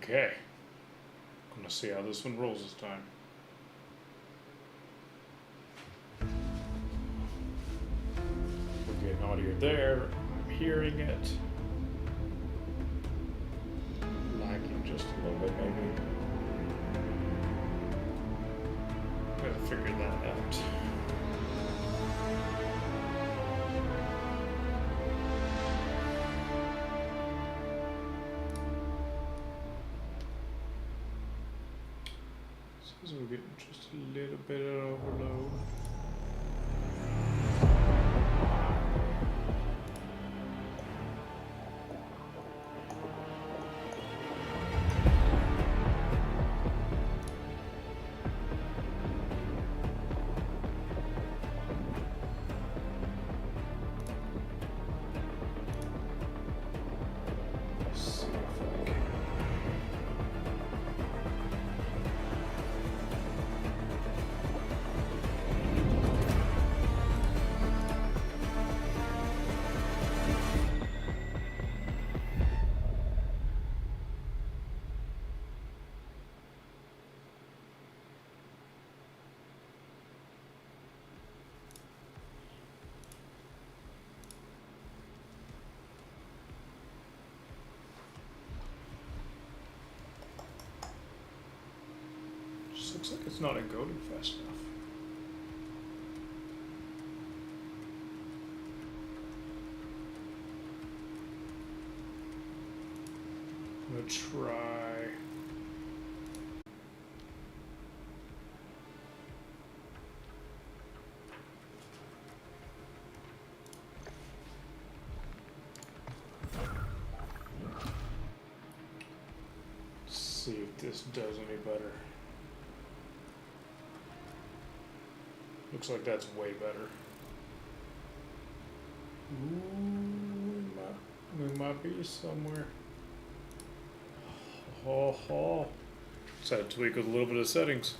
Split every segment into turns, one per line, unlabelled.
Okay. Gonna see how this one rolls this time. We're getting audio there. I'm hearing it. Lagging just a little bit, maybe. Gotta figure that out. So we're getting just a little bit of overload. Looks like it's not encoding fast enough. I'm gonna try. See if this does any better. Looks like that's way better. Ooh, we might be somewhere. Oh. Just had to tweak with a little bit of settings.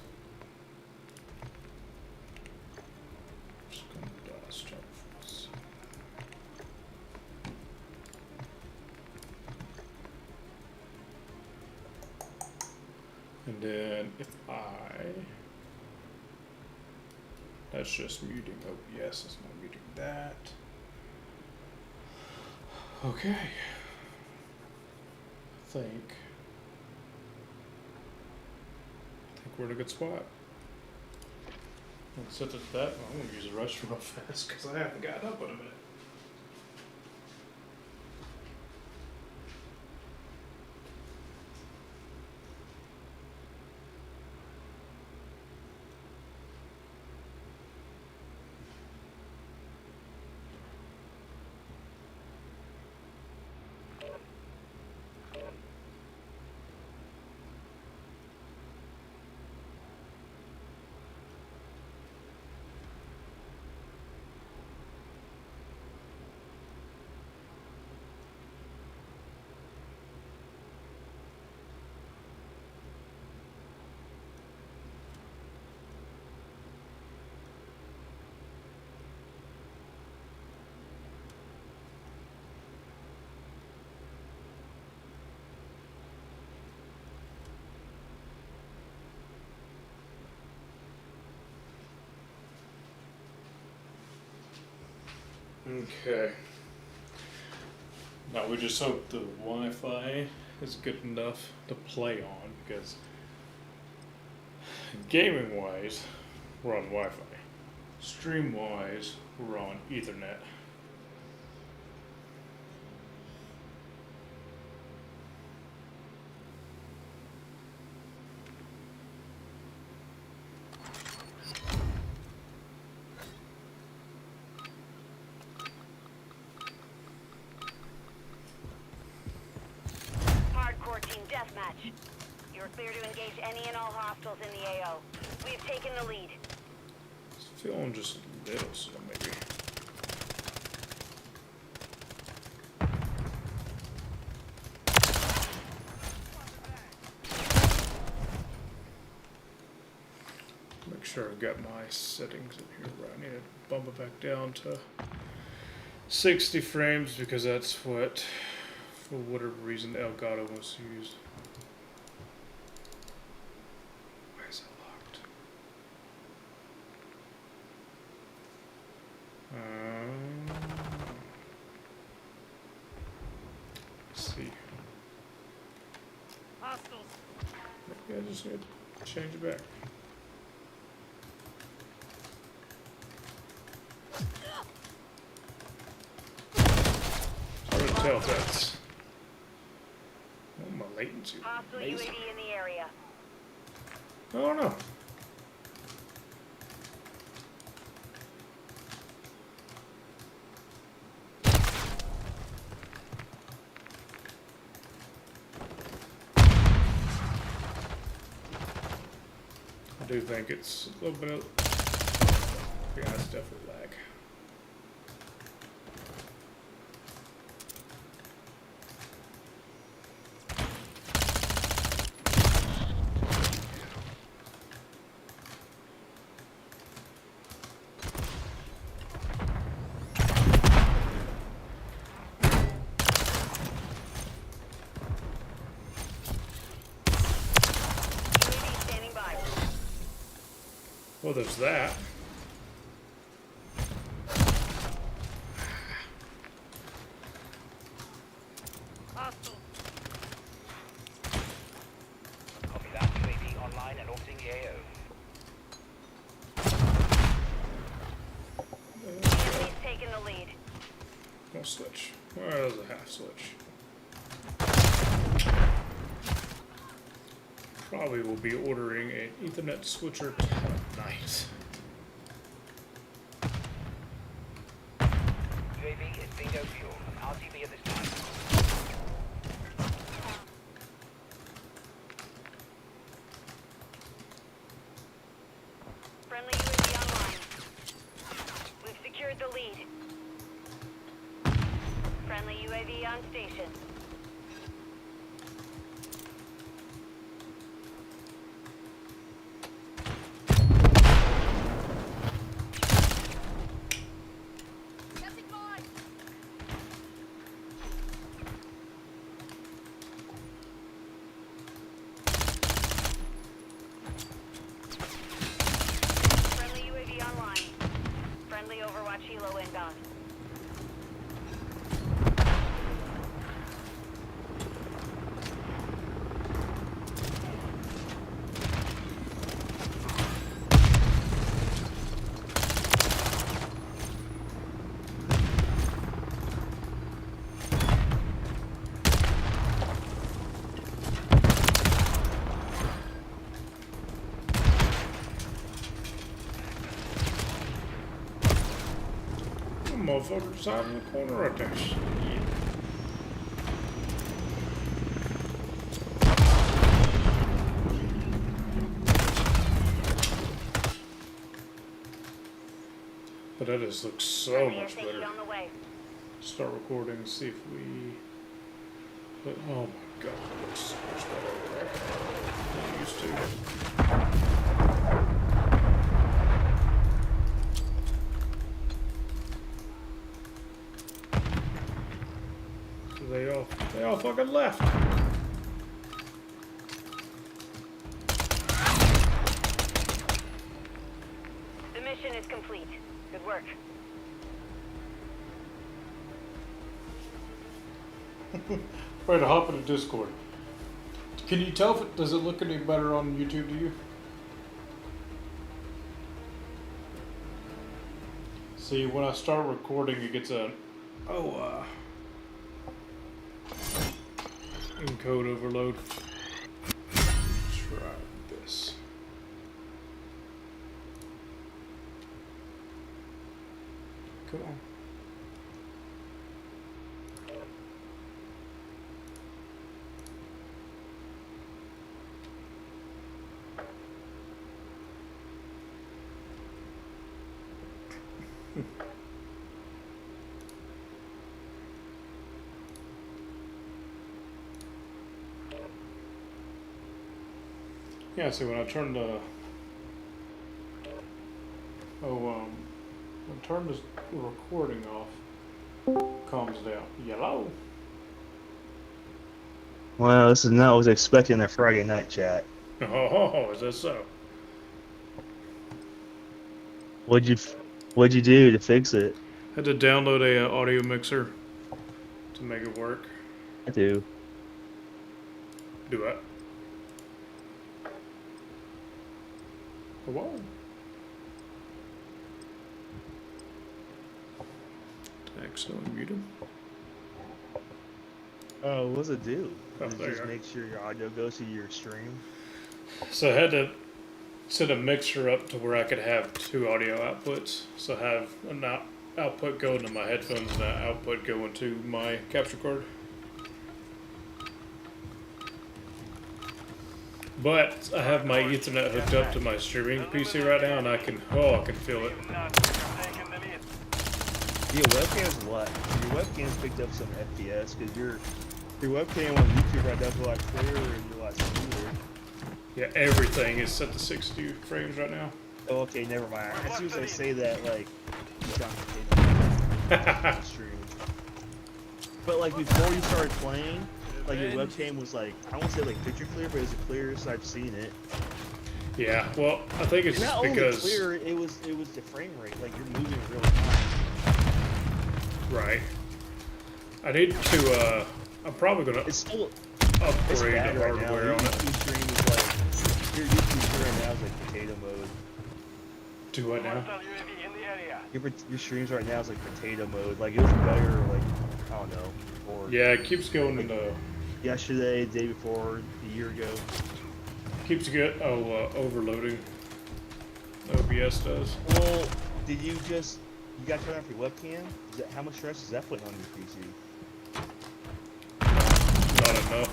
Just gonna start this. And then if that's just muting. Oh, yes, it's not muting that. Okay. I think we're in a good spot. Let's set it to that. I'm going to use the restroom real fast because I haven't gotten up in a minute. Okay. Now we just hope the Wi-Fi is good enough to play on, because gaming-wise, we're on Wi-Fi. Stream-wise, we're on Ethernet.
Deathmatch. You're clear to engage any and all hostiles in the AO. We've taken the lead.
It's feeling just a little slow, maybe. Make sure I've got my settings in here where I need to bump it back down to 60 frames because that's what, for whatever reason, Elgato wants to use. Let's see.
Hostiles.
Maybe I just need to change it back. Hard to tell if that's. Oh, my latency.
Hostile
Amazing.
UAV in the area.
I don't know. I do think it's a little bit of. Yeah, it's definitely lag.
UAV standing by.
Well, there's that.
Hostile.
Copy that. UAV online and orbiting the AO.
Enemy's taking the lead.
No switch. Well, there's a half switch. Probably will be ordering an Ethernet switcher tonight.
UAV is bingo fuel. RTB at this time.
Friendly UAV online. We've secured the lead. Friendly UAV on station. Friendly UAV online. Friendly Overwatch Helo inbound.
Motherfucker's out in the corner right there. Shit. But that just looks so
Friendly
much
SAE
better.
on the way.
Start recording and see if we. But oh my god, it looks so much better. I'm used to. They all fucking left.
The mission is complete. Good work.
Right to hop into Discord. Can you tell if it does it look any better on YouTube to you? See, when I start recording, it gets a encode overload. Try this. Come on. Yeah, see when I turn the when I turn this recording off, calms down. Yellow.
Well, this is not what I was expecting in a Friday night chat.
Oh, is that so?
What'd you do to fix it?
Had to download a audio mixer to make it work.
I do.
Do it. Oh, whoa. Accidentally mute him.
Oh, what does it do?
Oh,
Does it
there
just
you are.
make sure your audio goes to your stream?
So I had to set a mixer up to where I could have two audio outputs. So I have an output going to my headphones and an output going to my capture card. But I have my Ethernet hooked up to my streaming PC right now, and I can feel it.
Your webcam's what? Your webcam's picked up some FPS because your webcam on YouTube right now is a lot clearer and a lot smoother.
Yeah, everything is set to 60 frames right now.
Oh, okay, never mind. As soon as I say that, like, you sound stream. But like before you started playing, like your webcam was like, I won't say like picture clear, but it's the clearest I've seen it.
Yeah, well, I think it's
Not
just because
only clear, it was the frame rate. Like you're moving real time.
right. I need to. I'm probably gonna
It's still
upgrade
bad
the
right now.
hardware
Your
on it.
YouTube stream is like your YouTube stream right now is like potato mode.
Do what now?
Your streams right now is like potato mode. Like it was better like I don't know. Or
Yeah, it keeps going into.
yesterday, the day before, a year ago.
Keeps overloading. OBS does.
Well, did you got to turn off your webcam? How much stress is that putting on your PC?
Not enough.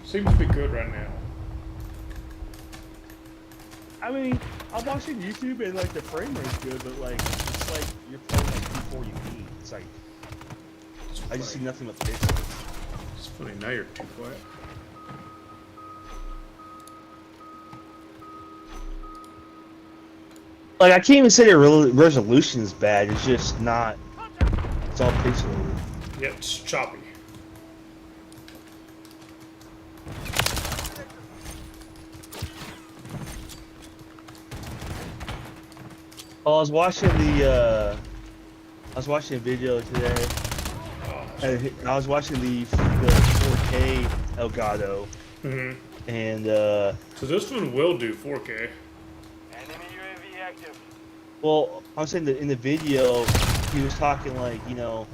Seems to be good right now.
I mean, I'm watching YouTube and like the frame rate's good, but like it's like you're playing like 240p. It's like I just see nothing but pixels.
It's funny, now you're too quiet.
Like I can't even say the resolution is bad. It's just not. It's all pixelated.
Yeah, it's choppy.
Oh, I was watching a video today. And I was watching the 4K Elgato, and
So this one will do 4K.
Enemy UAV active.
well, I'm saying that in the video, he was talking like, you know,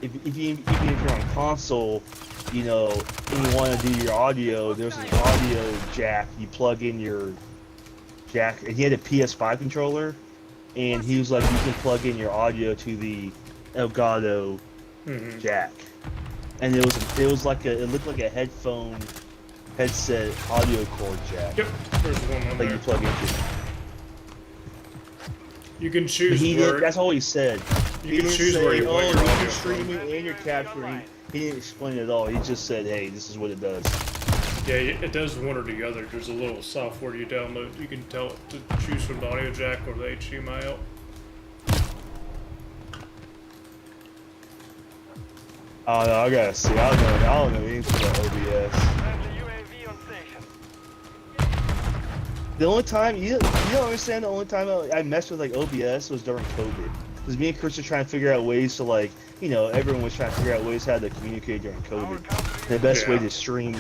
if you're on console, you know, and you want to do your audio, there's an audio jack. You plug in your jack, and he had a PS5 controller, and he was like, you can plug in your audio to the Elgato jack, and it looked like a headset audio cord jack.
Yep, there's one on
That
there.
you plug into.
You can
But
choose where.
that's all he said.
You
He
can
didn't
choose
say,
where you want your
you're
audio
streaming
from.
and you're capturing. He didn't explain it at all. He just said, hey, this is what it does.
Yeah, it does one or the other. There's a little software you download. You can tell it to choose from the audio jack or the HDMI out.
Oh no, I gotta see. I don't know anything about OBS.
Friendly UAV on station.
The only time you don't understand. The only time I messed with like OBS was during COVID. Because me and Chris were trying to figure out ways to like, you know, everyone was trying to figure out ways how to communicate during COVID. The best way to stream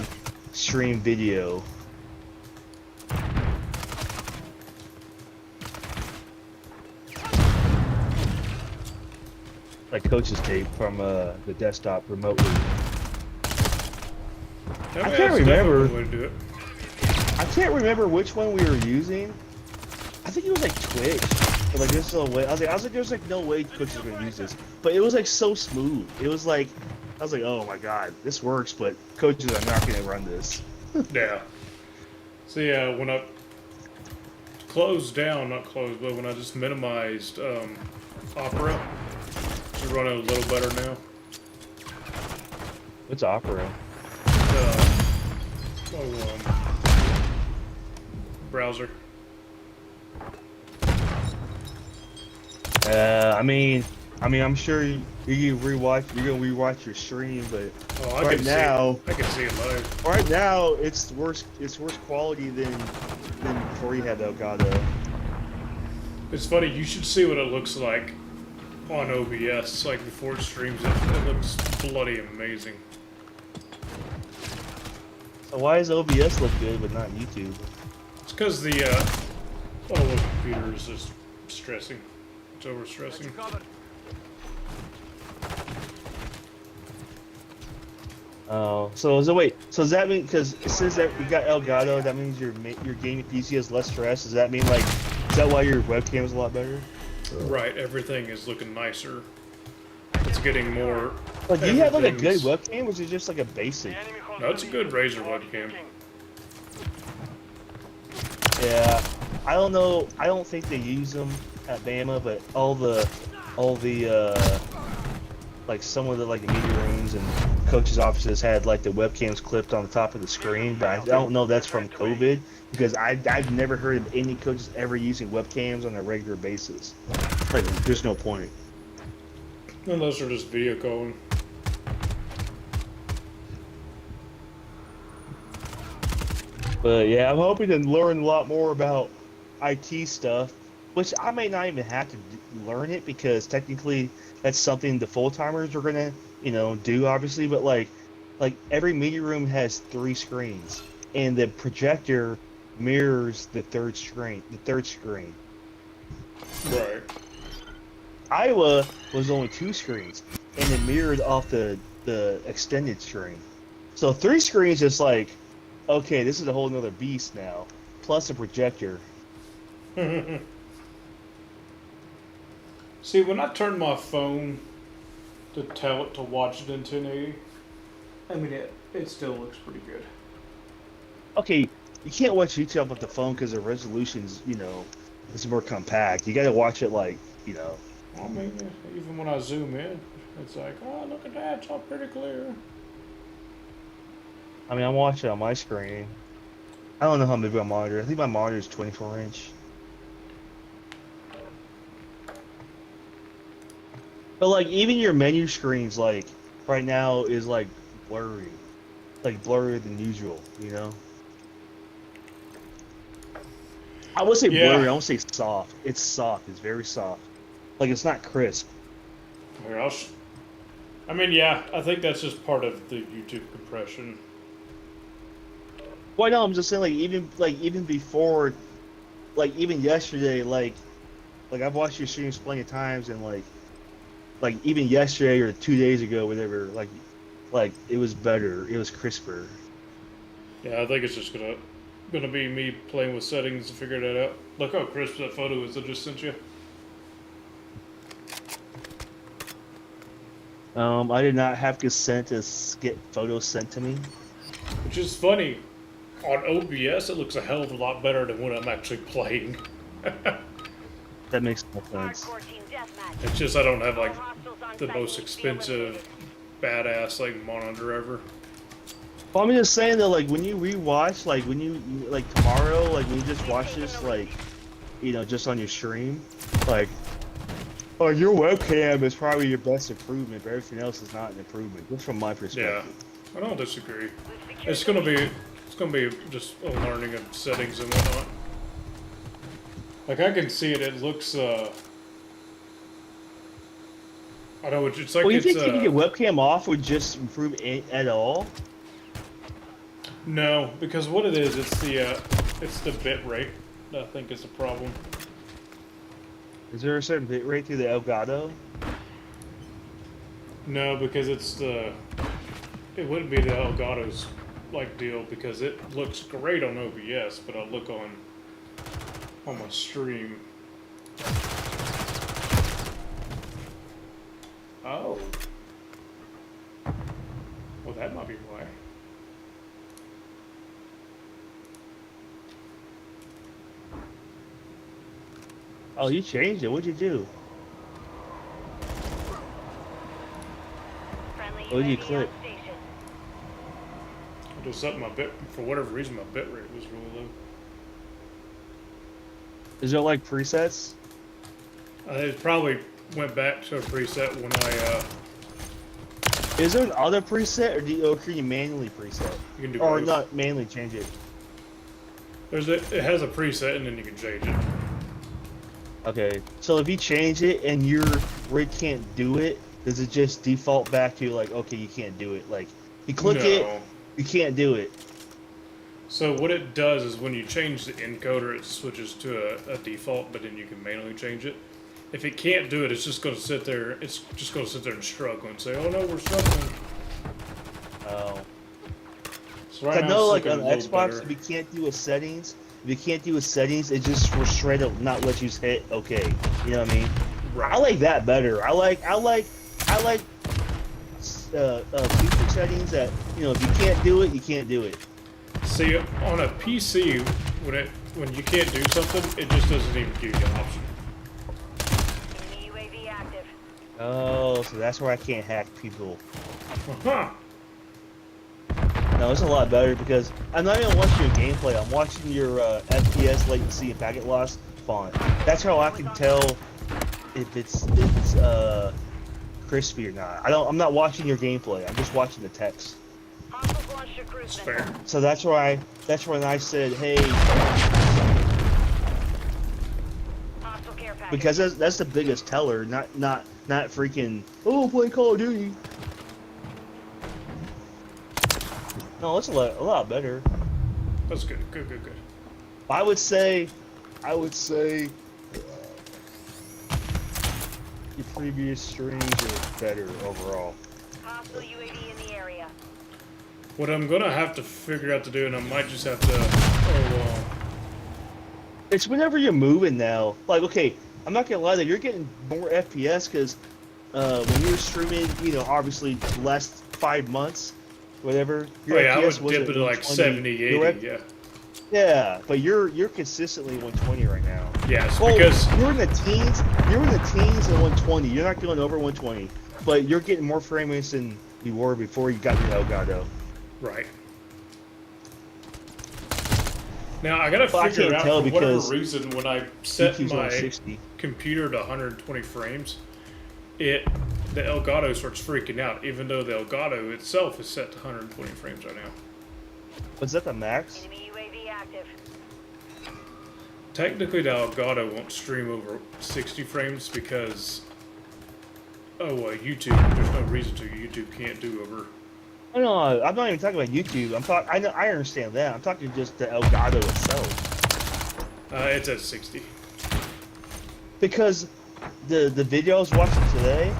video. Like coach's tape from the desktop remotely. I can't remember.
Way to do it.
I can't remember which one we were using. I think it was like Twitch. But like there's no way. I was like, there's like no way Twitch is gonna use this. But it was like so smooth. It was like, I was like, oh my god, this works. But coaches are not gonna run this.
Yeah. So yeah, when I closed down, not closed, but when I just minimized Opera, it's running a little better now.
What's Opera?
Browser.
I'm sure you're gonna rewatch your stream, but
Oh, I
right
can
now,
see it. I can see it live.
right now it's worse quality than before you had Elgato.
It's funny, you should see what it looks like on OBS, like before it streams it. It looks bloody amazing.
So why does OBS look good but not YouTube?
It's because the computer is just stressing. It's overstressing.
Oh, so wait, so does that mean, because it says that you got Elgato, that means your gaming PC has less stress? Does that mean, like, is that why your webcam is a lot better?
Right, everything is looking nicer. It's getting more.
Like, do you have like a good webcam, or is it just like a basic?
No, it's a good Razer webcam.
Yeah, I don't know. I don't think they use them at Bama, but all the like some of the like the media rooms and coaches' offices had like the webcams clipped on the top of the screen. But I don't know if that's from COVID, because I've never heard of any coaches ever using webcams on a regular basis. Like, there's no point.
Unless they're just video calling.
But yeah, I'm hoping to learn a lot more about IT stuff, which I may not even have to learn it, because technically that's something the full-timers are gonna, do, obviously. But like every media room has 3 screens, and the projector mirrors the third screen.
Right.
Iowa was only 2 screens, and it mirrored off the extended screen. So 3 screens is like, okay, this is a whole nother beast now, plus a projector.
See, when I turn my phone to tell it to watch it in 1080, I mean, it still looks pretty good.
Okay, you can't watch YouTube with the phone because the resolution's, it's more compact. You gotta watch it like,
I mean, even when I zoom in, it's like, oh, look at that, it's all pretty clear.
I mean, I'm watching on my screen. I don't know how big my monitor. I think my monitor is 24-inch. But like, even your menu screens, like right now, is like blurry, like blurrier than usual. I would say blurry. I won't say soft. It's soft. It's very soft. Like, it's not crisp.
Here, I mean, yeah, I think that's just part of the YouTube compression.
Well, no, I'm just saying, even before, even yesterday, like I've watched your streams plenty of times, and like even yesterday or 2 days ago, whatever, like it was better. It was crisper.
Yeah, I think it's just gonna be me playing with settings to figure that out. Look how crisp that photo is I just sent you.
I did not have consent to get photos sent to me.
Which is funny. On OBS, it looks a hell of a lot better than when I'm actually playing.
That makes no sense.
Hardcore team deathmatch.
It's just I don't have like
Hostiles on
the
site
most
need to be
expensive, badass like monitor ever.
Well, I'm just saying that, like, when you rewatch, like when you tomorrow, like when you just watch this, like, just on your stream, like, oh, your webcam is probably your best improvement, but everything else is not an improvement, just from my perspective.
Yeah, I don't disagree. It's gonna be just a learning of settings and whatnot. Like, I can see it. It looks I know it's like.
Well, you think taking your webcam off would just improve it at all?
No, because what it is, it's the bit rate that I think is the problem.
Is there a certain bit rate through the Elgato?
No, because it wouldn't be the Elgato's like deal, because it looks great on OBS, but I'll look on my stream. Oh. Well, that might be why.
Oh, you changed it. What'd you do? What did you click?
I just up my bit, for whatever reason, my bit rate was really low.
Is there like presets?
It probably went back to a preset when
Is there an auto preset, or can you manually preset?
You can do
or
both.
not manually change it?
It has a preset, and then you can change it.
Okay, so if you change it and your rig can't do it, does it just default back to like, okay, you can't do it? Like, you click it,
No.
you can't do it.
So what it does is when you change the encoder, it switches to a default, but then you can manually change it. If it can't do it, it's just going to sit there. It's just going to sit there and struggle and say, "Oh no, we're struggling."
Oh.
So right
I
now
know,
it's
like
looking
on
a little
Xbox,
better.
if you can't do a settings, it just will straight up not let you hit okay. You know what I mean?
Right.
I like that better. I like feature settings that, you know, if you can't do it, you can't do it.
See, on a PC, when you can't do something, it just doesn't even give you an option.
Enemy UAV active.
Oh, so that's where I can't hack people.
Huh.
No, it's a lot better because I'm not even watching your gameplay. I'm watching your FPS latency and packet loss font. That's how I can tell if it's crispy or not. I'm not watching your gameplay. I'm just watching the text.
Hostiles launched a cruise
It's
missile.
fair.
So that's when I said, hey,
Hostile care package.
because that's the biggest teller, not freaking, oh, play Call of Duty. No, it's a lot better.
That's good. Good.
I would say your previous streams are better overall.
Hostile UAV in the area.
What I'm gonna have to figure out to do, and I might just have to.
It's whenever you're moving now. Like, okay, I'm not gonna lie, that you're getting more FPS because when you're streaming, you know, obviously the last 5 months, whatever.
Oh yeah, I
FPS
would dip
wasn't
it to like
120.
70, 80. Yeah.
Yeah, but you're consistently 120 right now.
Yes,
Well,
because
you're in the teens. You're in the teens at 120. You're not going over 120, but you're getting more frame rates than you were before you got your Elgato.
right. Now I gotta
Well, I
figure
can't
out
tell
for whatever
because
reason when I set
CQ's on
my
60.
computer to 120 frames, the Elgato starts freaking out, even though the Elgato itself is set to 120 frames right now.
Was that the max?
Enemy UAV active.
Technically, the Elgato won't stream over 60 frames because YouTube. There's no reason to. YouTube can't do over.
Oh, no, I'm not even talking about YouTube. I understand that. I'm talking just the Elgato itself.
It's at 60.
Because the video I was watching today,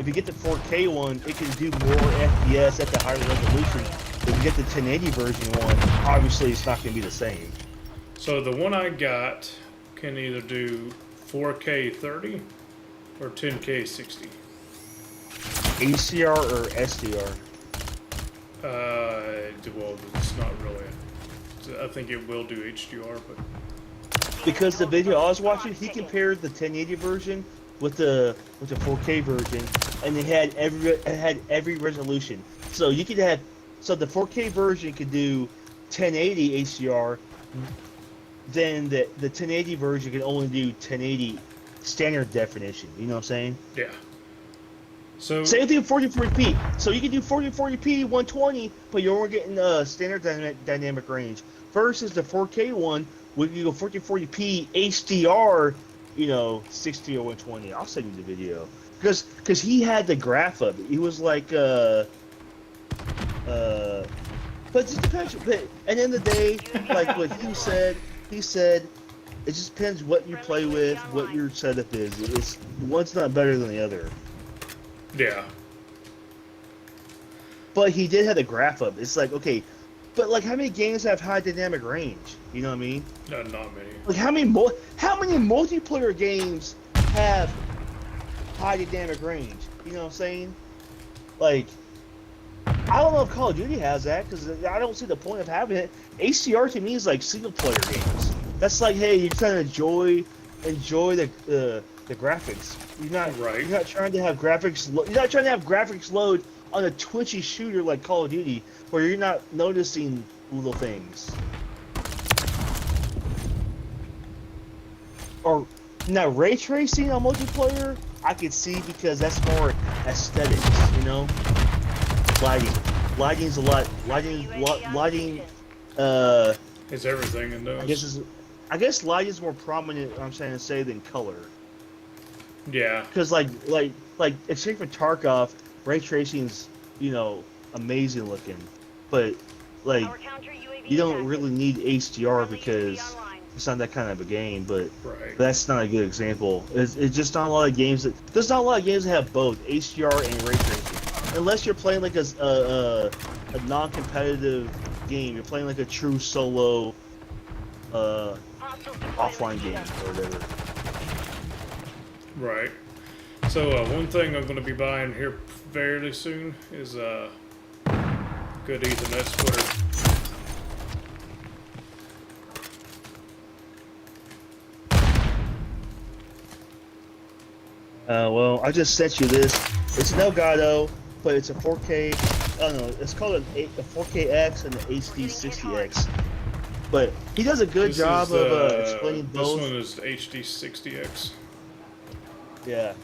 if you get the 4K one, it can do more FPS at the higher resolution. If you get the 1080 version one, obviously it's not going to be the same.
So the one I got can either do 4K 30 or 10K 60.
HDR or SDR?
Well, it's not really. I think it will do HDR, but
Because the video I was watching, he compared the 1080 version with the 4K version, and it had every resolution. So you could have, so the 4K version could do 1080 HDR, then the 1080 version could only do 1080 standard definition. You know what I'm saying?
yeah. So
Same thing with 4040p. So you can do 4040p 120, but you're only getting standard dynamic range. Versus the 4K one, where you go 4040p HDR, you know, 60 or 120. I'll send you the video because he had the graph of it. He was like, but it just depends. But at the end of the day, like what he said it just depends what you play with, what your setup is. It's one's not better than the other.
yeah.
But he did have the graph up. It's like, okay, but like how many games have high dynamic range? You know what I mean?
No, not many.
Like how many multiplayer games have high dynamic range? You know what I'm saying? Like, I don't know if Call of Duty has that because I don't see the point of having it. HDR to me is like single player games. That's like, hey, you're trying to enjoy the graphics. You're not
Right.
You're not trying to have graphics. You're not trying to have graphics load on a twitchy shooter like Call of Duty, where you're not noticing little things. Or now ray tracing on multiplayer, I could see because that's more aesthetics, you know. Lighting's a lot. Lighting.
It's everything in those.
I guess light is more prominent. I'm trying to say than color.
Yeah.
Because except for Tarkov, ray tracing's amazing looking, but like
Our counter UAV
you
is
don't
active.
really need HDR
Friendly
because
UAV online.
it's not that kind of a game. But
Right.
that's not a good example. It's just not a lot of games there's not a lot of games that have both HDR and ray tracing, unless you're playing like a non-competitive game. You're playing like a true solo
Hostiles deploying
offline game
Razer.
or whatever.
Right. So one thing I'm going to be buying here fairly soon is a good Ethernet splitter.
Well, I just sent you this. It's an Elgato, but it's a 4K. Oh no, it's called a 4KX and an HD60X. But he does a good job of explaining both.
This one is HD60X.
Yeah.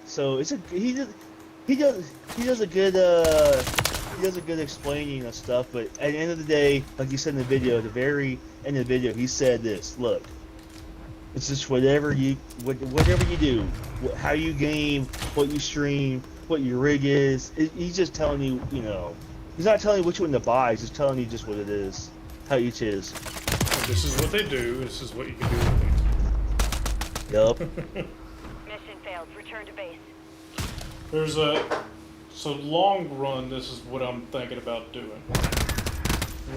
So it's he does a good explaining of stuff. But at the end of the day, like you said in the video, at the very end of the video, he said this. Look, it's just whatever you do, how you game, what you stream, what your rig is. He's just telling you, he's not telling you which one to buy. He's just telling you just what it is, how each is.
And this is what they do. This is what you can do with
Yup.
them.
Mission failed. Return to base.
So long run, this is what I'm thinking about doing.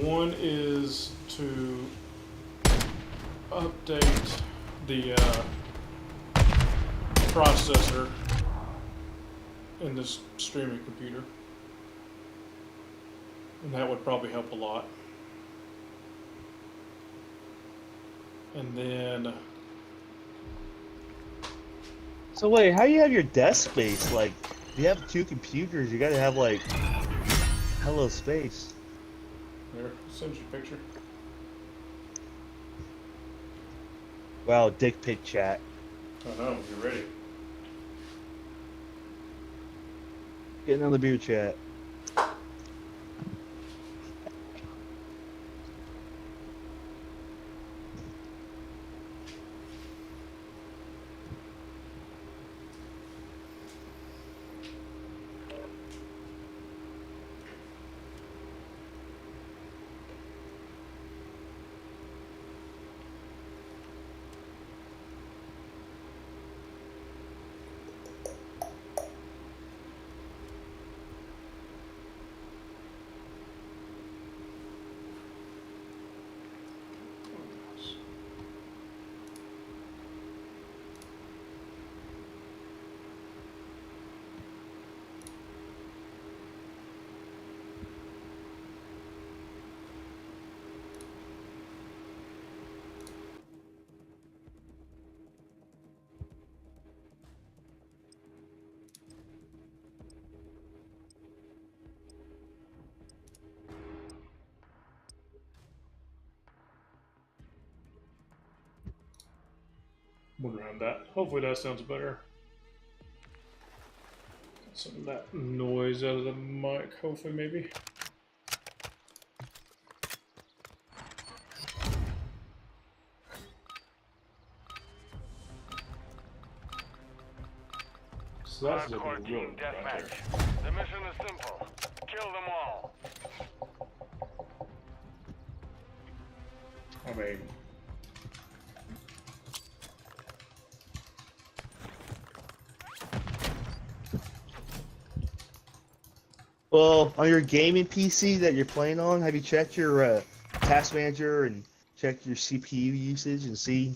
One is to update the processor in this streaming computer, and that would probably help a lot. And then
So wait, how do you have your desk space? Like, if you have two computers, you gotta have like hello space.
there, I'll send you a picture.
Wow, dick pic chat.
Oh no, you're ready.
Getting on the beer chat.
Moving around that. Hopefully that sounds better. Get some of that noise out of the mic, hopefully, maybe. So that's looking
Hardcore
really
team
good right there.
deathmatch. The mission is simple. Kill them all.
I mean,
Well, on your gaming PC that you're playing on, have you checked your task manager and checked your CPU usage and see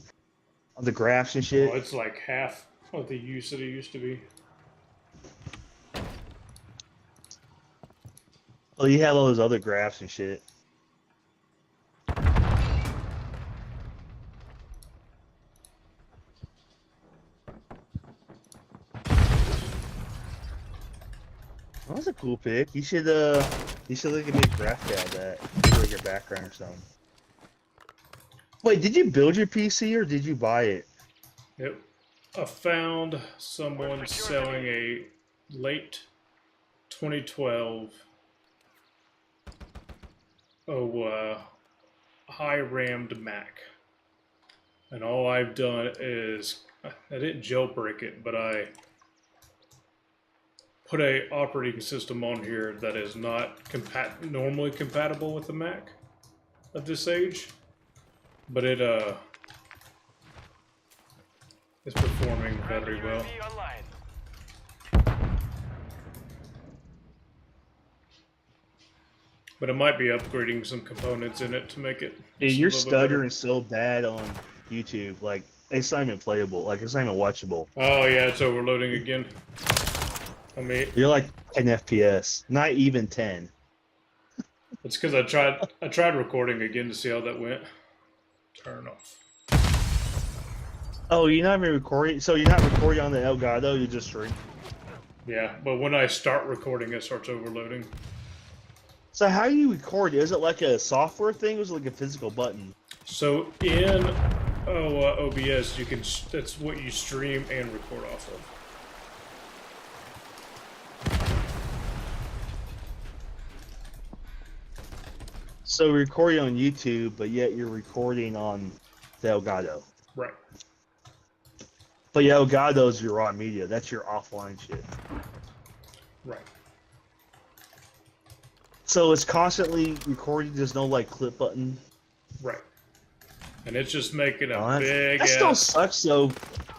on the graphs and shit?
well, it's like half of the use that it used to be.
Oh, you have all those other graphs and shit. That was a cool pick. You should look at me graph tab that. Maybe like your background or something. Wait, did you build your PC or did you buy it?
Yep. I found someone selling a late 2012 high rammed Mac. And all I've done is, I didn't jailbreak it, but I put a operating system on here that is not normally compatible with the Mac of this age. But it is performing very well.
UAV online.
But it might be upgrading some components in it to make it.
Dude,
just a
you're
little bit better.
stuttering so bad on YouTube. Like, it's not even playable. Like, it's not even watchable.
Oh yeah, it's overloading again. I mean,
You're like 10 FPS, not even 10.
it's because I tried recording again to see how that went. Turn off.
Oh, you're not even recording? So you're not recording on the Elgato, you just stream?
Yeah, but when I start recording, it starts overloading.
So how do you record? Is it like a software thing, or is it like a physical button?
So in OBS, you can. That's what you stream and record off of.
So you're recording on YouTube, but yet you're recording on the Elgato.
Right.
But yeah, Elgato is your raw media. That's your offline shit.
Right.
So it's constantly recording. There's no like clip button.
Right. And it's just making a
Oh,
big.
that still
ass...
sucks though.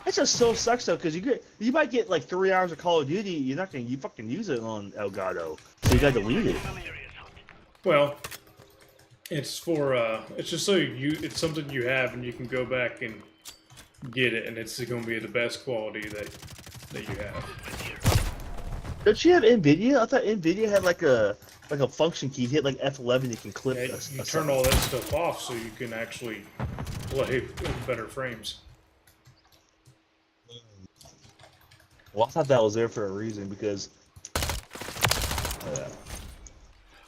That just still sucks though, because you might get like 3 hours of Call of Duty. You're not gonna fucking use it on Elgato, so you gotta delete it.
Well, it's for it's just so it's something you have and you can go back and get it, and it's going to be the best quality that you have.
Don't you have NVIDIA? I thought NVIDIA had like a function key. Hit like F11, you can clip.
Yeah, you turn all that stuff off so you can actually play with better frames.
Well, I thought that was there for a reason because.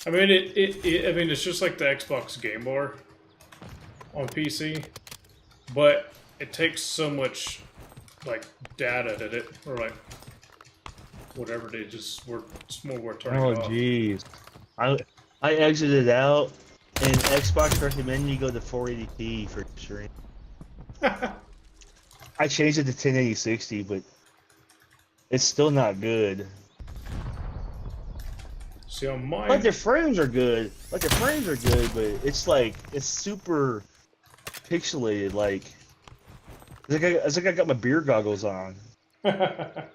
I mean, I mean, it's just like the Xbox Game Bar on PC, but it takes so much like data that it, or like whatever they just were. It's more worth turning
Oh
it off.
jeez, I exited out, and Xbox recommended you go to 480p for stream. I changed it to 1080/60, but it's still not good.
See on mine.
Like the frames are good. But it's like it's super pixelated. Like it's like I got my beer goggles on. I'm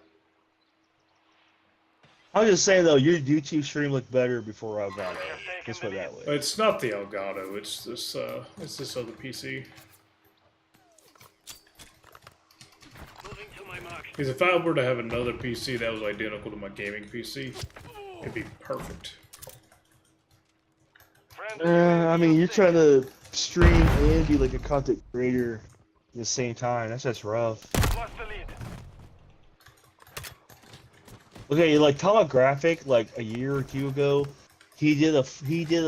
just saying though, your YouTube stream looked better before Elgato. Just put it that way.
It's not the Elgato. It's this other PC. Because if I were to have another PC that was identical to my gaming PC, it'd be perfect.
I mean, you're trying to stream and be like a content creator at the same time. That's just rough.
Lost the lead.
Okay, like Graphic, like a year or two ago, he did a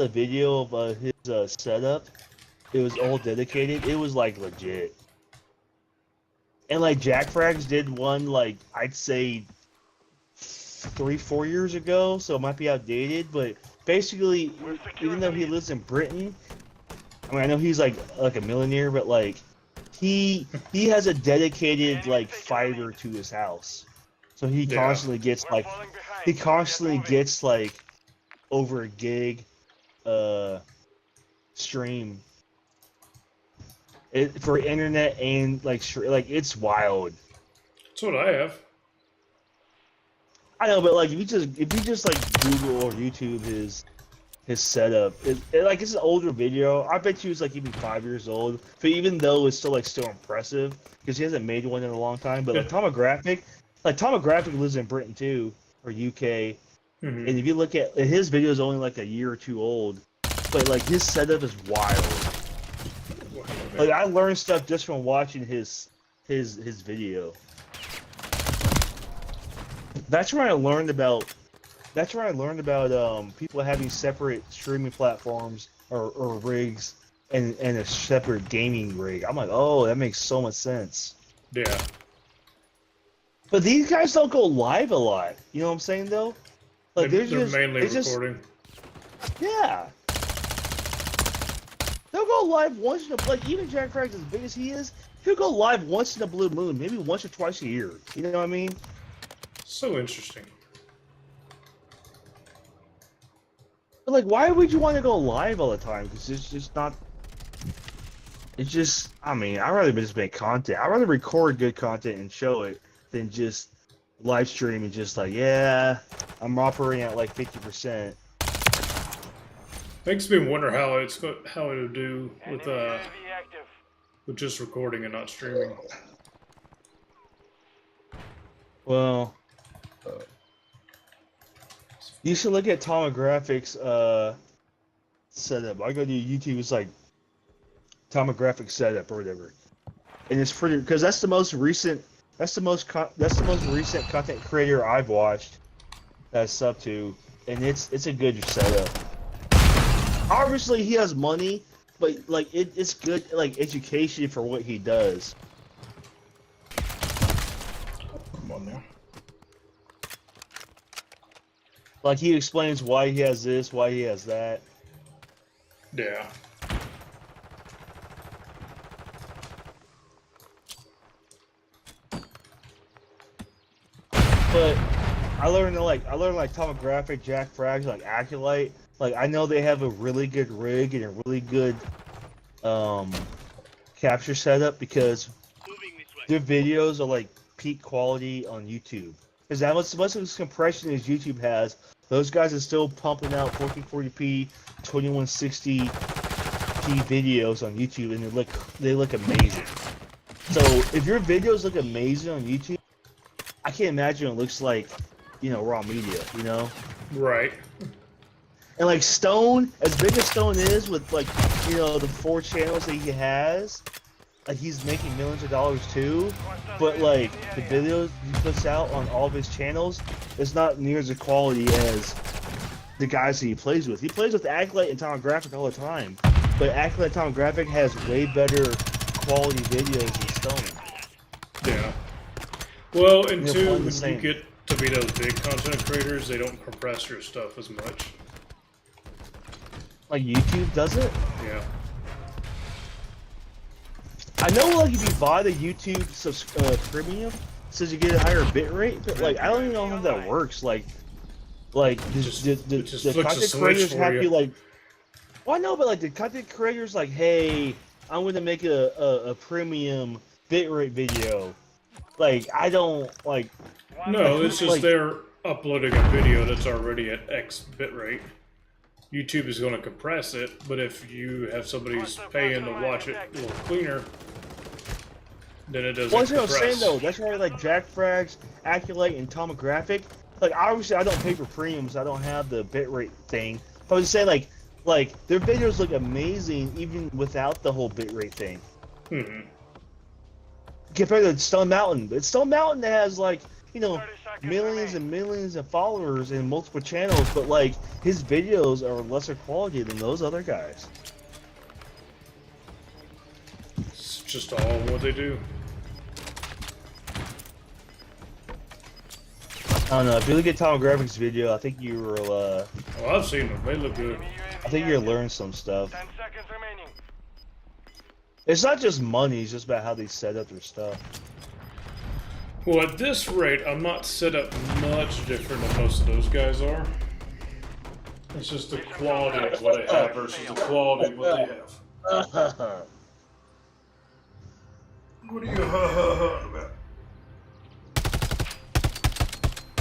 video of his setup. It was all dedicated. It was like legit. And like Jack Frags did one like I'd say 3-4 years ago, so it might be outdated, but basically, even though he lives in Britain, I mean I know he's like a millionaire, but like he has a dedicated like fiber to his house, so he constantly gets like over a gig stream for internet and like it's wild.
That's what I have.
I know, but like if you just like Google or YouTube his setup, it's an older video. I bet you it's like even 5 years old. But even though it's still impressive because he hasn't made one in a long time. But like Tomographic lives in Britain too or UK, and if you look at his video is only like a year or two old, but like his setup is wild. Like I learned stuff just from watching his video. That's where I learned about people having separate streaming platforms or rigs and a separate gaming rig. I'm like, oh, that makes so much sense.
Yeah.
But these guys don't go live a lot. You know what I'm saying though? Like
they're mainly recording.
Yeah. They'll go live once in a, like, even Jack Frags, as big as he is, he'll go live once in a blue moon, maybe once or twice a year. You know what I mean?
So interesting.
But, like, why would you want to go live all the time? Because it's just not... It's just... I mean, I'd rather just make content. I'd rather record good content and show it than just live stream and just like, yeah, I'm operating at, like, 50%.
Makes me wonder how it'll do with
Enemy UAV active.
with just recording and not streaming.
Well... You should look at Tomographics setup. I go to YouTube. It's like Tomographics setup or whatever, and it's pretty because that's the most recent. That's the most recent content creator I've watched. That's sub to, and it's a good setup. Obviously, he has money, but like it's good like education for what he does.
Come on now.
Like he explains why he has this, why he has that.
Yeah.
But I learned like Tomographic, Jack Frags, like Acolyte. Like I know they have a really good rig and a really good capture setup because their videos are like peak quality on YouTube. Because as much of this compression as YouTube has, those guys are still pumping out 1440p, 2160p videos on YouTube, and they look amazing. So if your videos look amazing on YouTube, I can't imagine it looks like, you know, raw media, you know?
Right.
And like Stone, as big as Stone is with like, you know, the 4 channels that he has, like he's making millions of dollars too, but like the videos he puts out on all of his channels is not near as quality as the guys that he plays with. He plays with Acolyte and Tomographic all the time, but Acolyte and Tomographic has way better quality videos than Stone.
Yeah. Well, and
They're
two,
one the
when
same.
you get to be those big content creators, they don't compress your stuff as much.
Like YouTube does it?
Yeah.
I know, like, if you buy the YouTube premium, it says you get a higher bit rate, but like, I don't even know how that works. Like the
flicks a
content
switch
creators
for
have
you.
you like. Well, I know, but like the content creators, like, hey, I'm going to make a premium bitrate video. Like, I don't like.
No, it's just
like-
they're uploading a video that's already at X bitrate. YouTube is going to compress it, but if you have somebody who's paying to watch it a little cleaner, then it doesn't
Well, that's what I'm
compress.
saying though. That's why like Jack Frags, Acolyte, and Tomographic. Like, obviously, I don't pay for premiums. I don't have the bitrate thing. But I was saying like their videos look amazing even without the whole bitrate thing.
Mm-hmm.
Compared to Stone Mountain, but Stone Mountain has like, you know,
30 seconds
millions
remaining.
and millions of followers and multiple channels, but like his videos are lesser quality than those other guys.
It's just all what they do.
I don't know. If you look at Tomographics' video, I think you will.
Well, I've seen them. They look good.
Enemy UAV
I think you'll
active.
learn some stuff.
10 seconds remaining.
It's not just money; it's just about how they set up their stuff.
Well, at this rate, I'm not set up much different than most of those guys are. It's just the quality of what they have versus the quality of what they have. What are you about?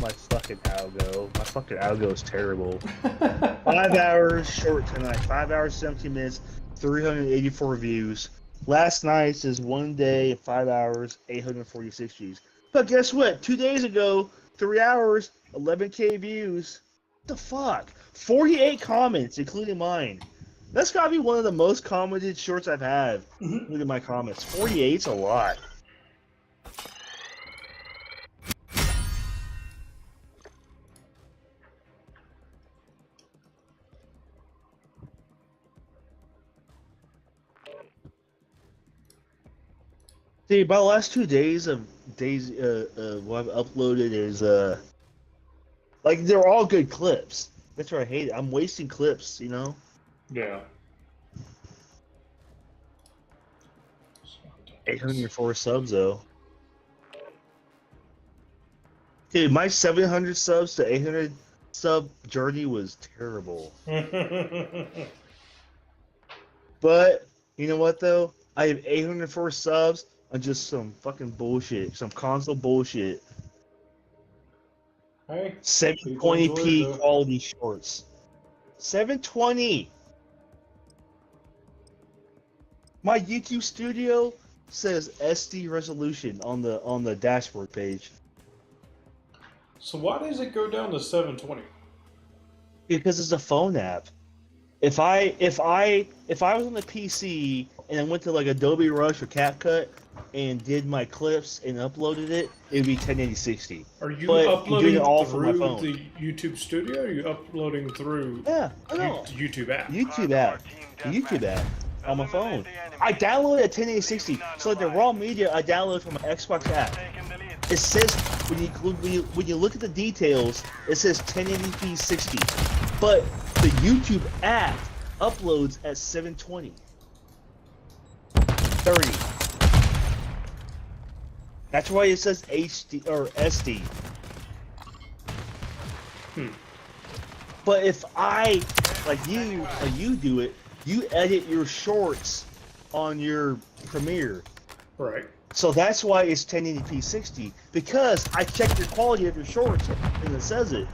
My fucking algo. My fucking algo is terrible. 5 hours short tonight. 5 hours, 17 minutes, 384 views. Last night's is 1 day, 5 hours, 846 views. But guess what? 2 days ago, 3 hours, 11K views. What the fuck? 48 comments, including mine. That's gotta be one of the most commented shorts I've had. Look at my comments. 48's a lot. See, by the last 2 days of what I've uploaded is like they're all good clips. That's why I hate it. I'm wasting clips, you know.
Yeah.
804 subs though. Dude, my 700 subs to 800 sub journey was terrible. But you know what though? I have 804 subs on just some fucking bullshit, some console bullshit.
Hey,
720p quality shorts. 720. My YouTube Studio says SD resolution on the dashboard page.
so why does it go down to 720?
Because it's a phone app. If I was on the PC and I went to like Adobe Rush or CapCut and did my clips and uploaded it, it'd be 1080-60.
Are you
But I'm
uploading
doing it all from my
through
phone.
the YouTube Studio? Or are you uploading through
Yeah, I know.
the YouTube app?
YouTube app. The YouTube app on my phone. I downloaded at 1080-60. So like the raw media I downloaded from my Xbox app.
Taking the lead.
It says when you look at the details, it says 1080p 60. But the YouTube app uploads at 720. 30. That's why it says HD or SD. But if I, like you do it, you edit your shorts on your Premiere.
Right.
So that's why it's 1080p 60, because I check the quality of your shorts and it says it.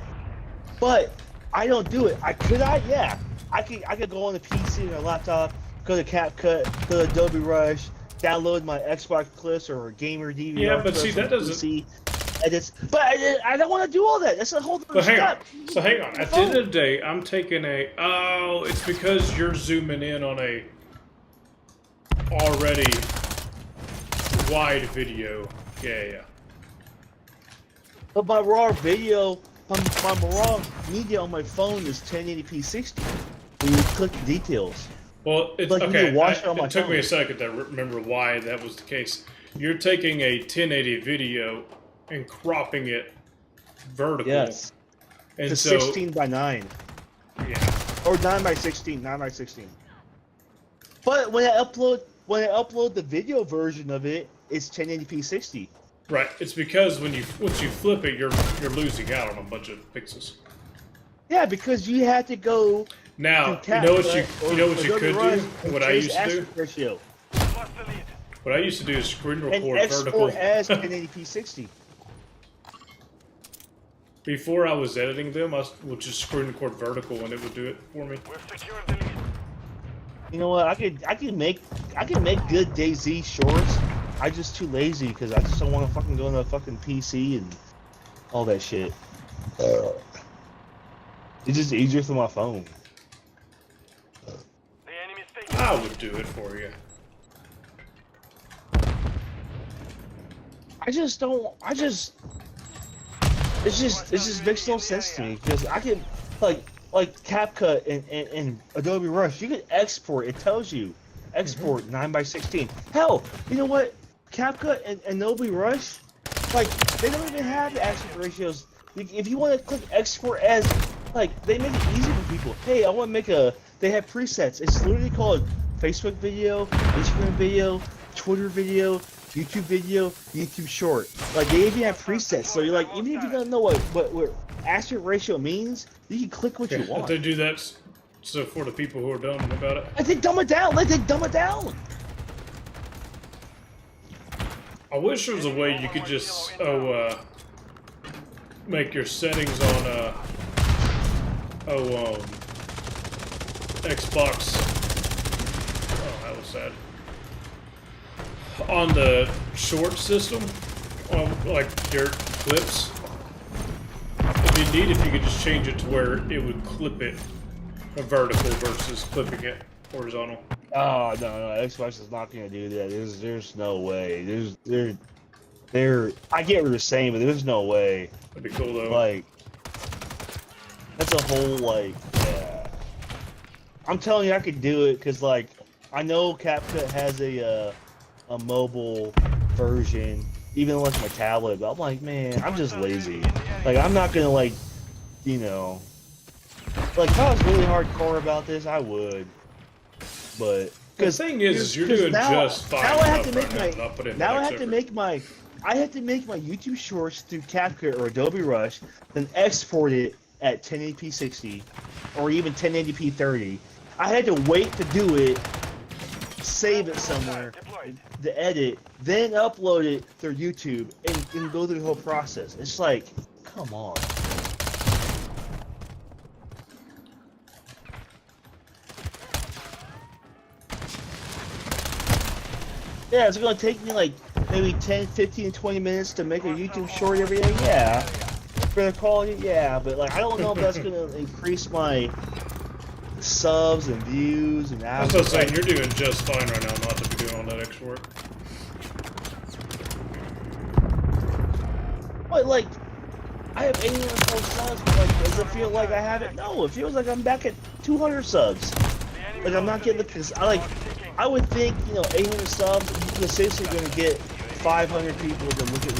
But I don't do it. Yeah. I could go on the PC or laptop, go to CapCut, go to Adobe Rush, download my Xbox clips or gamer DVR.
Yeah, but see, that doesn't.
PC, but I don't want to do all that. That's a whole different
But hang on.
step.
So hang on. At the end of the day, I'm taking a. Oh, it's because you're zooming in on a already wide video. Yeah.
But my raw video, my raw media on my phone is 1080p 60. When you click the details.
Well, it's
Like, you
okay.
need to watch it on my
It took me
phone.
a second to remember why that was the case. You're taking a 1080 video and cropping it vertical.
Yes.
And
To
so
16 by 9.
yeah.
Or 9 by 16, 9 by 16. But when I upload the video version of it, it's 1080p 60.
Right. It's because once you flip it, you're losing out on a bunch of pixels.
Yeah, because you had to go.
Now,
to
you know what
CapCut
you know
or
what you
Adobe
could
Rush
do?
and
What I
change
used to do?
aspect ratio
Lost the lead.
What I used to do is screen
and
record vertical.
export as 1080p 60.
Before I was editing them, I would just screen record vertical and it would do it for me.
We've secured the lead.
You know what? I can make good DayZ shorts. I'm just too lazy because I just don't want to fucking go on the fucking PC and all that shit. It's just easier through my phone.
The enemy's taking.
I would do it for you.
It just makes no sense to me because I can like CapCut and Adobe Rush, you can export. It tells you export 9 by 16. Hell, you know what? CapCut and Adobe Rush, like they don't even have the aspect ratios. If you want to click export as, like they make it easy for people. Hey, I want to make they have presets. It's literally called Facebook video, Instagram video, Twitter video, YouTube video, YouTube short. Like they even have presets, so you're like, even if you don't know what aspect ratio means, you can click what you
If
want.
they do that, so for the people who are dumb about it,
Like they dumb it down. Like they dumb it down.
I wish there was a way you could just make your settings on Xbox. Oh, that was sad. On the short system, like your clips. It'd be neat if you could just change it to where it would clip it vertical versus clipping it horizontal.
Oh no, Xbox is not gonna do that. There's no way. I get what you're saying, but there's no way.
That'd be cool though.
Like that's a whole yeah. I'm telling you, I could do it because like I know CapCut has a mobile version, even on like my tablet. But I'm like, man, I'm just lazy. Like I'm not gonna like, you know, like if I was really hardcore about this, I would. But
The thing is you're doing just fine.
Now I have to
enough
make
right
my.
not put in
Now I
much
have to
effort.
make my. I have to make my YouTube Shorts through CapCut or Adobe Rush, then export it at 1080p 60, or even 1080p 30. I had to wait to do it, save it somewhere, the edit, then upload it through YouTube, and go through the whole process. It's like, come on. Yeah, it's gonna take me like maybe 10, 15, 20 minutes to make a YouTube short every day. Yeah. For the quality, yeah, but like I don't know if that's gonna increase my subs and views and
That's what I'm saying. You're doing just fine right now not to be doing all that extra work.
But like, I have 81 subs, but like, does it feel like I have it? No, it feels like I'm back at 200 subs. Like I'm not getting I would think, 800 subs, you're essentially gonna get 500 people to look at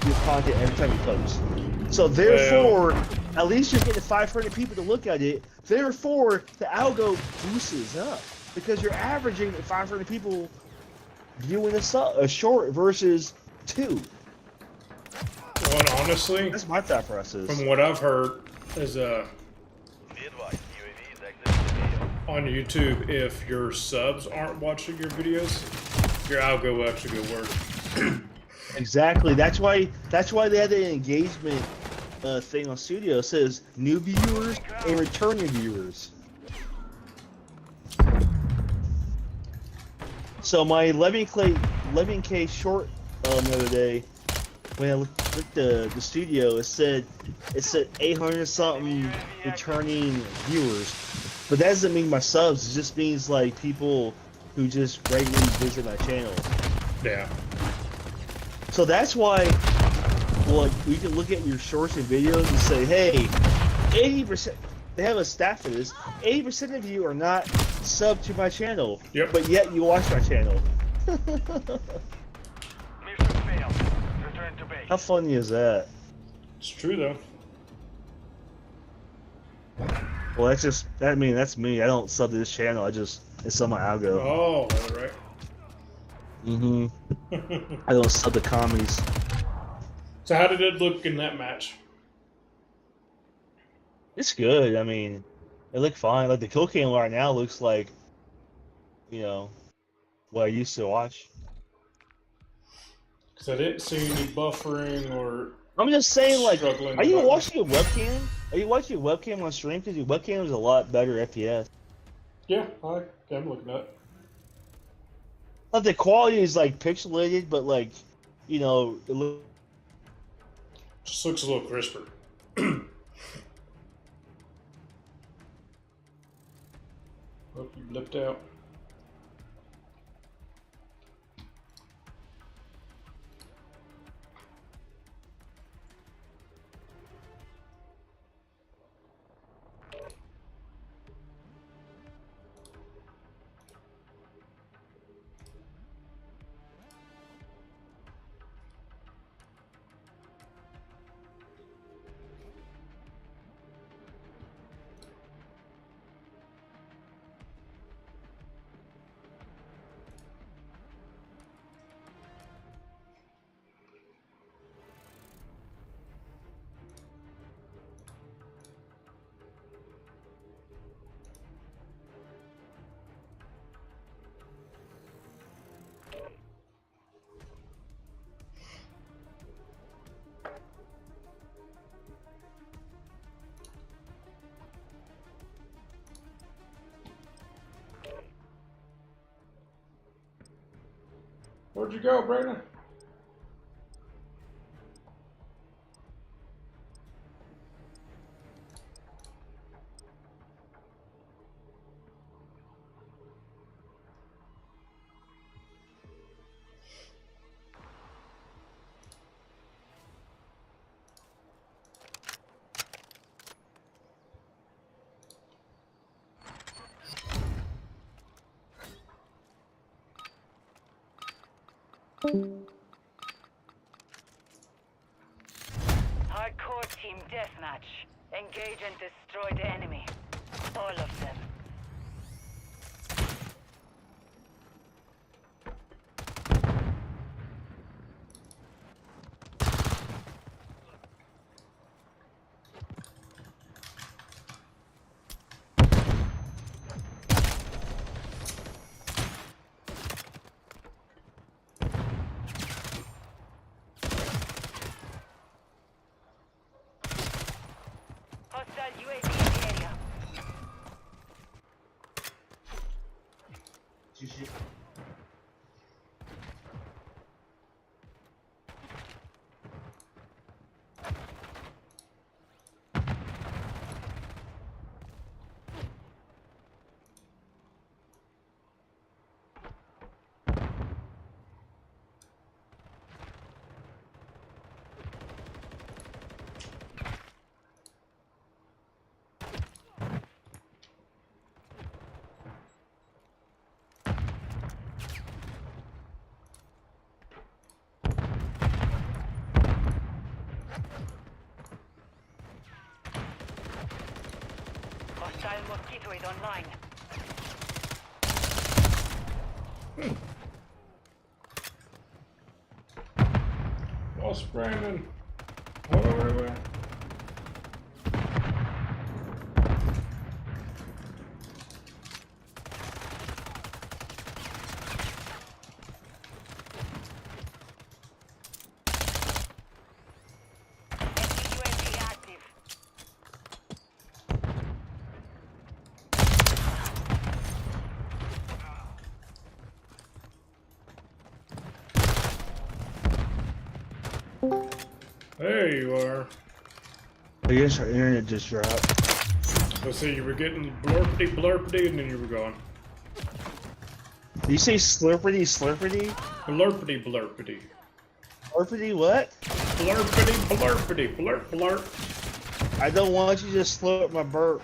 your content every time you post. So therefore, at least you're getting 500 people to look at it. Therefore, the algo boosts up because you're averaging 500 people viewing a short versus 2.
Well, and honestly,
That's my thought process.
from what I've heard, is on YouTube, if your subs aren't watching your videos, your algo will actually go worse.
Exactly. That's why they had the engagement thing on Studio. It says new viewers and returning viewers. So my 11K short the other day, when I looked at the studio, it said 800 something returning viewers. But that doesn't mean my subs. It just means like people who just regularly visit my channel.
Yeah.
So that's why, well, you can look at your shorts and videos and say, hey, 80%, they have a stat for this, 80% of you are not subbed to my channel,
Yep.
but yet you watch my channel.
Mission failed. Return to base.
How funny is that?
It's true, though.
Well, that's me. I don't sub to this channel. It's on my algo.
Oh, all right.
Mm-hmm. I don't sub the commies.
So how did it look in that match?
It's good. I mean, it looked fine. Like the kill cam right now looks like, what I used to watch.
Because I didn't see any buffering or...
I'm just saying, like,
Struggling
are you
with
watching your webcam? Are you watching your webcam on stream? Because your webcam is a lot better FPS.
Yeah, I'm looking at it.
Like, the quality is, like, pixelated, but, like, it
Just looks a little crisper. Oh, you blipped out. Where'd you go, Brandon?
Hardcore team deathmatch. Engage and destroy the enemy. All of them. Hostile UAV in the area. Hostile mosquito is online.
Lost Brandon. Hold on, wait, wait.
Enemy UAV active.
There you are.
I guess our internet just dropped.
Let's see, you were getting blurpity blurpity and then you were gone.
Did you say slurpity slurpity?
Blurpity blurpity.
Slurpity what?
Blurpity blurpity blurp blurp.
I don't want you to slurp my burp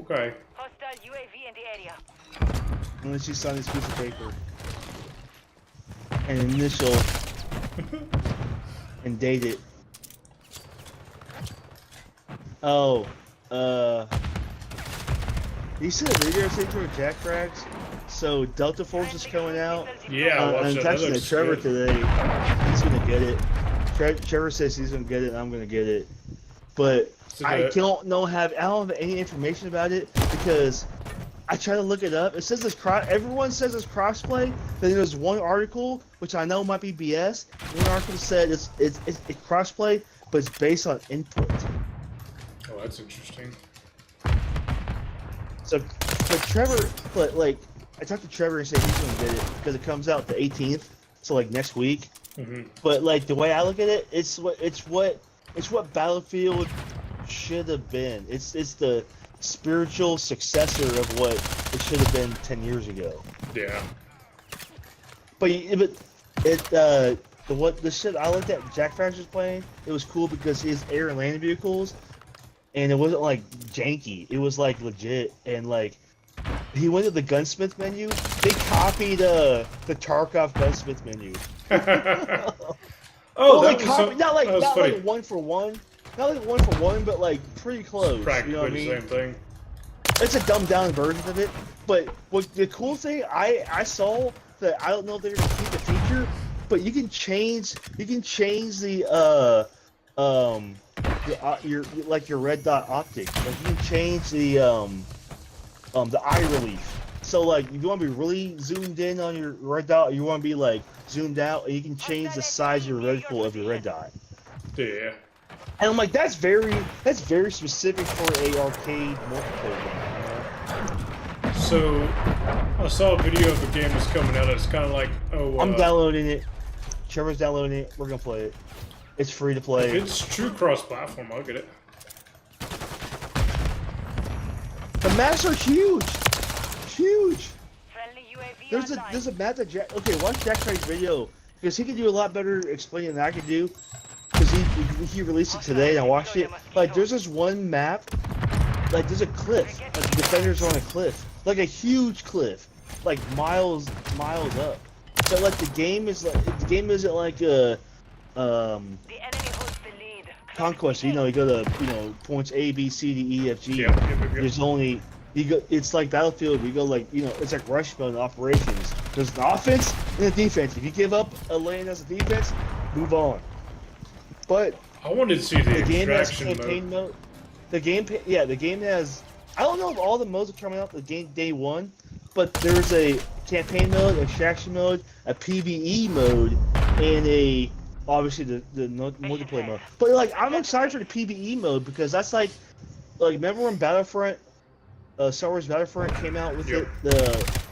Okay.
Hostile UAV in the area.
unless you sign this piece of paper. And initial and date it. Oh, you see the video I sent you with Jack Frags? So Delta Force is coming out.
Yeah, I watched
I'm
that.
talking
That
to
looks
Trevor
good.
today. He's gonna get it. Trevor says he's gonna get it, and I'm gonna get it. But
So
I
the-
don't have any information about it because I try to look it up. It says it's everyone says it's crossplay. Then there's one article which I know might be BS. One article said it's crossplay, but it's based on input.
Oh, that's interesting.
So Trevor, but like I talked to Trevor and said he's gonna get it because it comes out the 18th, so like next week.
Mm-hmm.
But like the way I look at it, it's what Battlefield should have been. It's the spiritual successor of what it should have been 10 years ago.
Yeah.
But the shit I looked at Jack Frags was playing, it was cool because his air and landing vehicles, and it wasn't like janky. It was like legit, and like he went to the gunsmith menu. They copied the Tarkov gunsmith menu.
Oh,
Well,
that
like
was
copy,
so,
not like
that was funny.
one for one, but like pretty close.
Practically
You know what I
the
mean?
same thing.
It's a dumbed down version of it. But what the cool thing I saw that I don't know if they're gonna keep the feature, but you can change the your red dot optic. Like you can change the eye relief. So like if you want to be really zoomed in on your red dot, or you want to be like zoomed out, and you can change the size of your reticle of your red dot.
Yeah.
And I'm like, that's very specific for a arcade multiplayer game.
So, I saw a video of the game that's coming out. It's kind of like,
I'm downloading it. Trevor's downloading it. We're gonna play it. It's free to
if
play.
it's true cross-platform, I'll get it.
The maps are huge. Huge.
Friendly UAV online.
There's a map that Jack. Okay, watch Jack Frank's video because he can do a lot better explaining than I can do. Because he released it today and I watched it. Like there's this one map. Like there's a cliff. Like the defenders are on a cliff. Like a huge cliff. Like miles up. But like the game isn't like a
The enemy holds the lead.
conquest. You know, you go to points A, B, C, D, E, F, G.
Yep.
There's only it's like Battlefield. You go like it's like rush mode operations. There's an offense and a defense. If you give up a lane as a defense, move on. But
I wanted to see the
game has
extraction
campaign
mode.
mode. The game has. I don't know if all the modes are coming out the game day one, but there's a campaign mode, extraction mode, a PvE mode, and obviously the multiplayer mode. But like I'm excited for the PvE mode because that's like like remember when Battlefront, Star Wars Battlefront came out with
Yep.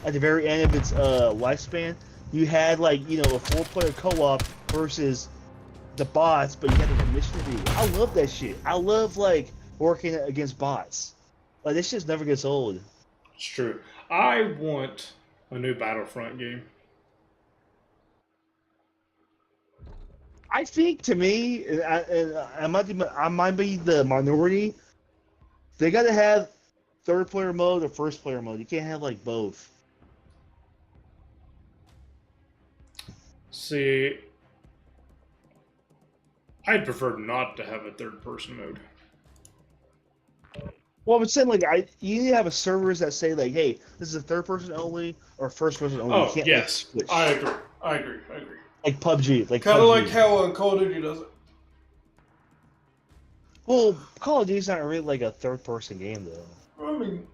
at the very end of its lifespan, you had like a 4-player co-op versus the bots, but you had like a mission to do. I love that shit. I love like working against bots. Like this shit never gets old.
It's true. I want a new Battlefront game.
I think to me, I might be the minority. They gotta have third player mode or first player mode. You can't have like both.
See, I'd prefer not to have a third person mode.
Well, I'm saying like you need to have a servers that say like, hey, this is a third person only or first person only. You
Oh,
can't,
yes.
like, switch.
I agree.
Like PUBG, like
Kind of
PUBG.
like how Call of Duty does it.
Well, Call of Duty's not really like a third person game though.
I mean,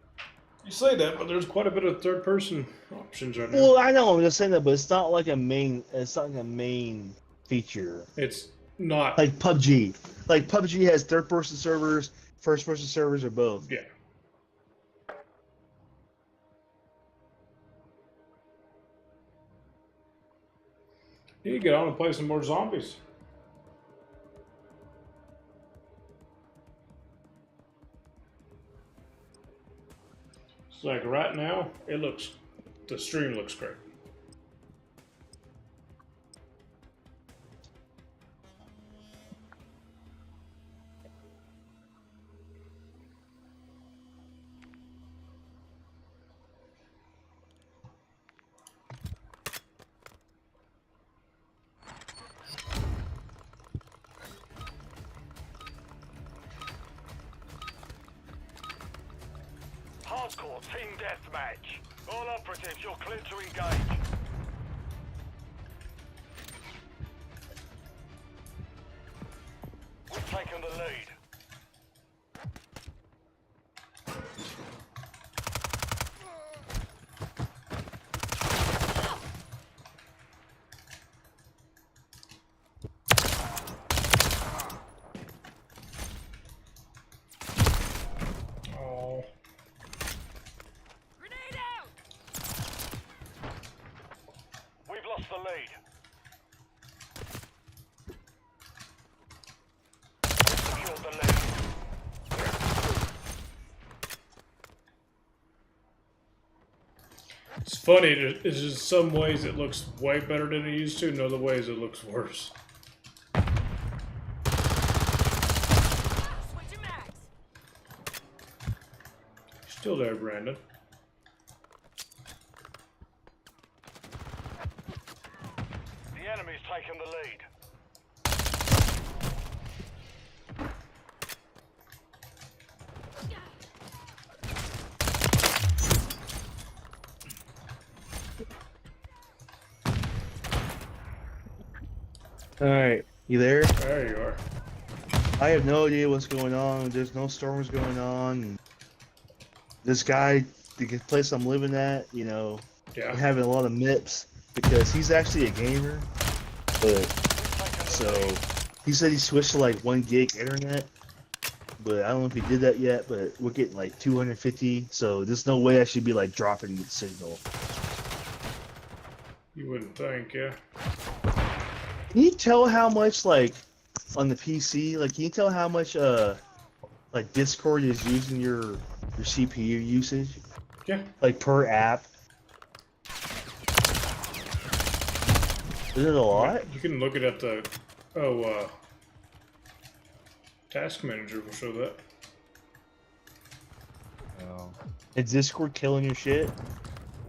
you say that, but there's quite a bit of third person options right now.
Well, I know I'm just saying that, but it's not like a main. It's not like a main feature.
It's not.
Like PUBG. Like PUBG has third person servers, first person servers, or both.
Yeah. You need to get on and play some more zombies. It's like right now, the stream looks great.
Hardcore team deathmatch. All operatives, you're clear to engage. We've taken the lead.
Oh.
We've lost the lead. We've secured the lead.
It's funny, it's just some ways it looks way better than it used to, in other ways it looks worse. Still there, Brandon.
The enemy's taken the lead.
All right, you there?
There you are.
I have no idea what's going on. There's no storms going on. This guy, the place I'm living at,
Yeah.
having a lot of MIPS because he's actually a gamer. But so he said he switched to like 1 gig internet, but I don't know if he did that yet. But we're getting like 250, so there's no way I should be like dropping the signal.
You wouldn't think, yeah.
Can you tell how much like on the PC? Like, can you tell how much like Discord is using your CPU usage?
Yeah.
Like per app? Is it a lot?
You can look it at the task manager will show that.
Is Discord killing your shit?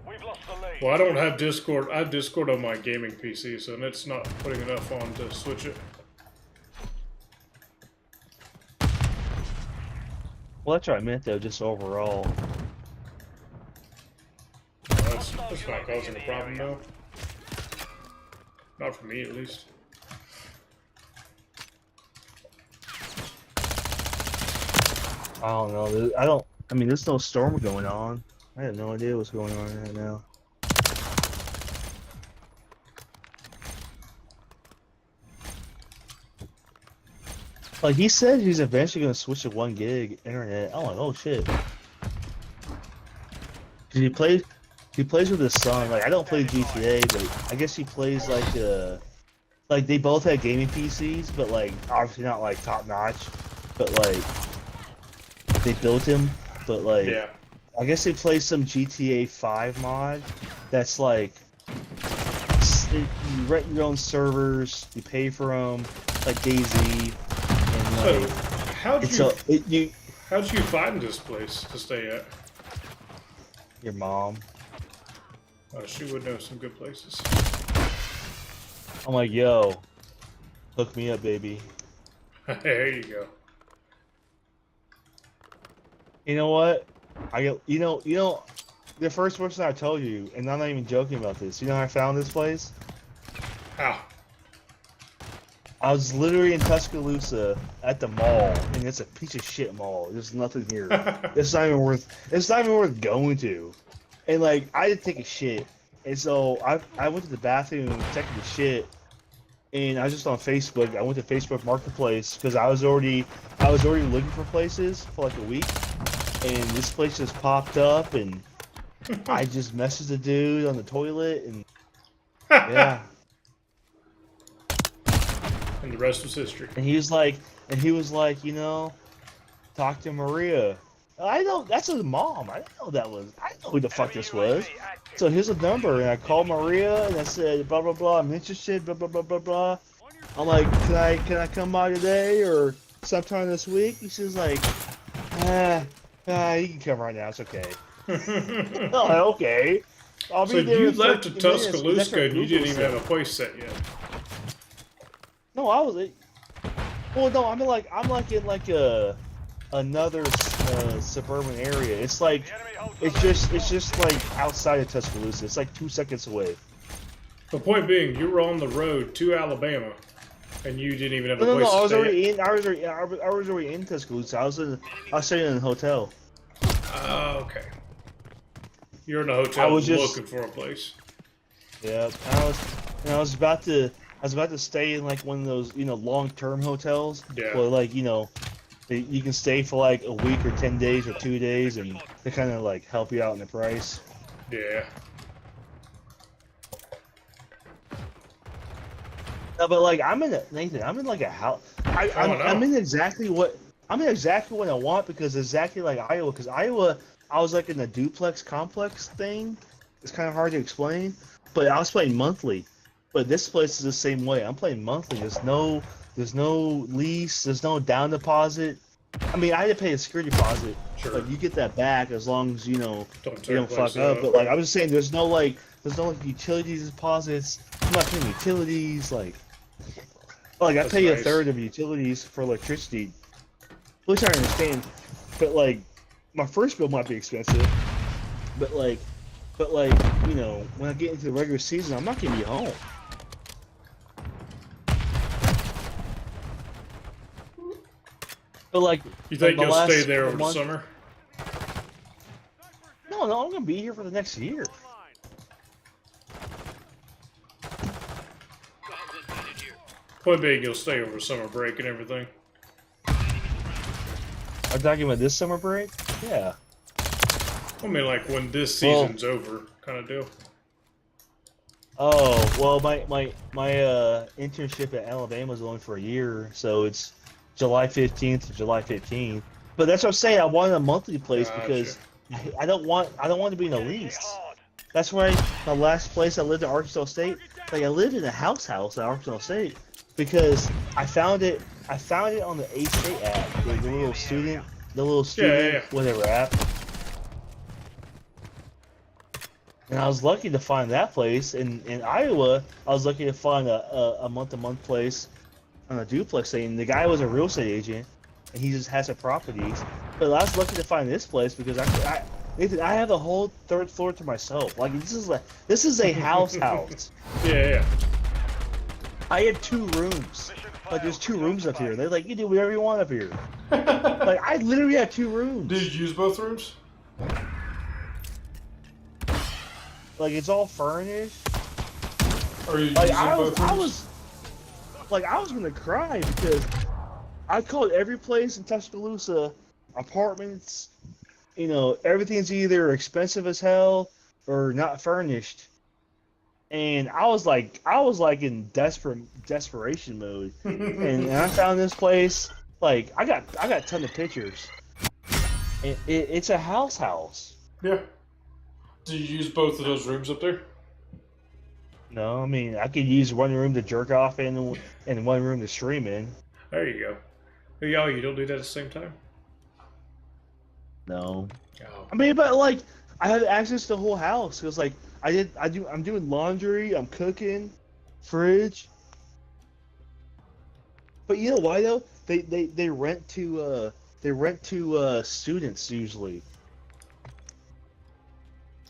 We've lost the lead.
Well, I don't have Discord. I have Discord on my gaming PC, so it's not putting enough on to switch it.
Well, that's what I meant though, just overall.
That's not causing a problem though. Not for me, at least.
I don't know. I mean, there's no storm going on. I have no idea what's going on right now. Like he said, he's eventually gonna switch to 1 gig internet. I'm like, oh shit. 'Cause he plays with his son. Like I don't play GTA, but I guess he plays like they both had gaming PCs, but like obviously not like top notch. But like they built him. But like
Yeah.
I guess they play some GTA 5 mod. That's like you rent your own servers, you pay for them, like DayZ, and
So,
like
how'd
it's
you find this place to stay at?
your mom.
She would know some good places.
I'm like, yo, hook me up, baby.
There you go.
You know what? You know, the first person I told you, and I'm not even joking about this. You know how I found this place?
How?
I was literally in Tuscaloosa at the mall, and it's a piece of shit mall. There's nothing here. It's not even worth going to. And like I had to take a shit, and so I went to the bathroom, taking the shit, and I was just on Facebook. I went to Facebook Marketplace because I was already looking for places for like a week, and this place just popped up, and I just messaged the dude on the toilet, and yeah.
And the rest was history.
And he was like, you know, talk to Maria. I know that's his mom. I didn't know that was. I didn't know who the fuck this was. So here's a number, and I called Maria, and I said, blah blah blah. I'm interested. Blah blah blah blah blah. I'm like, can I come by today or sometime this week? And she's like, you can come right now. It's okay. I'm like, okay. I'll be
So
there
you
in
left to
15 minutes, 'cause that's
Tuscaloosa
what
and you didn't even
Google
have a place set yet.
No, I was. Well, no, I'm in like another suburban area. It's like it's just like outside of Tuscaloosa. It's like 2 seconds away.
The point being, you were on the road to Alabama, and you didn't even have a
No,
place
I was
to stay.
I was already in Tuscaloosa. I was staying in a hotel.
Okay. You're in a hotel looking for a place.
Yeah, I was about to stay in like one of those long-term hotels.
Yeah.
Where like you can stay for like a week or 10 days or 2 days, and they kind of like help you out in the price.
Yeah.
No, but like I'm in like a house. I'm in exactly what I want because exactly like Iowa. Because Iowa, I was like in the duplex complex thing. It's kind of hard to explain, but I was playing monthly. But this place is the same way. I'm playing monthly. There's no lease. There's no down deposit. I mean, I had to pay a security deposit,
Sure.
but you get that back as long as you don't
tear
fuck
places
up. But like I was saying, there's no utilities deposits. I'm not paying utilities. Like I
That's
pay
nice.
a third of utilities for electricity, which I understand. But like my first bill might be expensive. But like when I get into the regular season, I'm not gonna be home. But like,
You think
the
you'll
last
stay there over the
month-
summer?
No, I'm gonna be here for the next year.
Point being, you'll stay over summer break and everything.
I'm talking about this summer break. Yeah.
I mean, like when this season's over, kind of deal.
Oh well, my internship at Alabama is only for a year, so it's July 15th to July 15th. But that's what I'm saying. I wanted a monthly place because I don't want to be in a lease. That's why the last place I lived in Arkansas State, like I lived in a house at Arkansas State because I found it on the A-State app, the little student whatever app. And I was lucky to find that place. In Iowa, I was lucky to find a month-to-month place on a duplex thing. And the guy was a real estate agent, and he just has some properties. But I was lucky to find this place because Nathan, I have the whole third floor to myself. Like this is a house.
Yeah.
I had 2 rooms. Like there's 2 rooms up here. They're like, you do whatever you want up here. Like I literally have 2 rooms.
Did you use both rooms?
Like it's all furnished.
Or you
Like
using both rooms?
I was gonna cry because I called every place in Tuscaloosa, apartments. You know, everything's either expensive as hell or not furnished. And I was like in desperation mode. And I found this place. Like I got a ton of pictures. And it's a house.
Yeah. Do you use both of those rooms up there?
No, I mean I could use one room to jerk off in and one room to stream in.
There you go. Hey, y'all, you don't do that at the same time?
No.
Oh.
I mean, but like I have access to the whole house because like I'm doing laundry, I'm cooking, fridge. But you know why though? They rent to students usually.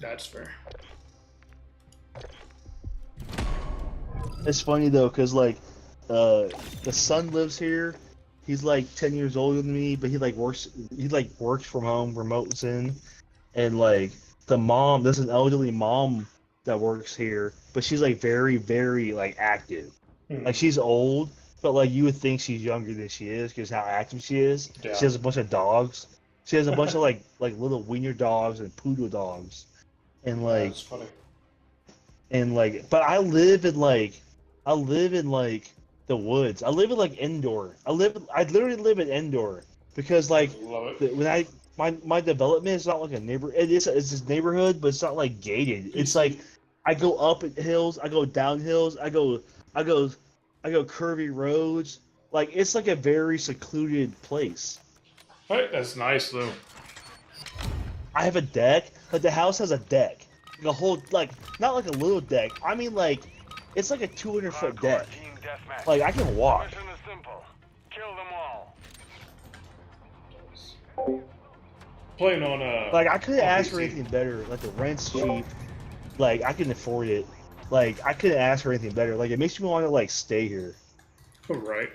That's fair.
It's funny though, cause like, the son lives here. He's like 10 years older than me, but he works from home, remotes in, and like the mom, there's an elderly mom that works here, but she's like very, very like active. Like she's old, but like you would think she's younger than she is, cause how active she is.
Yeah.
She has a bunch of dogs. She has a bunch of like little wiener dogs and poodle dogs, and like.
That's funny.
And like, but I live in like the woods. I live in like indoor. I literally live in indoor because like
Love it.
when my development is not like a neighbor. It's this neighborhood, but it's not like gated. It's like I go up hills, I go down hills, I go curvy roads. Like it's like a very secluded place.
Hey, that's nice though.
I have a deck. Like the house has a deck. Like a whole not like a little deck. I mean like it's like a 200-foot deck.
Team deathmatch.
Like I can walk.
Mission is simple. Kill them all.
Playing on
Like I couldn't ask for
PC.
anything better. Like the rent's cheap. Like I can afford it. Like I couldn't ask for anything better. Like it makes me want to like stay here.
Oh, right.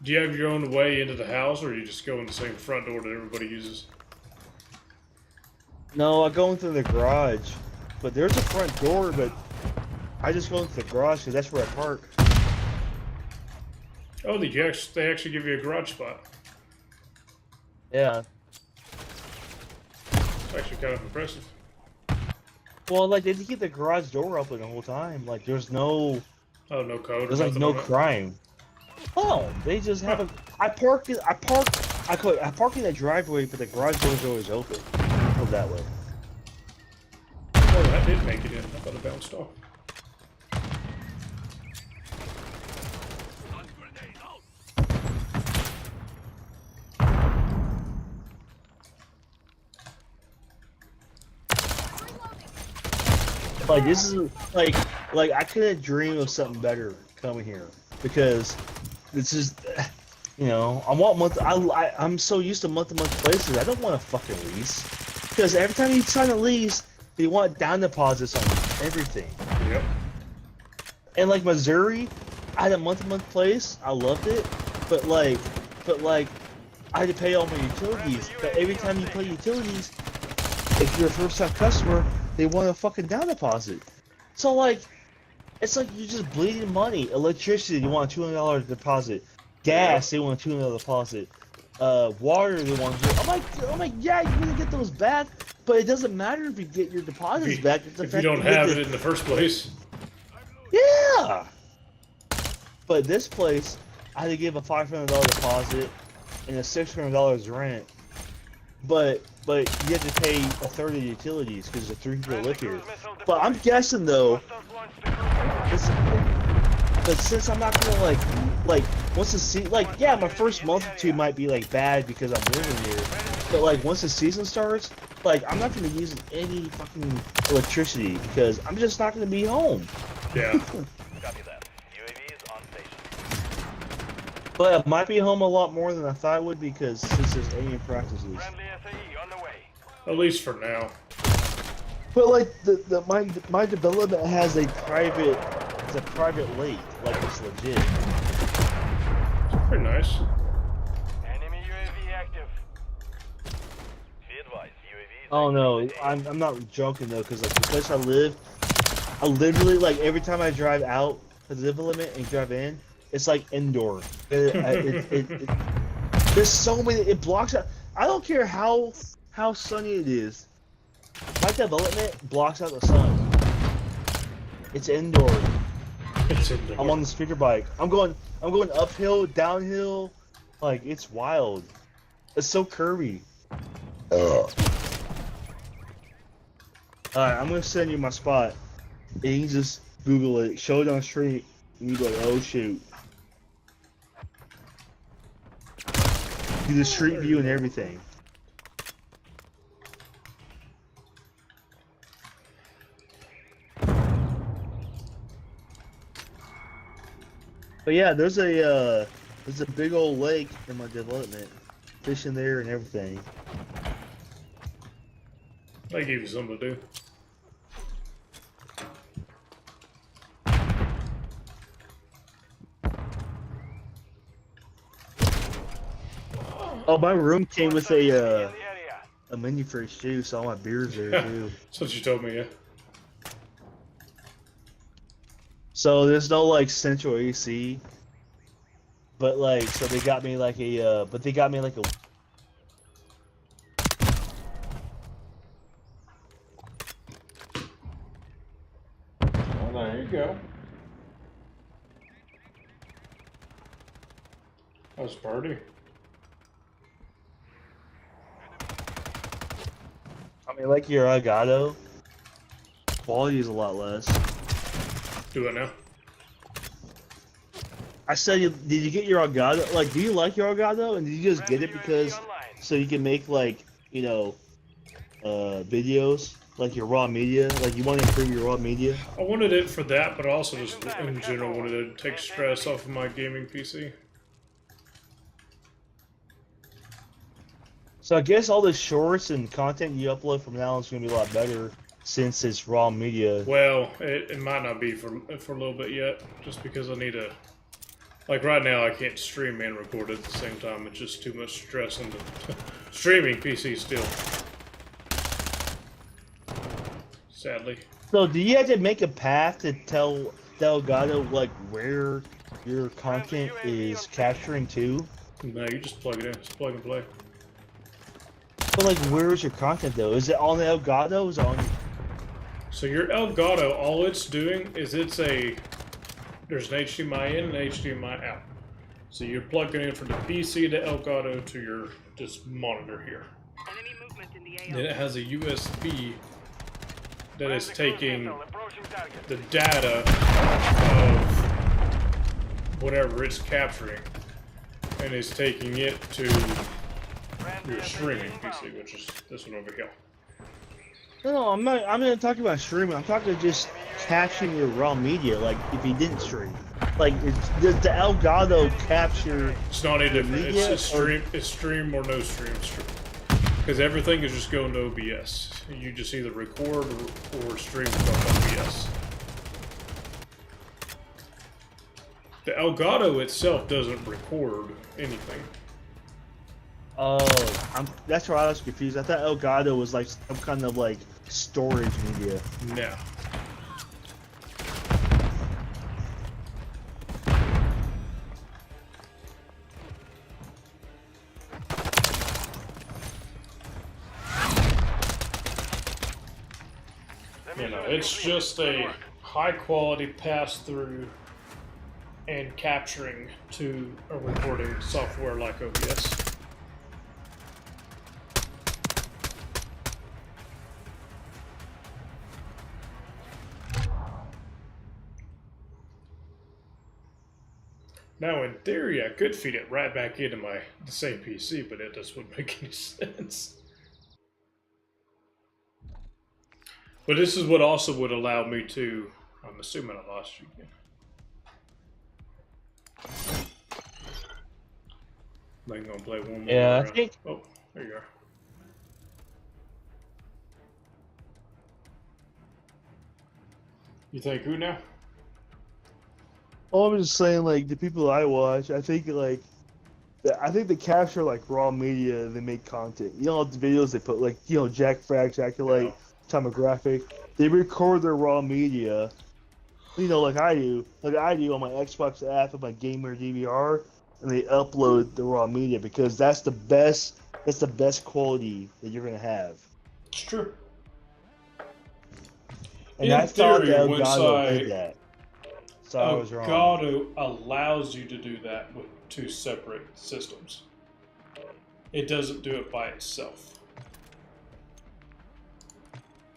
Do you have your own way into the house, or you just go in the same front door that everybody uses?
No, I go into the garage. But there's a front door, but I just go into the garage because that's where I park.
Oh, they actually give you a garage spot.
Yeah.
It's actually kind of impressive.
Well, like they keep the garage door open the whole time. Like there's no
Oh, no code.
there's
or
like
nothing
no
on it?
crime. Oh, they just have a. I park in the driveway, but the garage door's always open. Go that way.
Oh, that did make it in. I thought it bounced off.
Like this is like I couldn't dream of something better coming here because this is, you know, I'm so used to month-to-month places. I don't want a fucking lease because every time you sign a lease, they want down deposits on everything.
Yep.
And like Missouri, I had a month-to-month place. I loved it, but like I had to pay all my utilities. But every time you pay utilities, if you're a first-time customer, they want a fucking down deposit. So like, it's like you're just bleeding money. Electricity, you want a $200 deposit. Gas, they want a $200 deposit. Water, they want. I'm like, yeah, you're gonna get those back, but it doesn't matter if you get your deposits back. It's the
If you
fact
don't
that
have it in the first place.
Yeah. But this place, I had to give a $500 deposit and a $600 rent. But you have to pay a third of the utilities because the 3 people live here. But I'm guessing though, but since I'm not gonna like once the yeah, my first month or two might be like bad because I'm living here. But like once the season starts, like I'm not gonna use any fucking electricity because I'm just not gonna be home.
Yeah.
Copy that. UAV is on station.
But I might be home a lot more than I thought I would because since there's alien practices.
Friendly SAE on the way.
At least for now.
But like my development has a private lake, like it's legit.
Pretty nice.
Enemy UAV active.
Be advised, UAV is
Oh no, I'm not joking though, because like the place I live, I literally like every time I drive out of the development and drive in, It's like indoor. There's so many. It blocks out. I don't care how sunny it is. My development blocks out the sun. It's indoor.
It's indoor.
I'm on the speaker bike. I'm going uphill, downhill. Like, it's wild. It's so curvy. Alright, I'm gonna send you my spot. And you can just Google it, show it on stream, and you go, oh shoot. Do the street view and everything. But yeah, there's a big old lake in my development. Fishing there and everything.
They give you something to do.
Oh, my room came with a mini fridge too, so all my beers there too.
That's what you told me, yeah.
So there's no like central AC, but like so they got me like a
Well, there you go. That's party.
like your Elgato. Quality is a lot less.
Do it now.
I said, did you get your Elgato? Like, do you like your Elgato? And did you just get it because so you can make like, you know, videos, like your raw media? Like, you want to improve your raw media?
I wanted it for that, but I also just in general wanted to take stress off of my gaming PC.
So I guess all the shorts and content you upload from now on is going to be a lot better since it's raw media.
Well, it might not be for a little bit yet, just because I need to. Like right now, I can't stream and record at the same time. It's just too much stress on the streaming PC still. Sadly.
So do you have to make a path to tell Elgato like where your content is capturing to?
No, you just plug it in. Just plug and play.
But like, where is your content though? Is it on the Elgato? Is it on?
So your Elgato, all it's doing is there's an HDMI in and an HDMI out. So you're plugging in from the PC to Elgato to your this monitor here.
Enemy movement in the AO.
Then it has a USB that is taking the data of whatever it's capturing and is taking it to your streaming PC, which is this one over here.
No, I'm not talking about streaming. I'm talking just capturing your raw media. Like if you didn't stream, like does the Elgato capture?
It's not any different.
Media,
It's stream or no stream. Because everything is just going to OBS. You just either record or stream from OBS. The Elgato itself doesn't record anything.
Oh, that's where I was confused. I thought Elgato was like some kind of like storage media.
No. You know, it's just a high quality pass through and capturing to a recording software like OBS. Now, in theory, I could feed it right back into the same PC, but it just wouldn't make any sense. But this is what also would allow me to. I'm assuming I lost you again. I'm gonna play one more.
Yeah, I think.
Oh, there you are. You think who now?
Oh, I'm just saying, like the people I watch, I think they capture like raw media and they make content. You know, the videos they put, like Jack Frag, Jackulate, Tomographic. They record their raw media. You know, like I do on my Xbox app and my gamer DVR, and they upload the raw media because that's the best quality that you're gonna have.
It's true.
And
In
I thought
theory,
that
once
Elgato did that. So I was wrong.
Elgato allows you to do that with two separate systems. It doesn't do it by itself.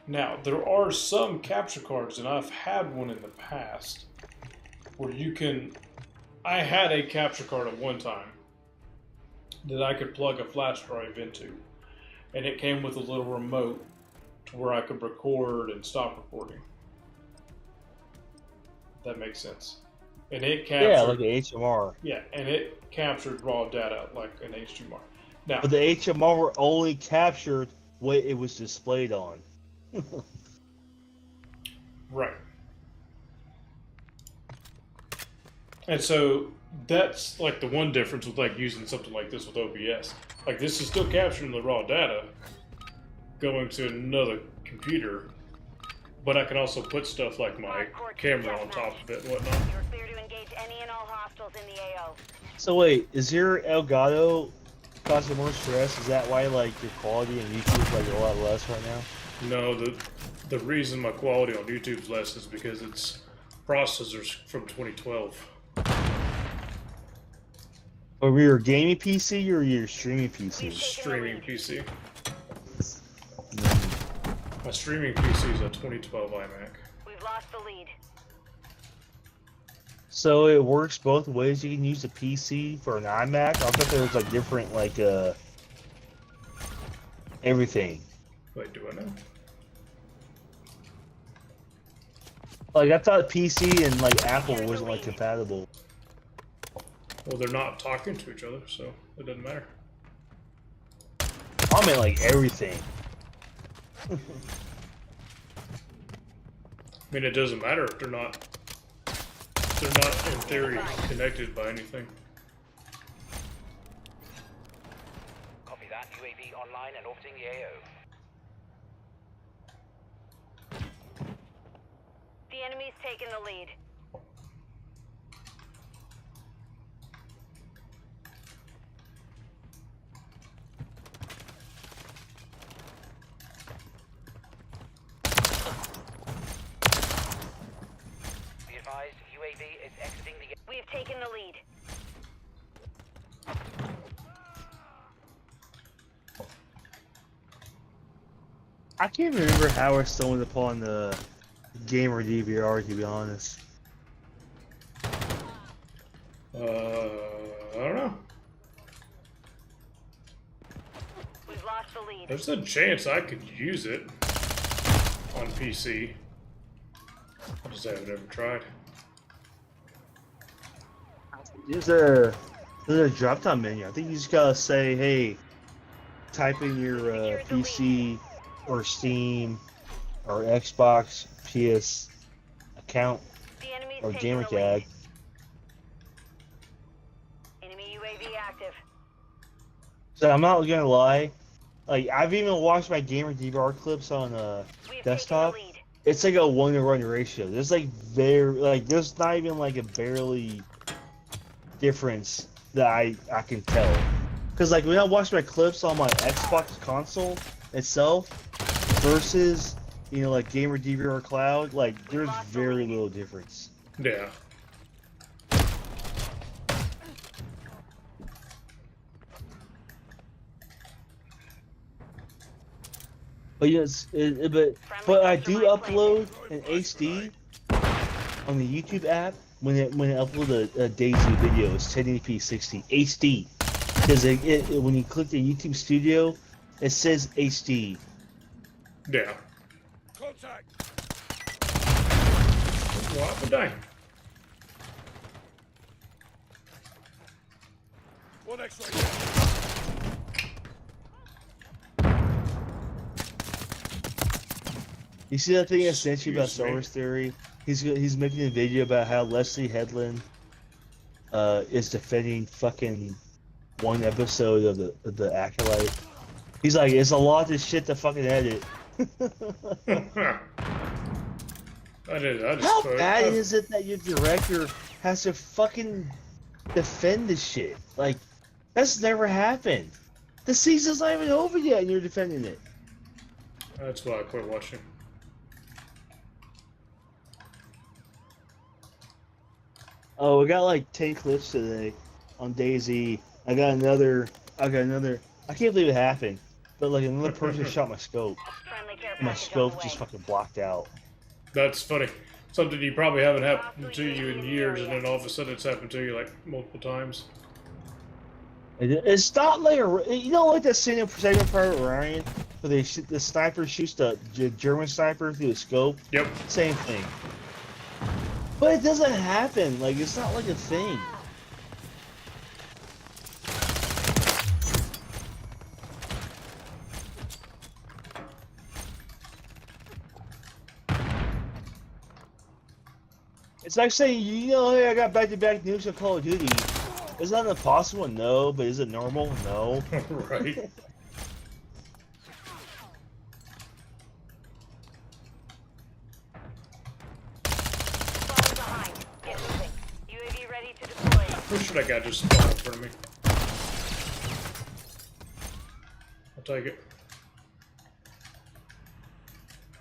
Now, there are some capture cards, and I've had one in the past, where you can... I had a capture card at one time that I could plug a flash drive into, and it came with a little remote to where I could record and stop recording. That makes sense. And it captured...
Yeah, like an HMR.
Yeah, and it captured raw data like an HMR. Now,
But the HMR only captured what it was displayed on.
right. And so that's like the one difference with like using something like this with OBS. Like this is still capturing the raw data going to another computer, but I can also put stuff like my camera on top of it and whatnot.
You're clear to engage any and all hostiles in the AO.
So wait, is your Elgato causing more stress? Is that why like your quality on YouTube is like a lot less right now?
No, the reason my quality on YouTube's less is because it's processors from 2012.
Or your gaming PC or your streaming PC?
Streaming PC. My streaming PC is a 2012 iMac.
We've lost the lead.
So it works both ways. You can use a PC for an iMac. I thought there was like different like everything.
Wait, do I know?
Like I thought PC and like Apple wasn't like compatible.
Well, they're not talking to each other, so it doesn't matter.
I mean like everything.
I mean, it doesn't matter if they're not in theory connected by anything.
Copy that. UAV online and orbiting the AO.
The enemy's taken the lead.
Be advised, UAV is exiting the...
We've taken the lead.
I can't remember how I stumbled upon the gamer DVR, to be honest.
I don't know.
We've lost the lead.
There's a chance I could use it on PC. I just haven't ever tried.
There's a drop-down menu. I think you just gotta say, hey, type in your PC or Steam or Xbox PS account
The enemy's
or
taken
gamer
the
tag.
lead. Enemy UAV active.
So I'm not gonna lie, like I've even watched my gamer DVR clips on
We've
desktop.
taken the lead.
It's like a 1-to-1 ratio. There's like there's not even like a barely difference that I can tell. Cause like when I watch my clips on my Xbox console itself versus like gamer DVR cloud, like there's very little difference.
Yeah.
But yes, but I do upload an HD on the YouTube app when I upload a DayZ video. It's 1080p 60 HD because when you click the YouTube Studio, it says HD.
Yeah.
Contact.
What the dang?
One X-ray.
You see that thing I sent you about
Excuse
Star
me.
Wars Theory? He's making a video about how Leslie Headland is defending fucking one episode of the Acolyte. He's like, it's a lot of shit to fucking edit. How bad is it that your director has to fucking defend this shit? Like, that's never happened. The season's not even over yet and you're defending it.
That's why I quit watching.
Oh, we got like 10 clips today on DayZ. I got another. I can't believe it happened. But like another person shot my scope.
Friendly care
My
package on
scope
the
just
way.
fucking blocked out.
That's funny. Something you probably haven't happened to you in years, and then all of a sudden it's happened to you like multiple times.
It's not like you know, like that scene in Saving Private Ryan, where the sniper shoots the German sniper through the scope.
Yep.
Same thing. But it doesn't happen. Like it's not like a thing. It's like saying, you know, hey, I got back-to-back nukes on Call of Duty. Is that impossible? No. But is it normal? No.
Right.
Falling behind. Get moving. UAV ready to deploy.
Where should that guy just spawn in front of me? I'll take it.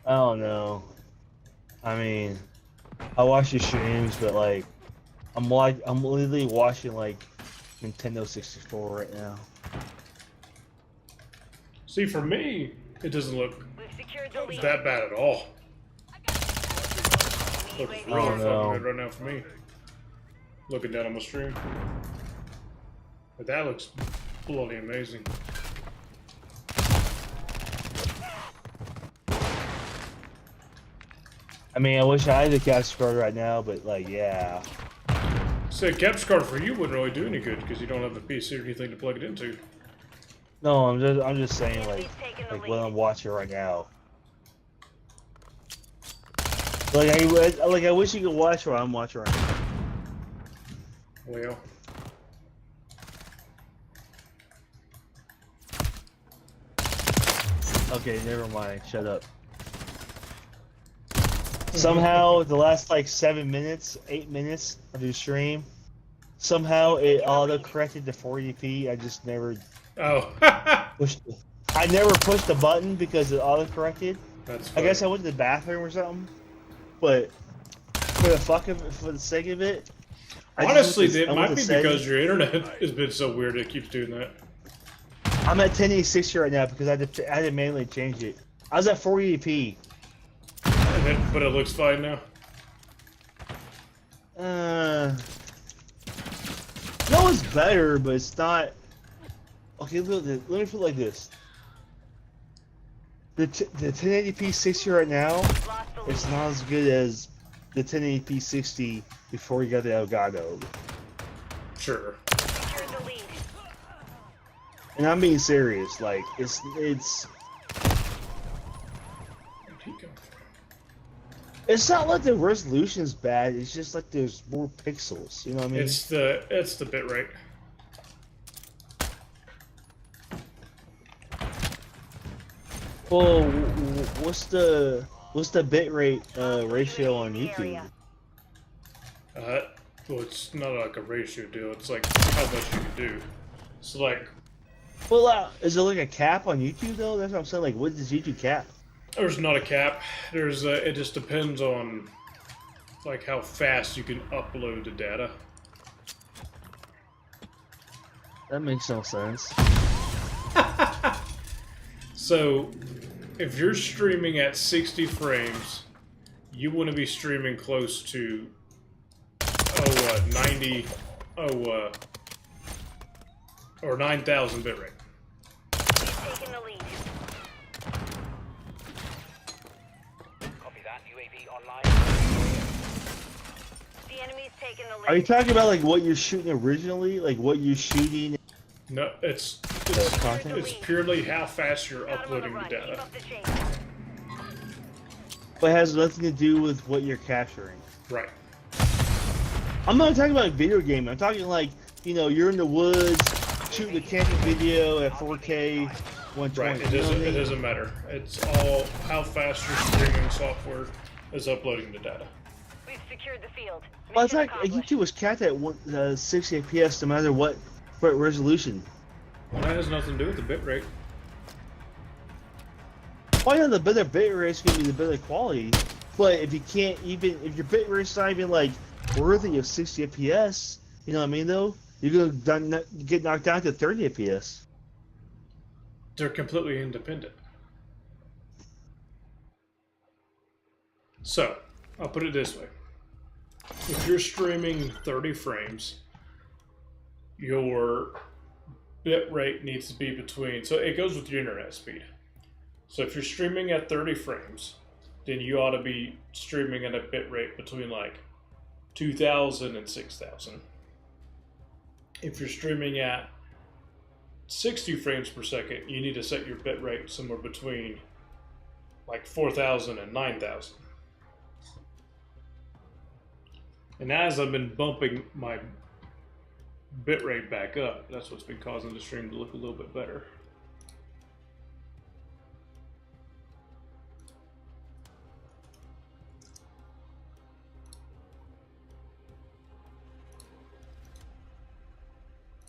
I don't know. I mean, I watch your streams, but like, I'm literally watching like Nintendo 64 right now.
See, for me, it doesn't look
We've secured the lead.
that bad at all. Looks
UAV
really
Oh,
fucking
no.
good right now for me. Looking down on my stream. But that looks bloody amazing.
I mean, I wish I had the capture card right now, but like, yeah.
So a capture card for you wouldn't really do any good because you don't have a PC or anything to plug it into.
No, I'm just saying like what I'm watching right now. Like I wish you could watch what I'm watching right now.
Well,
Okay, never mind. Shut up. Somehow, the last like 8 minutes of the stream, somehow it auto-corrected to 480p. I just never
oh,
I never pushed the button because it auto-corrected.
that's
I
funny.
guess I went to the bathroom or something. But for the sake of it,
Honestly, it might be because your internet has been so weird it keeps doing that.
I'm at 1080 right now because I had to manually change it. I was at 480p.
But it looks fine now.
No, it's better, but it's not. Okay, let me put it like this. The 1080p 60 right now,
lost the
it's
lead.
not as good as the 1080p 60 before you got the Elgato.
Sure.
Secured the lead.
And I'm being serious. Like it's.
Where'd he come from?
It's not like the resolution's bad. It's just like there's more pixels. You know what I mean?
It's the bit rate.
Well, what's the bitrate ratio on YouTube?
Well, it's not like a ratio deal. It's like how much you can do. So like,
Well, is it like a cap on YouTube though? That's what I'm saying. Like, what does YouTube cap?
there's not a cap. There's it just depends on like how fast you can upload the data.
That makes no sense.
So, if you're streaming at 60 frames, you want to be streaming close to 90 or 9,000 bitrate.
Taking the lead.
Copy that. UAV online.
The enemy's taking the lead.
Are you talking about like what you're shooting originally? Like what you're shooting?
No, it's
content?
it's purely how fast you're
Got 'em on the
uploading the
run. Keep
data.
up the chase.
But it has nothing to do with what you're capturing.
Right.
I'm not talking about video game. I'm talking like, you know, you're in the woods, shooting a camping video at 4K, 120.
Right. It
you know what I
doesn't. It
mean?
doesn't matter. It's all how fast your streaming software is uploading the data.
We've secured the field.
Well, it's
Mission
like
accomplished.
YouTube was capped at 60 FPS no matter what resolution.
Well, that has nothing to do with the bitrate.
Why not the better bitrate is gonna be the better quality? But if you can't even, if your bitrate's not even like worthy of 60 FPS, you know what I mean though? You're gonna get knocked down to 30 FPS.
They're completely independent. So, I'll put it this way. If you're streaming 30 frames, your bit rate needs to be between, so it goes with your internet speed. So if you're streaming at 30 frames, then you ought to be streaming at a bit rate between like 2,000 and 6,000. If you're streaming at 60 frames per second, you need to set your bit rate somewhere between like 4,000 and 9,000. And as I've been bumping my bitrate back up, that's what's been causing the stream to look a little bit better.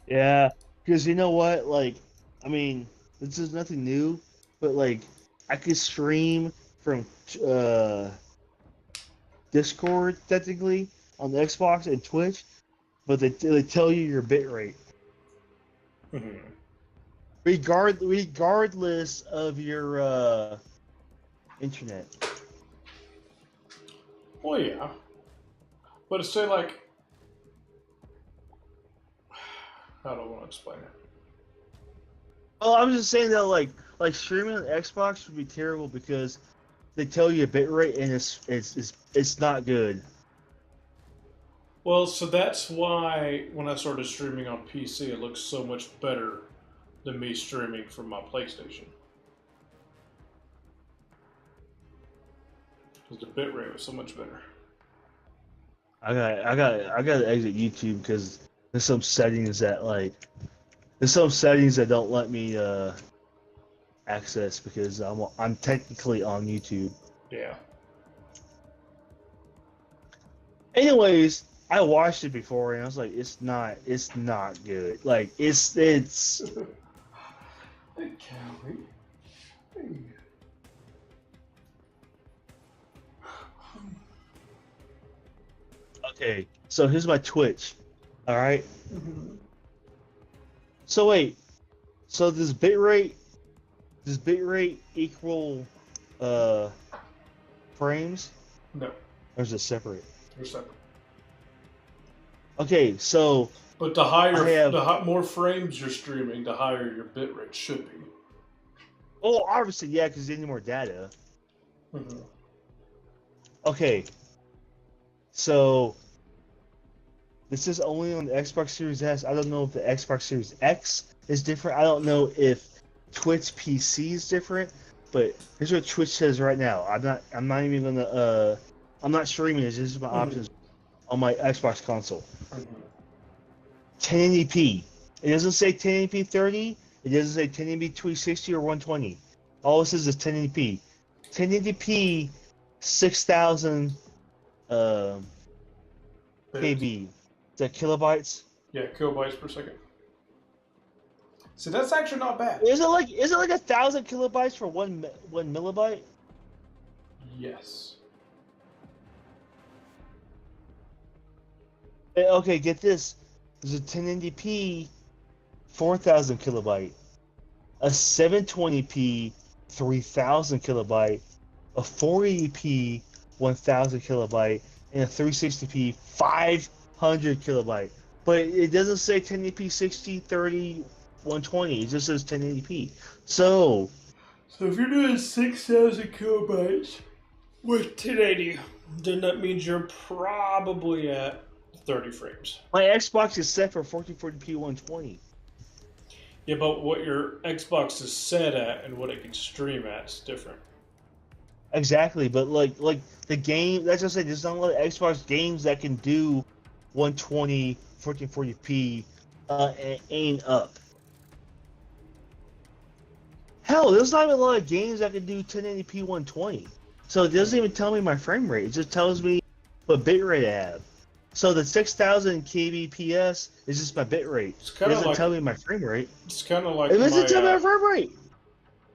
Yeah, because you know what? Like, I mean, this is nothing new, but like, I could stream from Discord technically on the Xbox and Twitch, but they tell you your bit rate.
Mm-hmm.
Regardless of your internet.
Well, yeah. But it's say like, how do I want to explain it?
Well, I'm just saying that like streaming on Xbox would be terrible because they tell you a bit rate and it's not good.
Well, so that's why when I started streaming on PC, it looks so much better than me streaming from my PlayStation. Because the bitrate was so much better.
I got to exit YouTube because there's some settings that don't let me access because I'm technically on YouTube.
Yeah.
Anyways, I watched it before and I was like, it's not good. Like it's.
I can't wait.
Okay, so here's my Twitch. All right.
Mm-hmm.
So wait, so does bitrate equal frames,
No,
or is it separate?
they're separate.
Okay, so
But the higher,
I have-
more frames you're streaming, the higher your bitrate should be.
oh, obviously yeah, because you need more data.
Mm-hmm.
Okay, so this is only on the Xbox Series S. I don't know if the Xbox Series X is different. I don't know if Twitch PC is different. But here's what Twitch says right now. I'm not even gonna. I'm not streaming this. This is my options on my Xbox console. 1080p. It doesn't say 1080p 30. It doesn't say 1080p 360 or 120. All it says is 1080p. 1080p 6,000 KB. Is that kilobytes?
Yeah, kilobytes per second. See, that's actually not bad.
Is it like 1,000 kilobytes for one millibyte?
Yes.
Okay, get this. There's a 1080p 4,000 kilobyte, a 720p 3,000 kilobyte, a 480p 1,000 kilobyte, and a 360p 500 kilobyte. But it doesn't say 1080p 60, 30, 120. It just says 1080p. So
if you're doing 6,000 kilobytes with 1080, then that means you're probably at 30 frames.
my Xbox is set for 1440p 120.
Yeah, but what your Xbox is set at and what it can stream at is different.
Exactly, but like the game, that's just say there's not a lot of Xbox games that can do 120 1440p and up. Hell, there's not even a lot of games that can do 1080p 120. So it doesn't even tell me my frame rate. It just tells me what bitrate I have. So the 6,000 kbps is just my bitrate. It
kinda
doesn't
like-
tell me my frame rate.
It's kind of like
It doesn't tell me my frame rate.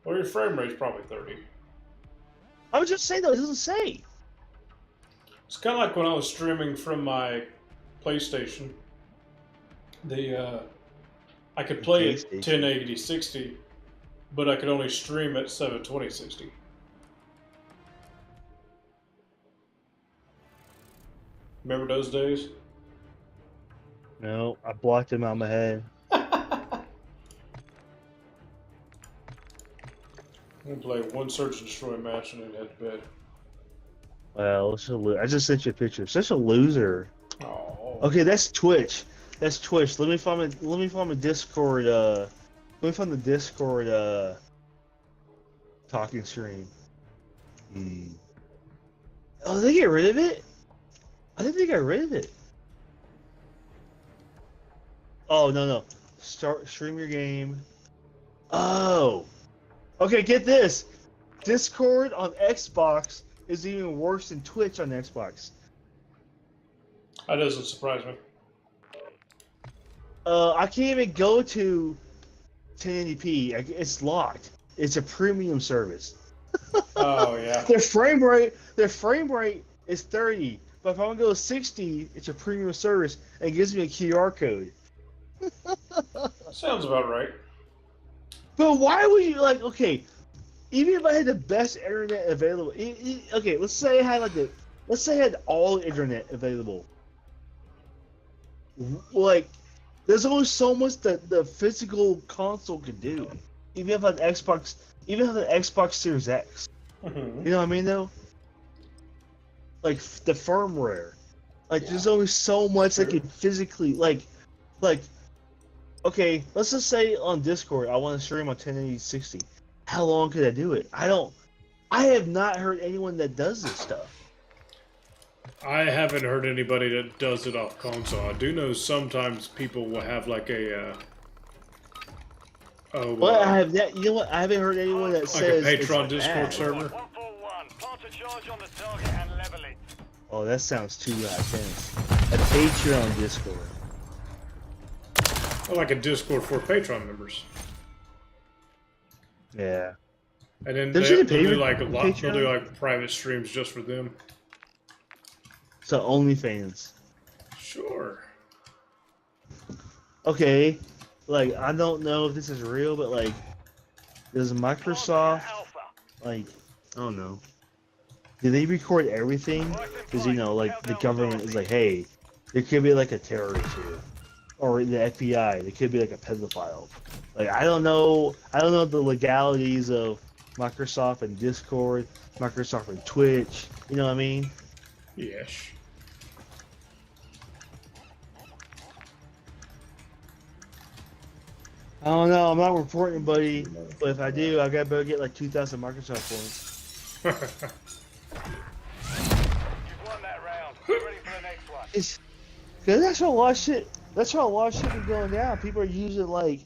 well, your frame rate's probably 30.
I was just saying though, it doesn't say.
It's kind of like when I was streaming from my PlayStation. I could play at 1080 60, but I could only stream at 720 60. Remember those days?
No, I blocked him out of my head.
I'm gonna play one search and destroy match and then head to bed.
Well, I just sent you a picture. Such a loser.
Oh.
Okay, that's Twitch. That's Twitch. Let me find a Discord. Let me find the Discord. Talking stream. Oh, did they get rid of it? I think they got rid of it. Oh no. Stream your game. Oh. Okay, get this. Discord on Xbox is even worse than Twitch on Xbox.
That doesn't surprise me.
I can't even go to 1080p. It's locked. It's a premium service.
Oh yeah.
Their frame rate is 30. But if I want to go to 60, it's a premium service and it gives me a QR code.
Sounds about right.
But why would you okay? Even if I had the best internet available, okay, let's say I had all internet available. Like, there's only so much that the physical console can do. Even if an Xbox Series X.
Mm-hmm.
You know what I mean, though? Like the firmware. Like, there's only so much that can physically okay, let's just say on Discord I want to stream on 1080 60. How long could I do it? I have not heard anyone that does this stuff.
I haven't heard anybody that does it off console. I do know sometimes people will have like a
Well, I have that. You know what? I haven't heard anyone that
like
says
a Patreon
it's
Discord
bad.
server.
141. Plant a charge on the target and level it.
Oh, that sounds too intense. A Patreon Discord.
Or like a Discord for Patreon members.
Yeah.
And then
Don't
they'll
you pay
do
for
like they'll do
Patreon?
like private streams just for them.
So OnlyFans.
Sure.
Okay. Like, I don't know if this is real, but like, does Microsoft I don't know. Do they record everything? Because like the government is like, hey, there could be like a terrorist here, or the FBI. There could be like a pedophile. Like, I don't know the legalities of Microsoft and Discord, Microsoft and Twitch. You know what I mean?
Yes.
I don't know. I'm not reporting, buddy. But if I do, I better get like 2,000 Microsoft points.
You've won that round. Get ready for the next one.
Cause that's how a lot of shit. That's how a lot of shit is going down. People are using like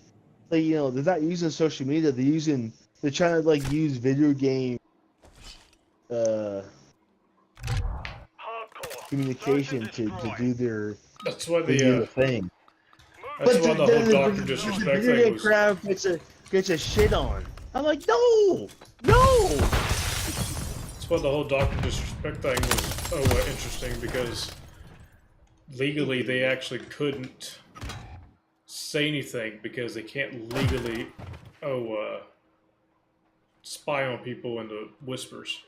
they're not using social media. They're trying to like use video game
Hardcore.
communication
Search and
to
destroy.
do their
That's why
to do the thing.
that's why the whole Doctor
the
Disrespect
video
thing
game
was.
crowd gets a shit on. I'm like, no.
That's why the whole Doctor Disrespect thing was interesting, because legally they actually couldn't say anything because they can't legally spy on people into whispers.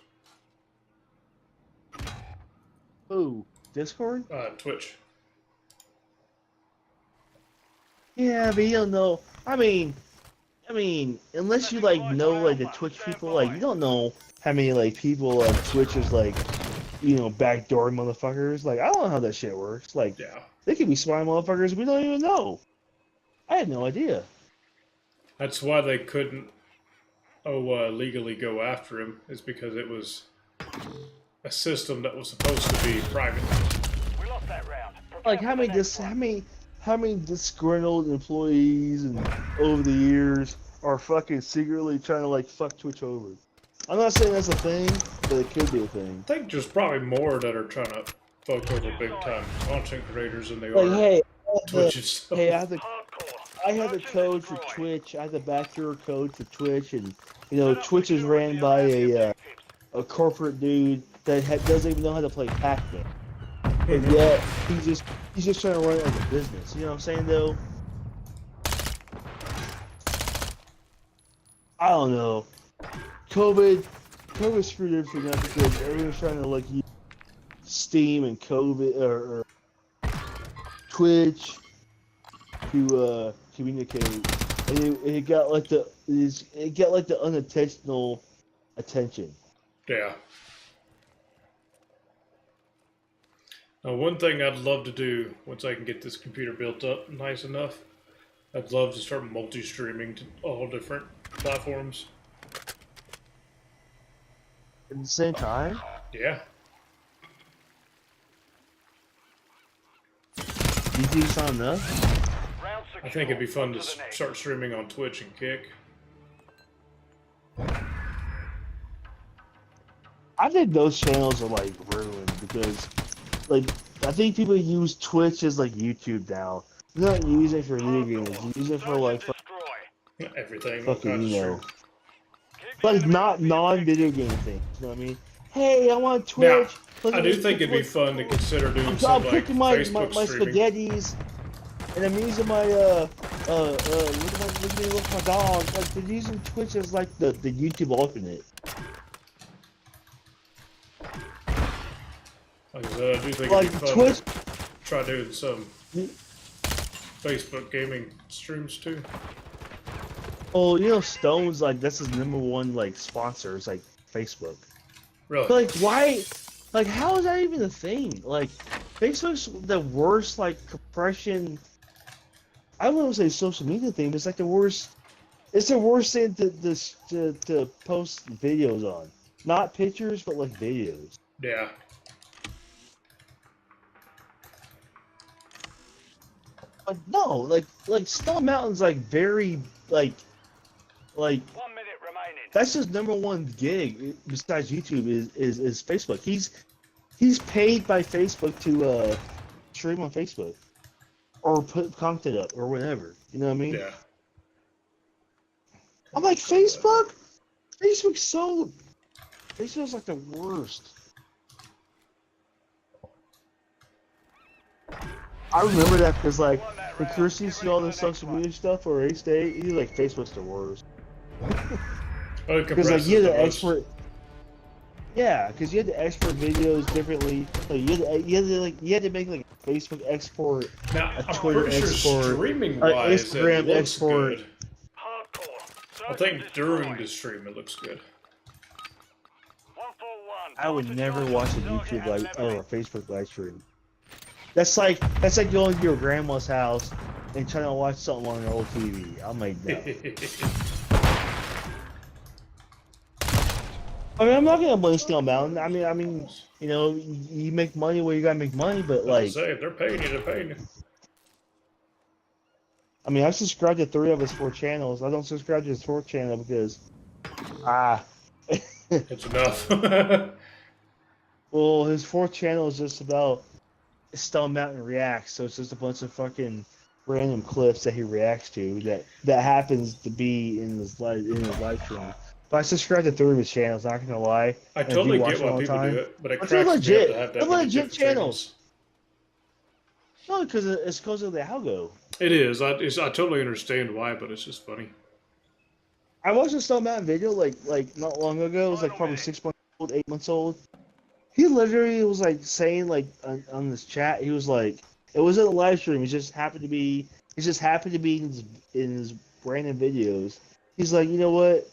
Ooh, Discord?
Twitch.
Yeah, but you don't know. I mean, unless you like know like the Twitch people, like you don't know how many like people on Twitch is like, backdoor motherfuckers. Like, I don't know how that shit works. Like,
Yeah.
they could be spy motherfuckers we don't even know. I had no idea.
That's why they couldn't legally go after him, is because it was a system that was supposed to be private.
We lost that round. Prepare
Like,
for
how
the
many
next one.
how many disgruntled employees and over the years are fucking secretly trying to like fuck Twitch over? I'm not saying that's a thing, but it could be a thing.
I think there's probably more that are trying to fuck over big time content creators than they
Like,
are
hey,
Twitch itself.
hey,
Hardcore.
I have the
Search and
code for
destroy.
Twitch. I have the backdoor code for Twitch, and you know, Twitch is ran by a corporate dude that doesn't even know how to play Pac-Man, but yet he's just trying to run it as a business. You know what I'm saying, though? I don't know. COVID screwed everything up because everyone's trying to like use Steam and COVID or Twitch to communicate, and it got like the unintentional attention.
Yeah. Now, one thing I'd love to do once I can get this computer built up nice enough, I'd love to start multi-streaming to all different platforms.
At the same time,
Yeah.
you think it's not enough?
Round
I think it'd be fun to
secure. On the next.
start streaming on Twitch and Kick.
I think those channels are like ruined because, like, I think people use Twitch as like YouTube now. They're not using it for video games. They use it for like
Search and destroy.
Everything. all
fucking,
kinds
you
of
know,
stream.
Keep the
like
enemy
not
off the
non-video game things. You know what I mean? Hey, I'm on Twitch.
I do think it'd be fun to consider doing
I'm
some like
cooking my
Facebook streaming.
spaghettis, and I'm using my look at my dog. Like they're using Twitch as like the YouTube alternate.
Like I said, I do think
Like
it'd be fun
Twitch.
to try doing some Facebook gaming streams too.
Oh, you know, Stone's like that's his #1 like sponsor. It's like Facebook.
Really?
But like, why? Like, how is that even a thing? Like, Facebook's the worst like compression. I wouldn't say social media thing, but it's like the worst. It's the worst thing to post videos on. Not pictures, but like videos.
Yeah.
But no, like Stone Mountain's like very like
1 minute remaining.
that's his #1 gig besides YouTube is Facebook. He's paid by Facebook to stream on Facebook or put content up or whatever. You know what I mean?
Yeah.
I'm like Facebook. Facebook's like the worst. I remember that because like when Chris used to see all this social media stuff or Ace Day, he's like Facebook's the worst.
Oh, it
Because like
compresses
you had
the
to
most.
export, yeah, because you had to export videos differently. Like you had to make like a Facebook export,
Now,
a
I'm
Twitter
pretty sure
export,
streaming
a
wise,
Instagram
it looks
export.
good.
Hardcore. Search
I
and
think
destroy.
during the stream it looks good.
141.
I would never watch a YouTube
Target
like
at
or a
level.
Facebook live stream. That's like going to your grandma's house and trying to watch something on her old TV. I'm like, no. I mean, I'm not gonna blame Steel Mountain. I mean, you know, you make money where you gotta make money, but
Like,
like,
say, if they're paying you, they're paying you.
I mean, I subscribe to 3 of his 4 channels. I don't subscribe to his 4th channel because,
It's enough.
well, his 4th channel is just about Stone Mountain reacts, so it's just a bunch of fucking random clips that he reacts to that happens to be in his live stream. But I subscribe to 3 of his channels. Not gonna lie.
I
and
totally
do watch
get
them all
why
the
people
time.
do it, but it
But
cracks
they're
me up
legit.
to have that
They're
many
legit
different
channels. No, because it's because of the algo.
It is. I totally understand why, but it's just funny.
I watched a Stone Mountain video like not long ago. It was like probably 6 months old, 8 months old. He literally was like saying like on this chat, he was like, it wasn't a live stream. It just happened to be in his random videos. He's like, you know what?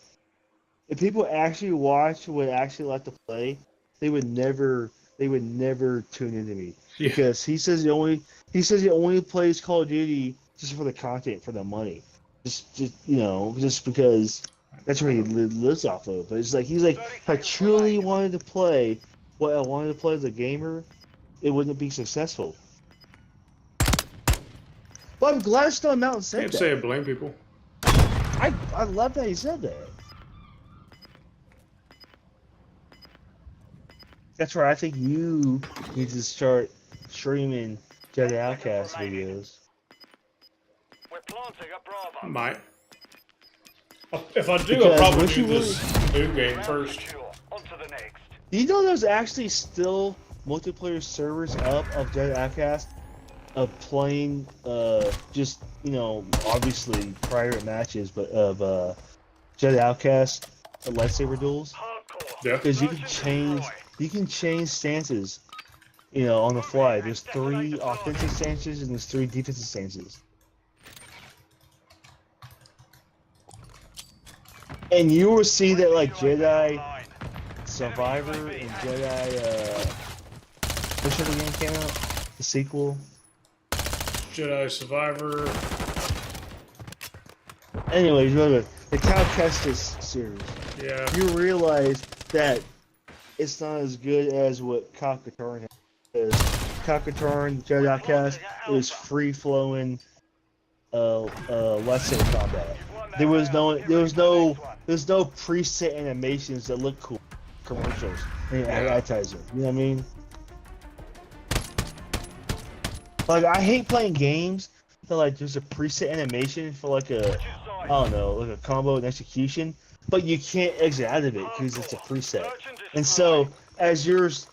If people actually watch would actually like to play, they would never tune into me
Yeah.
because he says he only plays Call of Duty just for the content, for the money, just you know, just because that's where he lives off of. But it's like he's like, if I truly wanted to play what I wanted to play as a gamer, it wouldn't be successful. But I'm glad Stone Mountain said
Can't
that.
say I blame people.
I love that he said that. That's right. I think you need to start streaming Jedi Outcast videos.
We're planting at Bravo.
Might. If I do, I'll
Because
probably
what
do
you
this new game
Round
first.
secure. On to the next.
Do you know there's actually still multiplayer servers up of Jedi Outcast of playing just obviously private matches, but of Jedi Outcast lightsaber duels?
Hardcore.
Yeah.
Because
Search and destroy.
you can change stances, on the fly. There's 3 offensive stances and there's 3 defensive stances. And you will see that like Jedi
Online.
Survivor and Jedi which other game came out? The sequel?
Jedi Survivor.
Anyways, the Cal Kestis series.
Yeah.
You realize that it's not as good as what Kakatarn had. Because Kakatarn, Jedi Outcast, it was free flowing lightsaber combat. There's no preset animations that look cool, commercials, and advertising. You know what I mean? Like I hate playing games that like there's a preset animation for like a like a combo and execution, but you can't exit out of it because it's a preset. And so as yours,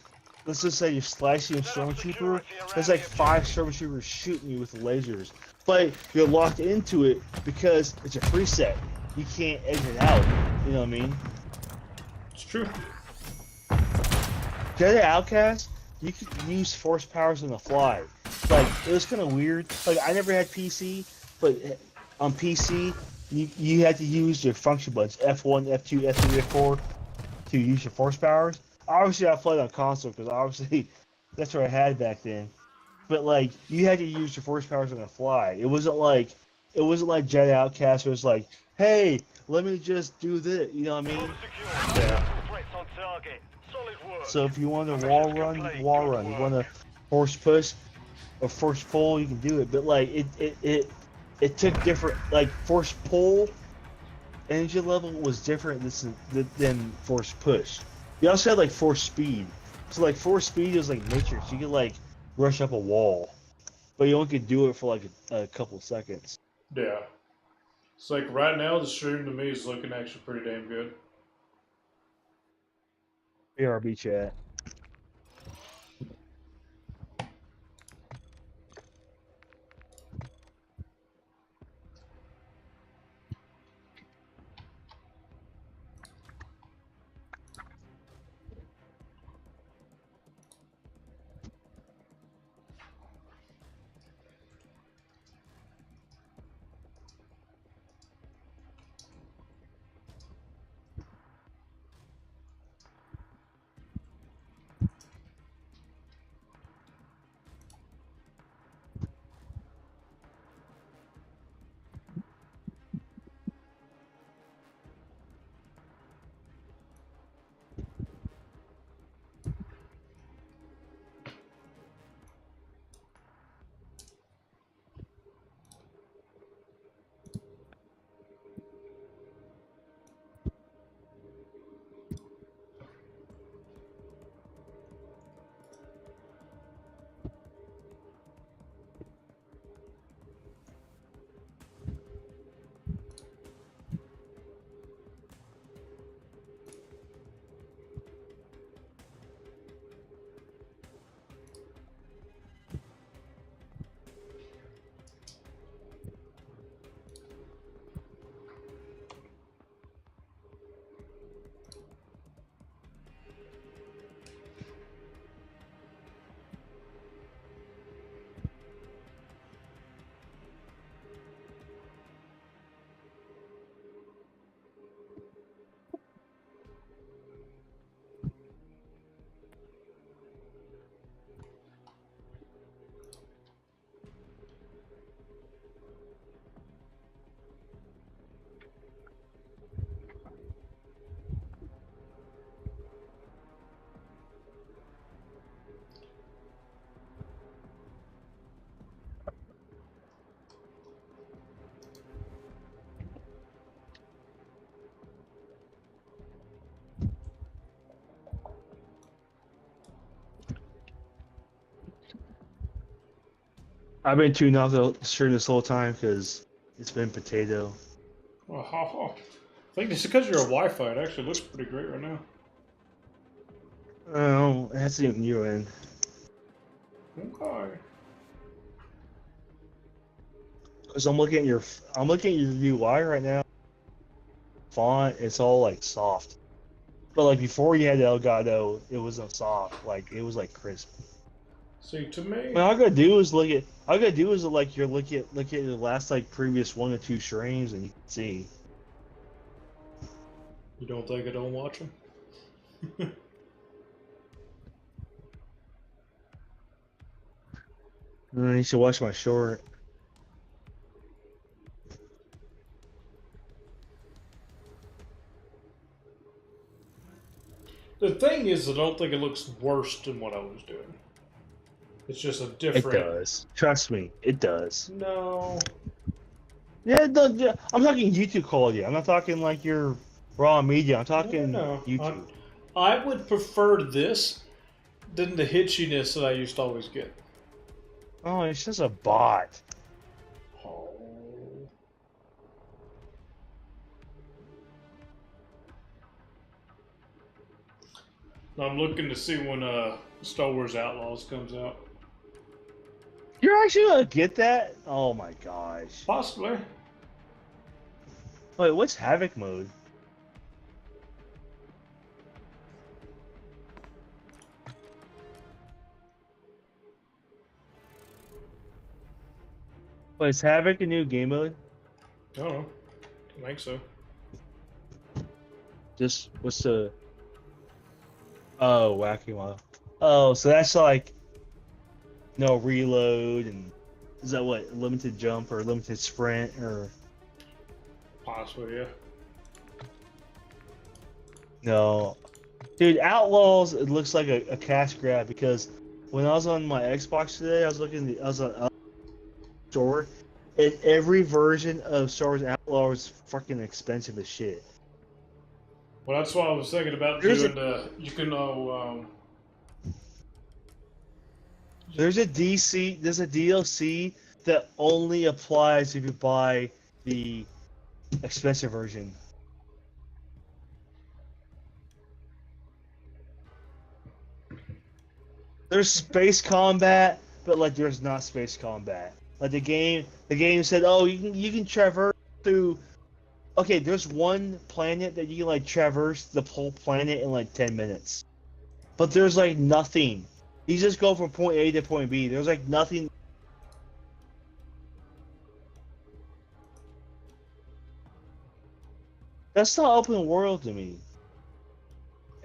let's just say you're slicing a stormtrooper, there's like 5 stormtroopers shooting you with lasers, but you're locked into it because it's a preset. You can't exit out. You know what I mean?
It's true.
Jedi Outcast, you could use force powers on the fly. Like it was kind of weird. Like I never had PC, but on PC you had to use your function buttons F1, F2, F3, F4 to use your force powers. Obviously, I played on console because obviously that's what I had back then. But like you had to use your force powers on the fly. It wasn't like Jedi Outcast where it's like, hey, let me just do this. You know what I mean?
Yeah.
Threats on target. Solid work.
So if you want to wall run, you can wall run. You want to force push or force pull, you can do it. But like it took different like force pull energy level was different than force push. You also had like force speed. So like force speed was like Matrix. You could like rush up a wall, but you only could do it for like a couple seconds.
Yeah. It's like right now the stream to me is looking actually pretty damn good.
ARB chat. I've been tuning off the stream this whole time because it's been potato.
Oh, I think it's because you're a Wi-Fi. It actually looks pretty great right now.
Oh, it has to be on your end.
Okay.
Cause I'm looking at your UI right now. Font, it's all like soft. But like before you had Elgato, it wasn't soft. Like it was like crisp.
See, to me,
All I gotta do is look at. All I gotta do is like you're look at the last like previous 1 or 2 streams and you can see.
you don't think I don't watch them?
You should watch my short.
The thing is, I don't think it looks worse than what I was doing. It's just a different.
It does. Trust me, it does.
No.
Yeah, it does. Yeah. I'm talking YouTube quality. I'm not talking like your raw media. I'm talking
No.
YouTube.
I would prefer this than the hitchiness that I used to always get.
Oh, it's just a bot.
Oh. I'm looking to see when Star Wars Outlaws comes out.
You're actually gonna get that? Oh my gosh.
Possibly.
Wait, what's Havoc mode? Wait, is Havoc a new game mode?
I don't know. I think so.
Just what's the? Oh, wacky model. Oh, so that's like no reload and is that what limited jump or limited sprint or
Possibly, yeah.
no? Dude, Outlaws it looks like a cash grab because when I was on my Xbox today, I was looking. I was on store, and every version of Star Wars Outlaws was fucking expensive as shit.
Well, that's what I was thinking about
There's
doing. You can
There's a DLC that only applies if you buy the expensive version. There's space combat, but like there's not space combat. Like the game said, oh, you can traverse through. Okay, there's one planet that you can like traverse the whole planet in like 10 minutes, but there's like nothing. You just go from point A to point B. There's like nothing. That's not open world to me.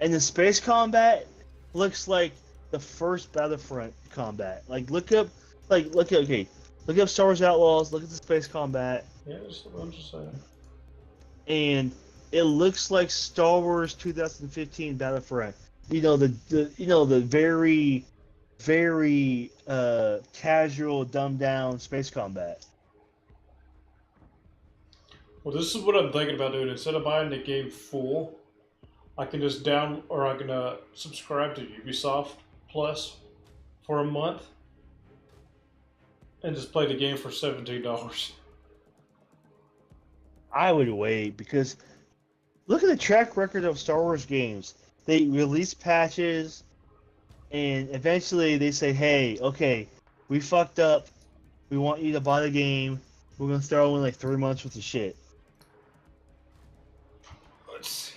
And the space combat looks like the first Battlefront combat. Like look up Star Wars Outlaws. Look at the space combat,
yeah, I'm just saying.
and it looks like Star Wars 2015 Battlefront. You know the very casual, dumbed down space combat.
Well, this is what I'm thinking about doing. Instead of buying the game full, I can just I can subscribe to Ubisoft Plus for a month and just play the game for $17.
I would wait because look at the track record of Star Wars games. They release patches, and eventually they say, "Hey, okay, we fucked up. We want you to buy the game. We're gonna throw in like 3 months worth of shit."
Let's see.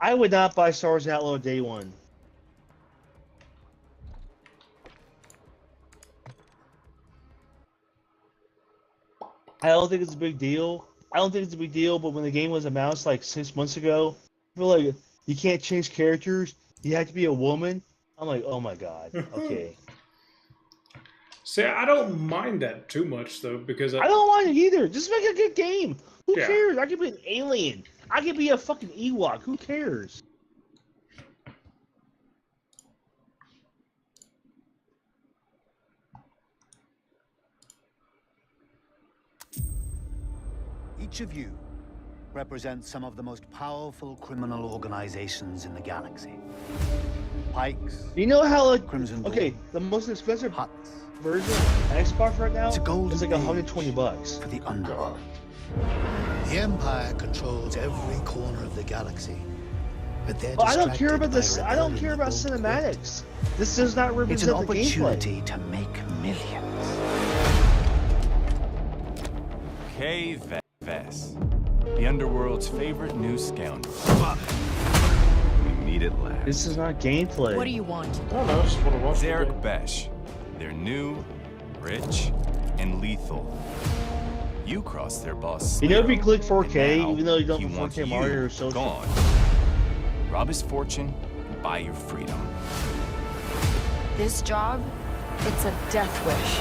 I would not buy Star Wars Outlaw day one. I don't think it's a big deal. But when the game was announced like 6 months ago, people were like, you can't change characters. You have to be a woman. I'm like, oh my god. Okay.
See, I don't mind that too much though, because
I don't mind it either. Just make a good game. Who
Yeah.
cares? I could be an alien. I could be a fucking Ewok. Who cares?
Each of you represents some of the most powerful criminal organizations in the galaxy. Pikes,
You know how like
Crimson Dawn,
okay, the most expensive
Huts,
version of Xbox right now
It's a golden
is like
age
$120.
for the underworld. The Empire controls every corner of the galaxy, but they're
Well, I don't care
distracted
about
by
this. I don't
rebellion
care
that
about
won't quit.
cinematics. This does not
It's an
represent the gameplay.
opportunity to make millions.
K-Vess, the underworld's favorite new scoundrel. We meet at last.
This is not gameplay.
What do you want?
I don't know. I just want to watch the
Zarek
game.
Besh. They're new, rich, and lethal. You cross their boss.
You know, if you
Zero,
click
and
4K,
now
even though you don't
he
have
wants
4K Mario
you
or social.
gone. Rob his fortune, and buy your freedom.
This job, it's a death wish.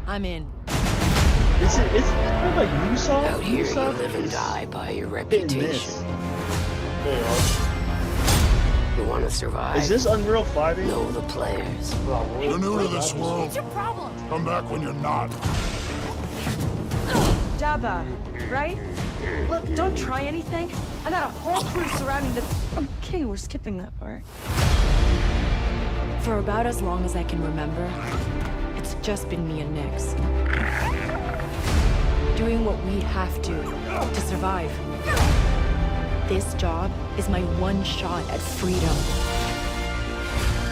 I'm in.
It's not like Ubisoft.
Out here, you
Ubisoft
live and
is
die by your
hit and miss.
reputation.
They are.
You want to survive?
Is this Unreal 5?
Know the players.
Probably.
You're new to this world.
What's your problem?
Come back when you're not.
Daba, right? Look, don't try anything. I got a whole crew surrounding the... Okay, we're skipping that part.
For about as long as I can remember, it's just been me and Nix. Doing what we have to survive. This job is my one shot at freedom.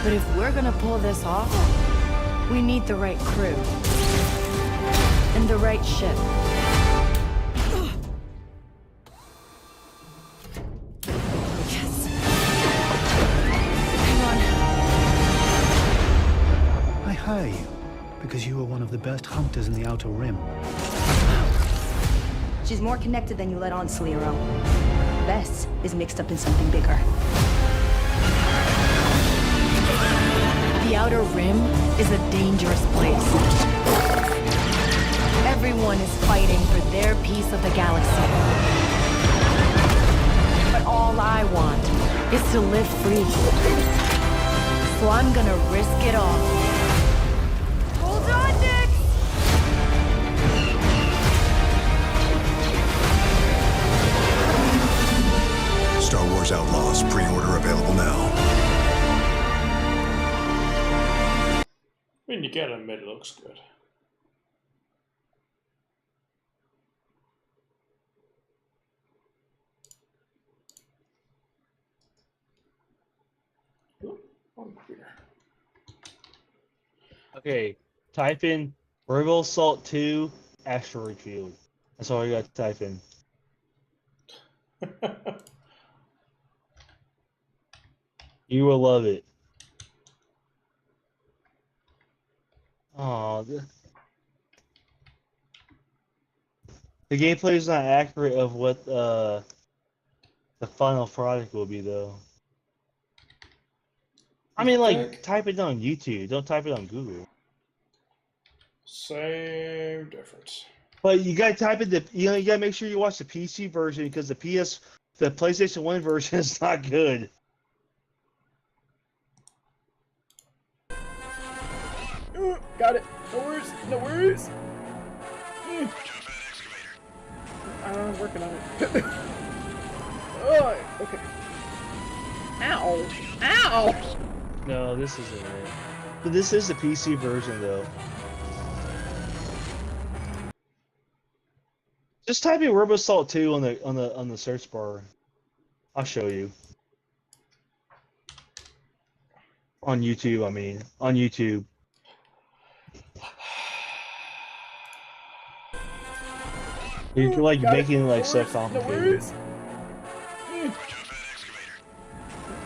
But if we're gonna pull this off, we need the right crew. And the right ship. Yes. Hang on.
I hire you because you are one of the best hunters in the Outer Rim.
She's more connected than you let on, Slero. Bess is mixed up in something bigger.
The Outer Rim is a dangerous place. Everyone is fighting for their piece of the galaxy. But all I want is to live free. So I'm gonna risk it all. Hold on, Nick!
Star Wars Outlaws, pre-order available now.
I mean, you gotta admit it looks good. On computer.
Okay, type in Rebel Assault 2 Asteroid Field. That's all you got to type in. You will love it. Oh, the gameplay is not accurate of what the final product will be, though. I mean, like, type it on YouTube. Don't type it on Google.
Same difference.
But you gotta type in you gotta make sure you watch the PC version because the PlayStation 1 version is not good.
Got it. No worries. No worries. I'm working on it. Oh, okay. Ow. Ow.
No, this isn't it. But this is the PC version, though. Just type in Rebel Assault 2 on the search bar. I'll show you. On YouTube, I mean. On YouTube. You're like making it like so complicated.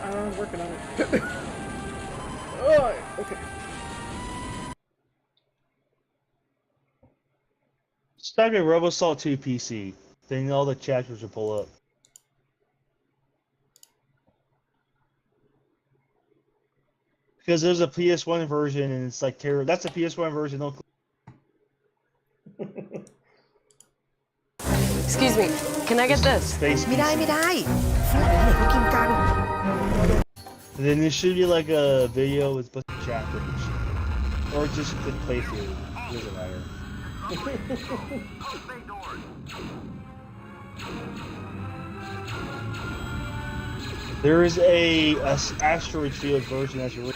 I'm working on it. Oh, okay.
Just type in Rebel Assault 2 PC. Then all the chapters will pull up. Because there's a PS1 version and it's like terrible. That's a PS1 version. Don't.
Excuse me, can I get this?
Space PC.
mirai!
And then there should be like a video with a bunch of chapters. Or just a quick playthrough. It doesn't matter. There is a Asteroid Field version that's really...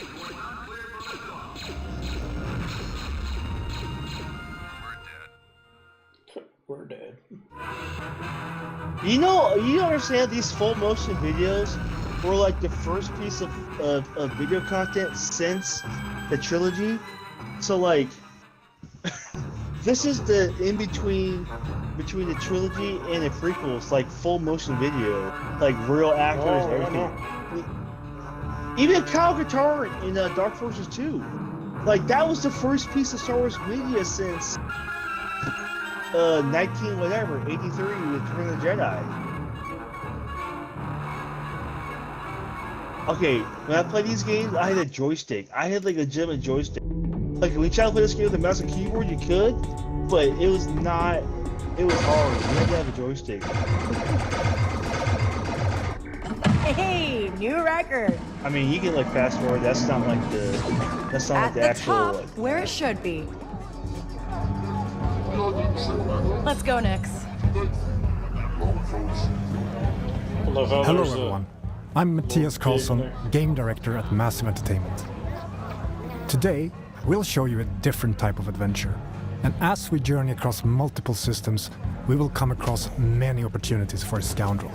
we're dead.
You understand these full motion videos were like the first piece of video content since the trilogy. So like, this is the in between the trilogy and the prequels, like full motion video, like real actors, everything. Even Kyle Guitar in Dark Forces 2, like that was the first piece of Star Wars media since 83 with Return of the Jedi. Okay, when I played these games, I had a joystick. I had like a legitimate joystick. Like when you try to play this game with a mouse and keyboard, you could, but it was not. It was hard. You had to have a joystick.
Hey, new record.
I mean, you can like fast forward. That's not like the. That's not
At
like the
the
actual.
top,
Like,
where it should be. Let's go, Nix.
Hello
everyone. I'm Matthias Karlsson, Game Director at Massive Entertainment. Today, we'll show you a different type of adventure. And as we journey across multiple systems, we will come across many opportunities for a scoundrel.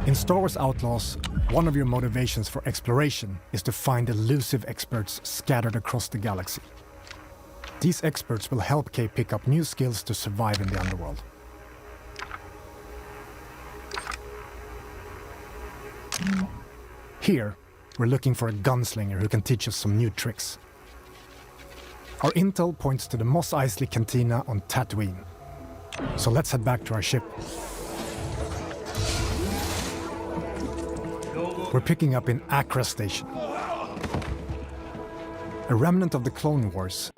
In Star Wars Outlaws, one of your motivations for exploration is to find elusive experts scattered across the galaxy. These experts will help Kay pick up new skills to survive in the underworld. Here, we're looking for a gunslinger who can teach us some new tricks. Our intel points to the Mos Eisley Cantina on Tatooine. So let's head back to our ship. We're picking up in Accra Station, a remnant of the Clone Wars.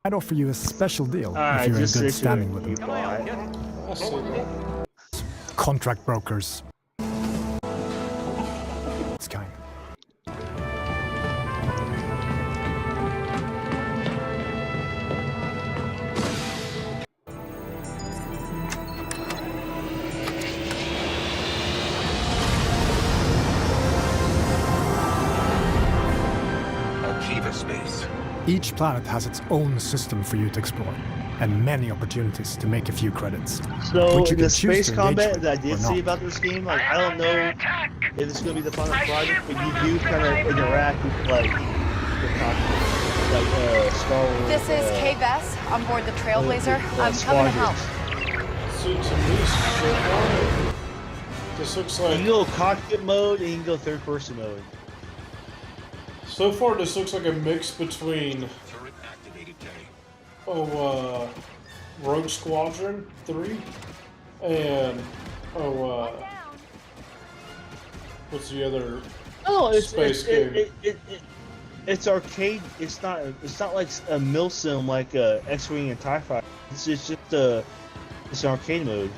I'd offer you a special deal if you're in good standing with them. Contract brokers. It's kind. Each planet has its own system for you to explore, and many opportunities to make a few credits.
So the space combat that I did see about this game, like I don't know if it's gonna be the final project, but you do kind of interact with like the cockpit, like Star Wars.
This is Kay Bess on board the Trailblazer. I'm coming to help.
So to me, so far, this looks like
you can go cockpit mode and you can go third person mode.
So far, this looks like a mix between Rogue Squadron 3 and what's the other space game?
It's arcade. It's not like a milsim like X-wing and TIE Fighter. It's just it's an arcade mode.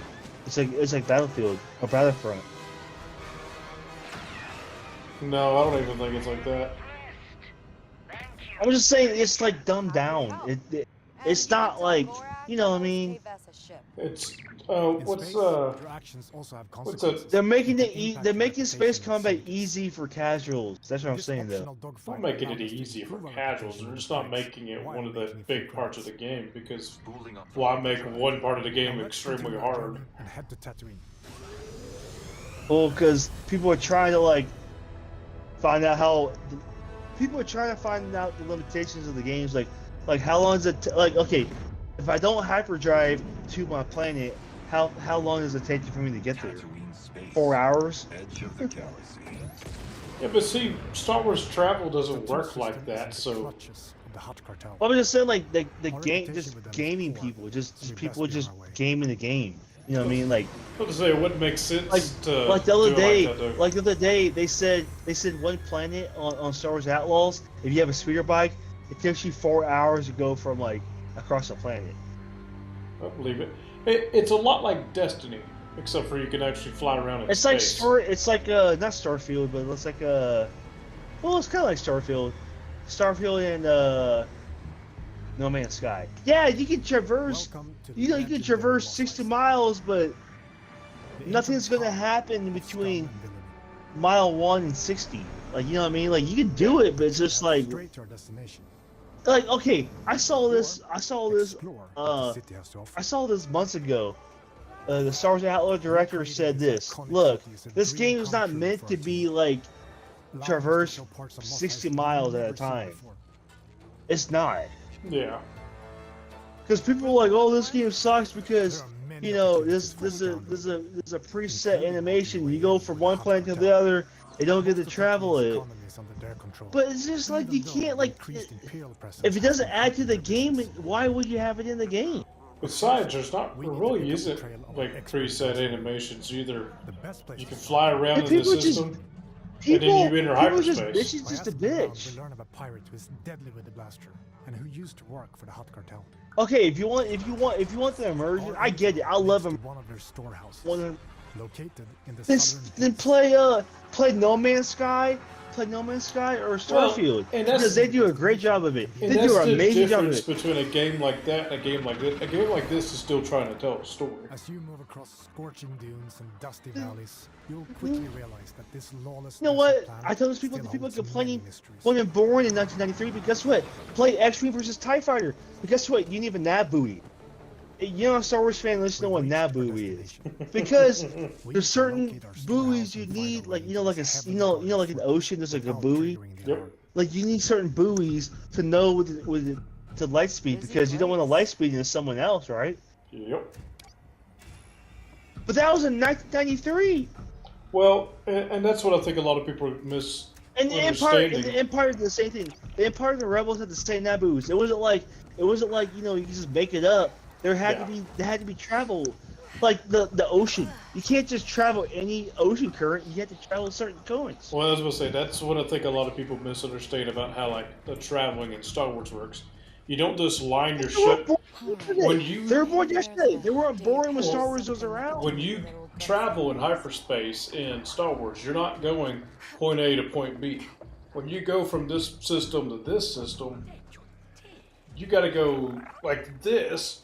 It's like Battlefield or Battlefront.
No, I don't even think it's like that.
I'm just saying it's like dumbed down. It's not like, you know what I mean?
It's what's
they're making space combat easy for casuals. That's what I'm saying though.
Not making it easy for casuals. They're just not making it one of the big parts of the game because why make one part of the game extremely hard?
Well, because people are trying to like find out how. People are trying to find out the limitations of the games, like how long is it? Like, okay, if I don't hyperdrive to my planet, how long does it take for me to get there? 4 hours?
Yeah, but see, Star Wars travel doesn't work like that, so.
Well, I'm just saying, like the game, just gaming people, just people just gaming the game. You know what I mean? Like,
I was to say it wouldn't make sense
like the other day, they said one planet on Star Wars Outlaws. If you have a speeder bike, it takes you 4 hours to go from like across the planet.
I believe it. It's a lot like Destiny, except for you can actually fly around in space.
It's like not Starfield, but it's like well, it's kind of like Starfield and No Man's Sky. Yeah, you can traverse. You can traverse 60 miles, but nothing's gonna happen between mile 1 and 60. Like, you know what I mean? Like, you can do it, but it's just like like, okay, I saw this
Explore what the city has to offer.
I saw this months ago. The Star Wars Outlaw director said this. Look, this game is not meant to be like traverse 60 miles at a time. It's not.
Yeah.
Because people are like, oh, this game sucks because, you know, there's a preset animation. You go from one planet to the other, you don't get to travel it. But it's just like you can't, like, if it doesn't add to the game, why would you have it in the game?
Besides, there really isn't like preset animations either. You can fly around in the system, and then you enter hyperspace.
Bitch is just a bitch.
We learn of a pirate who is deadly with the blaster and who used to work for the Hut Cartel.
Okay, if you want the immersion, I get it. I love them.
One of their storehouses, located in the
then play No Man's Sky. Play No Man's Sky or Starfield, because they do a great job of it. They do an amazing job of it.
Between a game like that and a game like this. A game like this is still trying to tell a story.
As you move across scorching dunes and dusty valleys, you'll quickly realize that this lawless.
You know what? I tell those people, the people complaining wasn't born in 1993, but guess what? Play X-Wing versus TIE Fighter. But guess what? You need a nav buoy. You know, a Star Wars fan, listen to what nav buoy is, because there's certain buoys you need, like like an ocean. There's like a buoy.
Yep.
Like you need certain buoys to know with the light speed, because you don't want a light speed into someone else, right?
Yep.
But that was in 1993.
Well, and that's what I think a lot of people miss.
And the Empire did the same thing. The Empire and the Rebels had the same nav buoys. It wasn't like you can just make it up. There had to be travel, like the ocean. You can't just travel any ocean current. You have to travel certain currents.
Well, I was going to say, that's what I think a lot of people misunderstand about how like the traveling in Star Wars works. You don't just line your ship.
They were born yesterday. They weren't born when Star Wars was around.
When you travel in hyperspace in Star Wars, you're not going point A to point B. When you go from this system to this system, you got to go like this.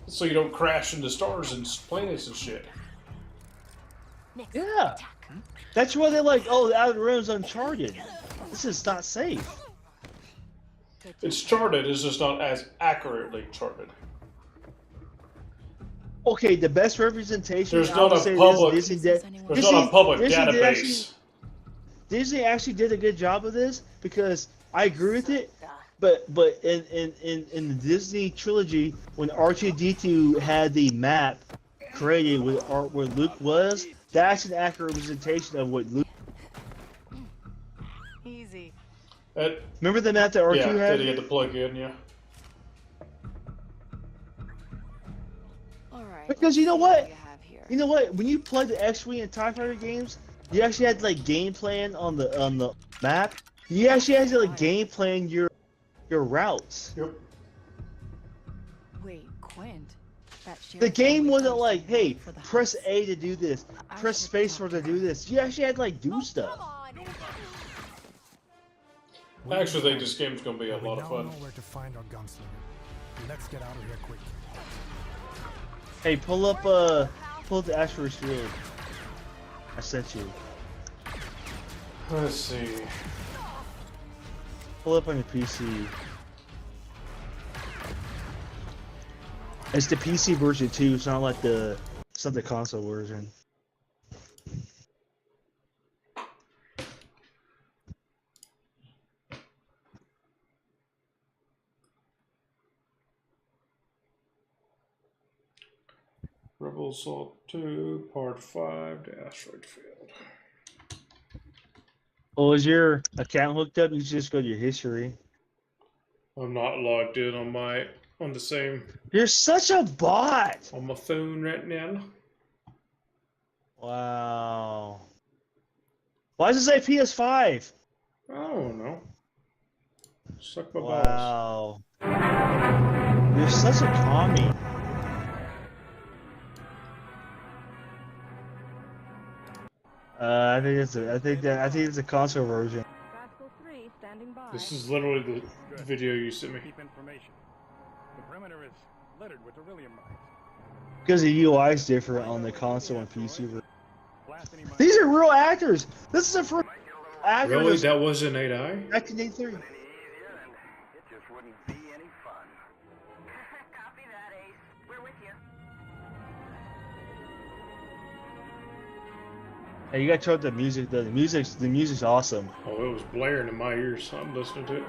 So you don't crash into stars and planets and shit.
Yeah. That's why they're like, oh, the Outer Rim's uncharted. This is not safe.
It's charted, it's just not as accurately charted.
Okay, the best representation.
There's not a public database.
Disney actually did a good job of this, because I agree with it. But in the Disney trilogy, when R2-D2 had the map created where Luke was, that's an accurate representation of what Luke.
Easy.
Remember the map that R2 had?
Yeah, that he had to plug in, yeah.
All right.
Because you know what? When you play the X-Wing and TIE Fighter games, you actually had like game plan on the map. You actually had to like game plan your routes.
Yep.
Wait, Quint.
The game wasn't like, hey, press A to do this, press spacebar to do this. You actually had to like do stuff.
I actually think this game's gonna be a lot of fun.
We know where to find our gunslinger. Let's get out of here quick.
Hey, pull up the Asteroid Shield. I sent you.
Let's see.
Pull up on your PC. It's the PC version too. It's not like the console version.
Rebel Assault 2, Part 5, the Asteroid Field.
Well, is your account hooked up? You just go to your history.
I'm not logged in on the same.
You're such a bot.
On my phone right now.
Wow. Why does it say PS5?
I don't know. Suck my
balls. You're such a commie. I think it's a console version.
This is literally the video you sent me.
Keep information. The perimeter is littered with beryllium mines.
Because the UI is different on the console and PC version. These are real actors. This is a first actor.
Really? That wasn't AI?
1983.
wouldn't be any fun.
Copy that, Ace. We're with you.
Hey, you gotta check out the music though. The music's awesome.
Oh, it was blaring in my ears. So I'm listening to it.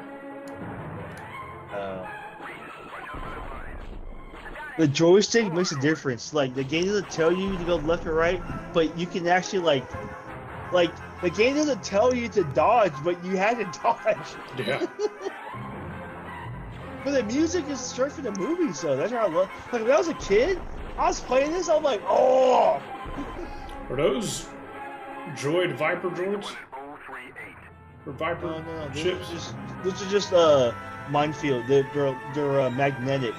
The joystick makes a difference. Like the game doesn't tell you to go left or right, but you can actually like the game doesn't tell you to dodge, but you had to dodge.
Yeah.
But the music is straight from the movies, though. That's what I love. Like when I was a kid, I was playing this. I'm like, oh.
Are those droid Viper droids? Or Viper
No.
ships?
Those are just minefield. They're magnetic.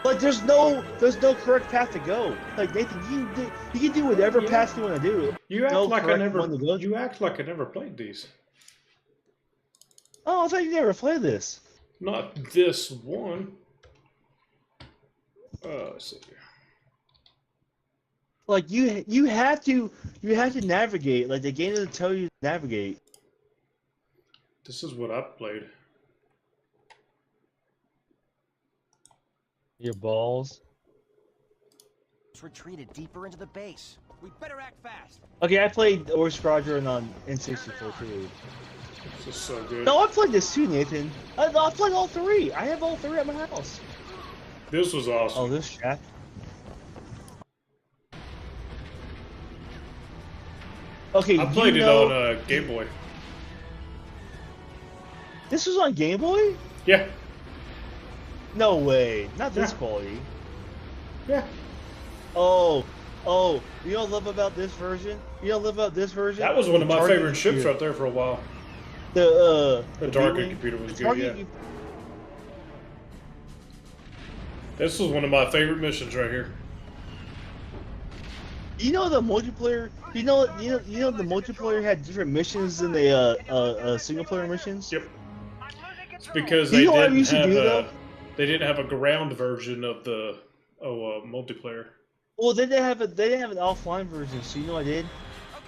Like there's no correct path to go. Like Nathan, you can do whatever path you want to do.
You act
No
like I
correct
never.
one to go.
You act like I never played these.
Oh, I thought you never played this.
Not this one. Let's see.
Like you have to navigate. Like the game doesn't tell you to navigate.
This is what I played.
Your balls.
Retreated deeper into the base. We better act fast.
Okay, I played Or Squadron on N64 too.
This is so good.
No, I played this too, Nathan. I played all three. I have all three at my house.
This was awesome.
Oh, this chat. Okay,
I played it on Game Boy.
This was on Game Boy?
Yeah.
No way. Not this quality.
Yeah.
Oh, you know what I love about this version?
That was one of my favorite ships right there for a while.
The
target computer was good, yeah. This was one of my favorite missions right here.
You know the multiplayer. You know the multiplayer had different missions than the single player missions.
Yep. It's because
they
didn't have a ground version of the multiplayer.
Well, they didn't have an offline version. So you know what I did?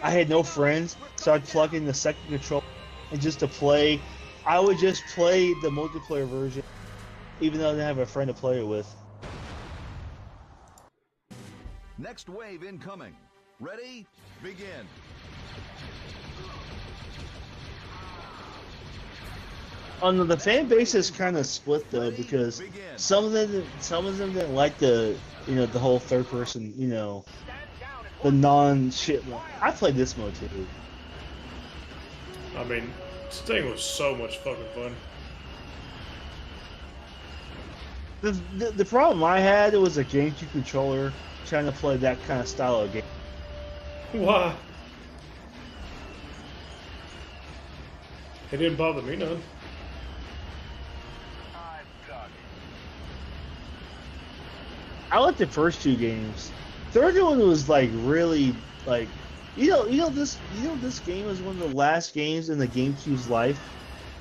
I had no friends, so I'd plug in the second control, and just to play, I would just play the multiplayer version, even though I didn't have a friend to play it with.
Next wave incoming. Ready? Begin.
The fan base is kind of split though, because some of them didn't like the whole third person, the non-shit mode. I played this mode too.
I mean, this thing was so much fucking fun.
The problem I had was a GameCube controller trying to play that kind of style of game.
Why? It didn't bother me none.
I liked the first two games. Third one was like really like, this game was one of the last games in the GameCube's life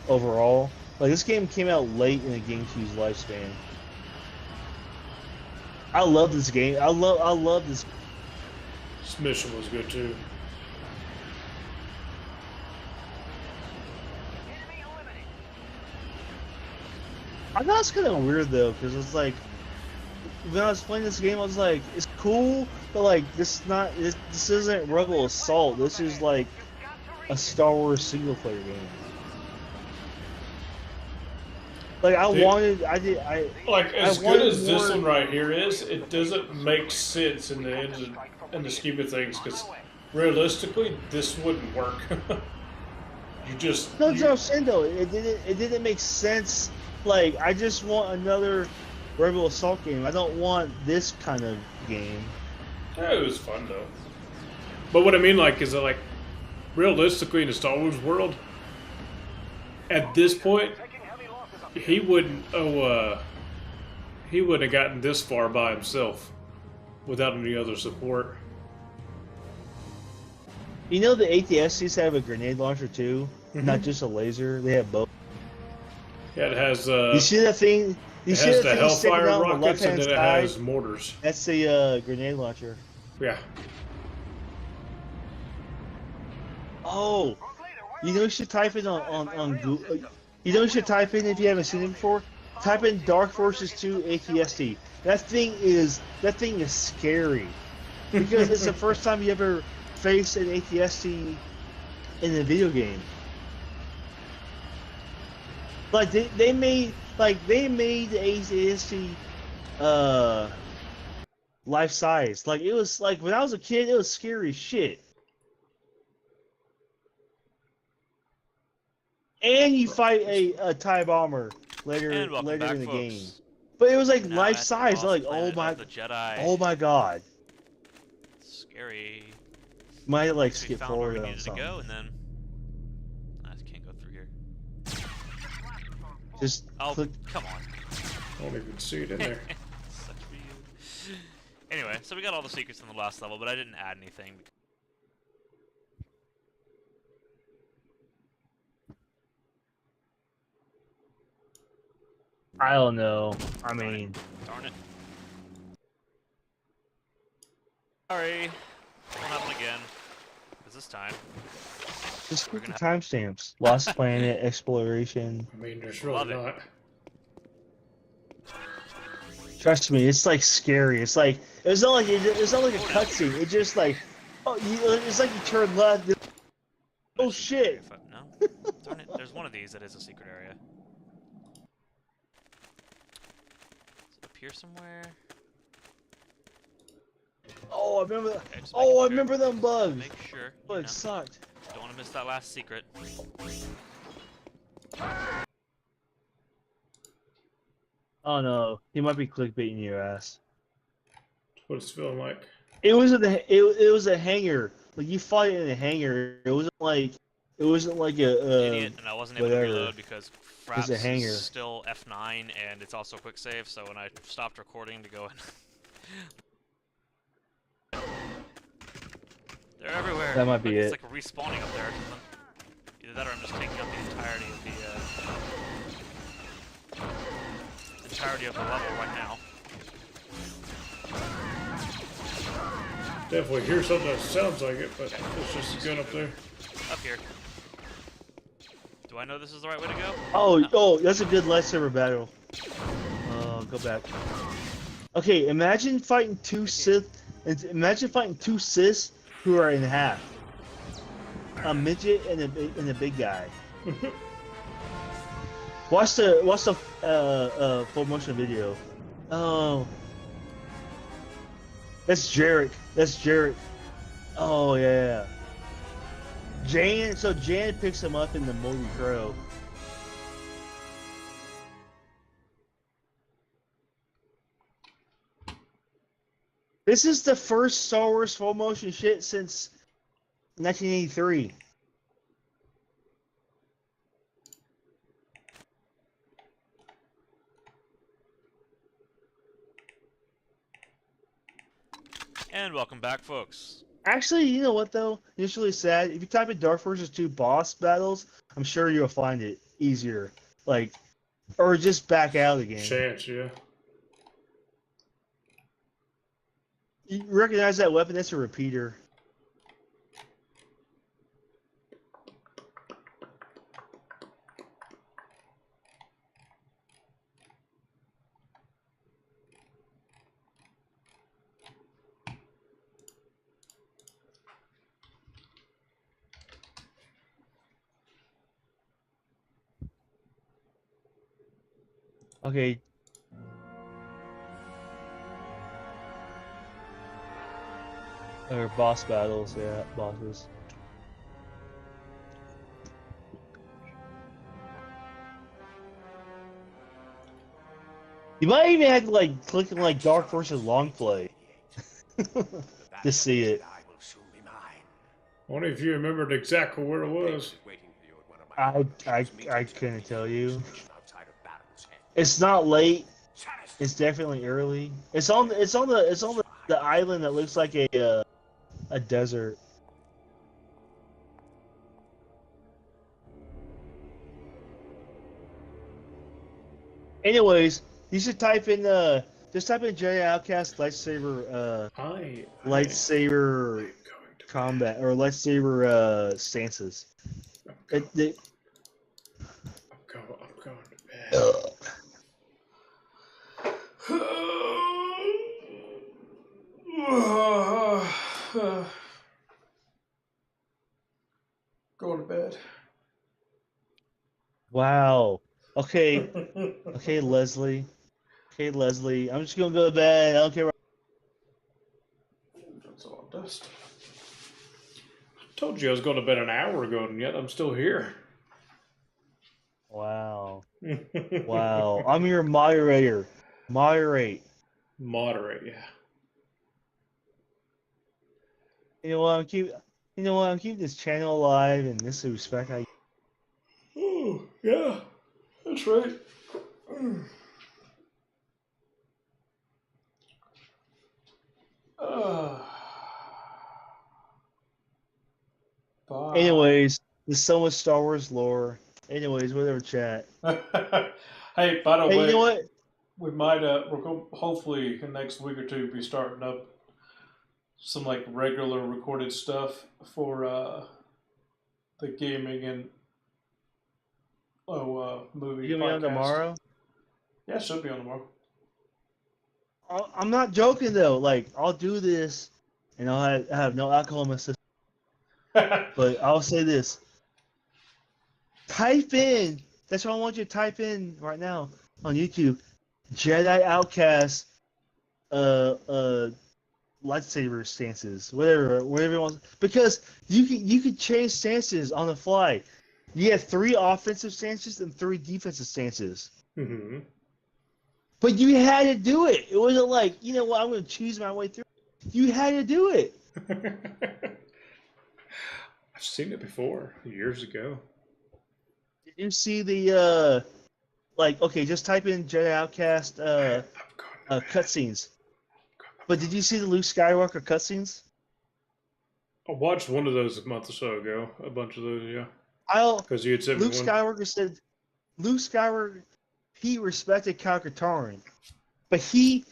overall. Like this game came out late in the GameCube's lifespan. I love this game. I love this.
This mission was good too.
I thought it's kind of weird though, because it's like, when I was playing this game, I was like, it's cool, but like, this isn't Rebel Assault. This is like a Star Wars single player game. Like
as good as this one right here is, it doesn't make sense in the scheme of things, because realistically, this wouldn't work.
That's what I'm saying though. It didn't make sense. Like, I just want another Rebel Assault game. I don't want this kind of game.
Yeah, it was fun though. But what I mean, like, is that like realistically in the Star Wars world, at this point, he wouldn't have gotten this far by himself without any other support.
You know the ATSTs have a grenade launcher too, not just a laser. They have both.
Yeah, it has.
You see that thing?
It has the Hellfire rockets, and then it has mortars.
That's the grenade launcher.
Yeah.
Oh, you should type it on Google. You know what you should type in if you haven't seen it before? Type in Dark Forces 2 ATST. That thing is scary. Because it's the first time you ever faced an ATST in a video game. Like they made the ATST life size. Like it was like when I was a kid, it was scary as shit. And you fight a TIE bomber later in the game. But it was like life size. Like oh my god.
Scary.
Might like skip forward
where we
on
needed
something.
to go, and then I just can't go through here.
Just click.
Come on.
I don't even see it in there.
Sucks for you. Anyway, so we got all the secrets in the last level, but I didn't add anything.
I don't know. I mean,
darn it. Sorry. Won't happen again. Because this time.
just click the timestamps. Lost Planet, Exploration.
I mean, there's really not.
Trust me, it's like scary. It's like it's not like a cutscene. It's just like it's like you turn left. Oh shit!
No. Darn it. There's one of these that is a secret area. Is it up here somewhere?
Oh, I remember.
Okay,
I remember them bugs.
Make sure.
Bugs sucked.
Don't want to miss that last secret.
Oh no, he might be clickbaiting your ass.
That's what it's feeling like.
It was it was a hangar. Like you fought it in a hangar. It wasn't like a
Idiot, and I wasn't able to reload because Fraps
a hangar.
is still F9 and it's also quick save. So when I stopped recording to go in, they're everywhere.
That might be
It's
it.
like respawning up there or something. Either that or I'm just taking up the entirety of the level right now.
Definitely hear something that sounds like it, but it's just a gun up there.
Up here. Do I know this is the right way to go?
Oh, that's a good lightsaber battle. Go back. Okay, imagine fighting two Sith. Imagine fighting two Siths who are in half. A midget and a big guy. Watch the full motion video. Oh, that's Jarek. That's Jarek. Oh yeah. Jan picks him up in the Moldy Crow. This is the first Star Wars full motion shit since 1983.
And welcome back, folks.
Actually, you know what though? It's really sad. If you type in Dark Forces 2 boss battles, I'm sure you'll find it easier. Like, or just back out again.
Chance, yeah.
You recognize that weapon? That's a repeater. Okay. Or boss battles, yeah, bosses. You might even have to like click on like Dark Forces long play to see it.
I wonder if you remembered exactly where it was.
I couldn't tell you. It's not late. It's definitely early. It's on the island that looks like a desert. Anyways, you should type in just type in Jedi Outcast lightsaber lightsaber combat or lightsaber stances. Wow. Okay. Okay, Leslie. Okay, Leslie. I'm just gonna go to bed. I don't care.
That's all dust. I told you I was going to bed an hour ago, and yet I'm still here.
Wow. Wow. I'm your moderator. Moderate.
Moderate, yeah.
You know what? I'm keeping this channel alive, and this is the respect I.
Oh, yeah. That's right. Bye.
Anyways, there's so much Star Wars lore. Anyways, whatever, chat.
Hey, by the way,
you know what?
We might, we're going hopefully in the next week or two be starting up some like regular recorded stuff for the gaming and movie
You gonna be on
podcast.
tomorrow?
Yeah, it should be on tomorrow.
I'm not joking though. Like, I'll do this, and I have no alcohol in my system. But I'll say this: type in. That's what I want you to type in right now on YouTube. Jedi Outcast, lightsaber stances, whatever you want. Because you can change stances on the fly. You have 3 offensive stances and 3 defensive stances.
Mm-hmm.
But you had to do it. It wasn't like, you know what, I'm going to choose my way through. You had to do it.
I've seen it before, years ago.
Did you see the, okay, just type in Jedi Outcast cutscenes. But did you see the Luke Skywalker cutscenes?
I watched one of those a month or so ago. A bunch of those, yeah. Because you had sent me
Luke
one.
Skywalker said, Luke Skywalker, he respected Kyle Katarn, but he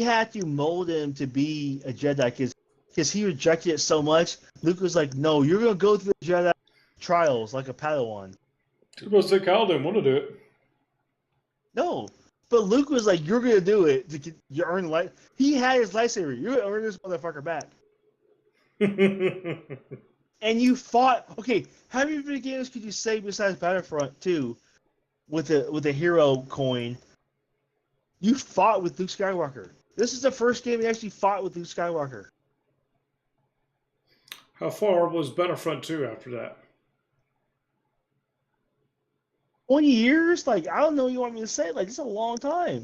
had to mold him to be a Jedi because he rejected it so much. Luke was like, "No, you're gonna go through the Jedi trials like a Padawan."
I was supposed to say Kyle didn't want to do it.
No, but Luke was like, "You're gonna do it to get, you earn light." He had his lightsaber. You're gonna earn this motherfucker back. And you fought. Okay, how many video games could you say besides Battlefront 2 with a hero coin? You fought with Luke Skywalker. This is the first game you actually fought with Luke Skywalker.
How far was Battlefront 2 after that?
20 years? Like, I don't know what you want me to say. Like, it's a long time.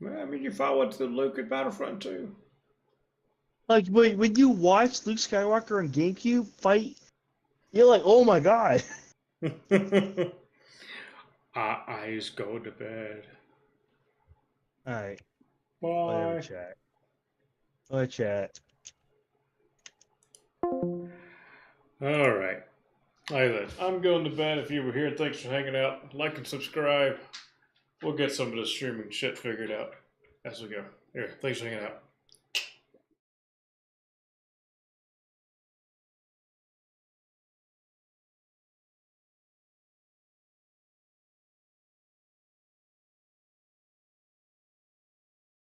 I mean, you fought with Luke at Battlefront 2.
Like, when you watch Luke Skywalker on GameCube fight, you're like, oh my god.
Eyes go to bed.
Alright.
Bye.
Whatever, chat. Bye, chat.
Alright. Hey then, I'm going to bed. If you were here, thanks for hanging out. Like and subscribe. We'll get some of the streaming shit figured out as we go. Here, thanks for hanging out.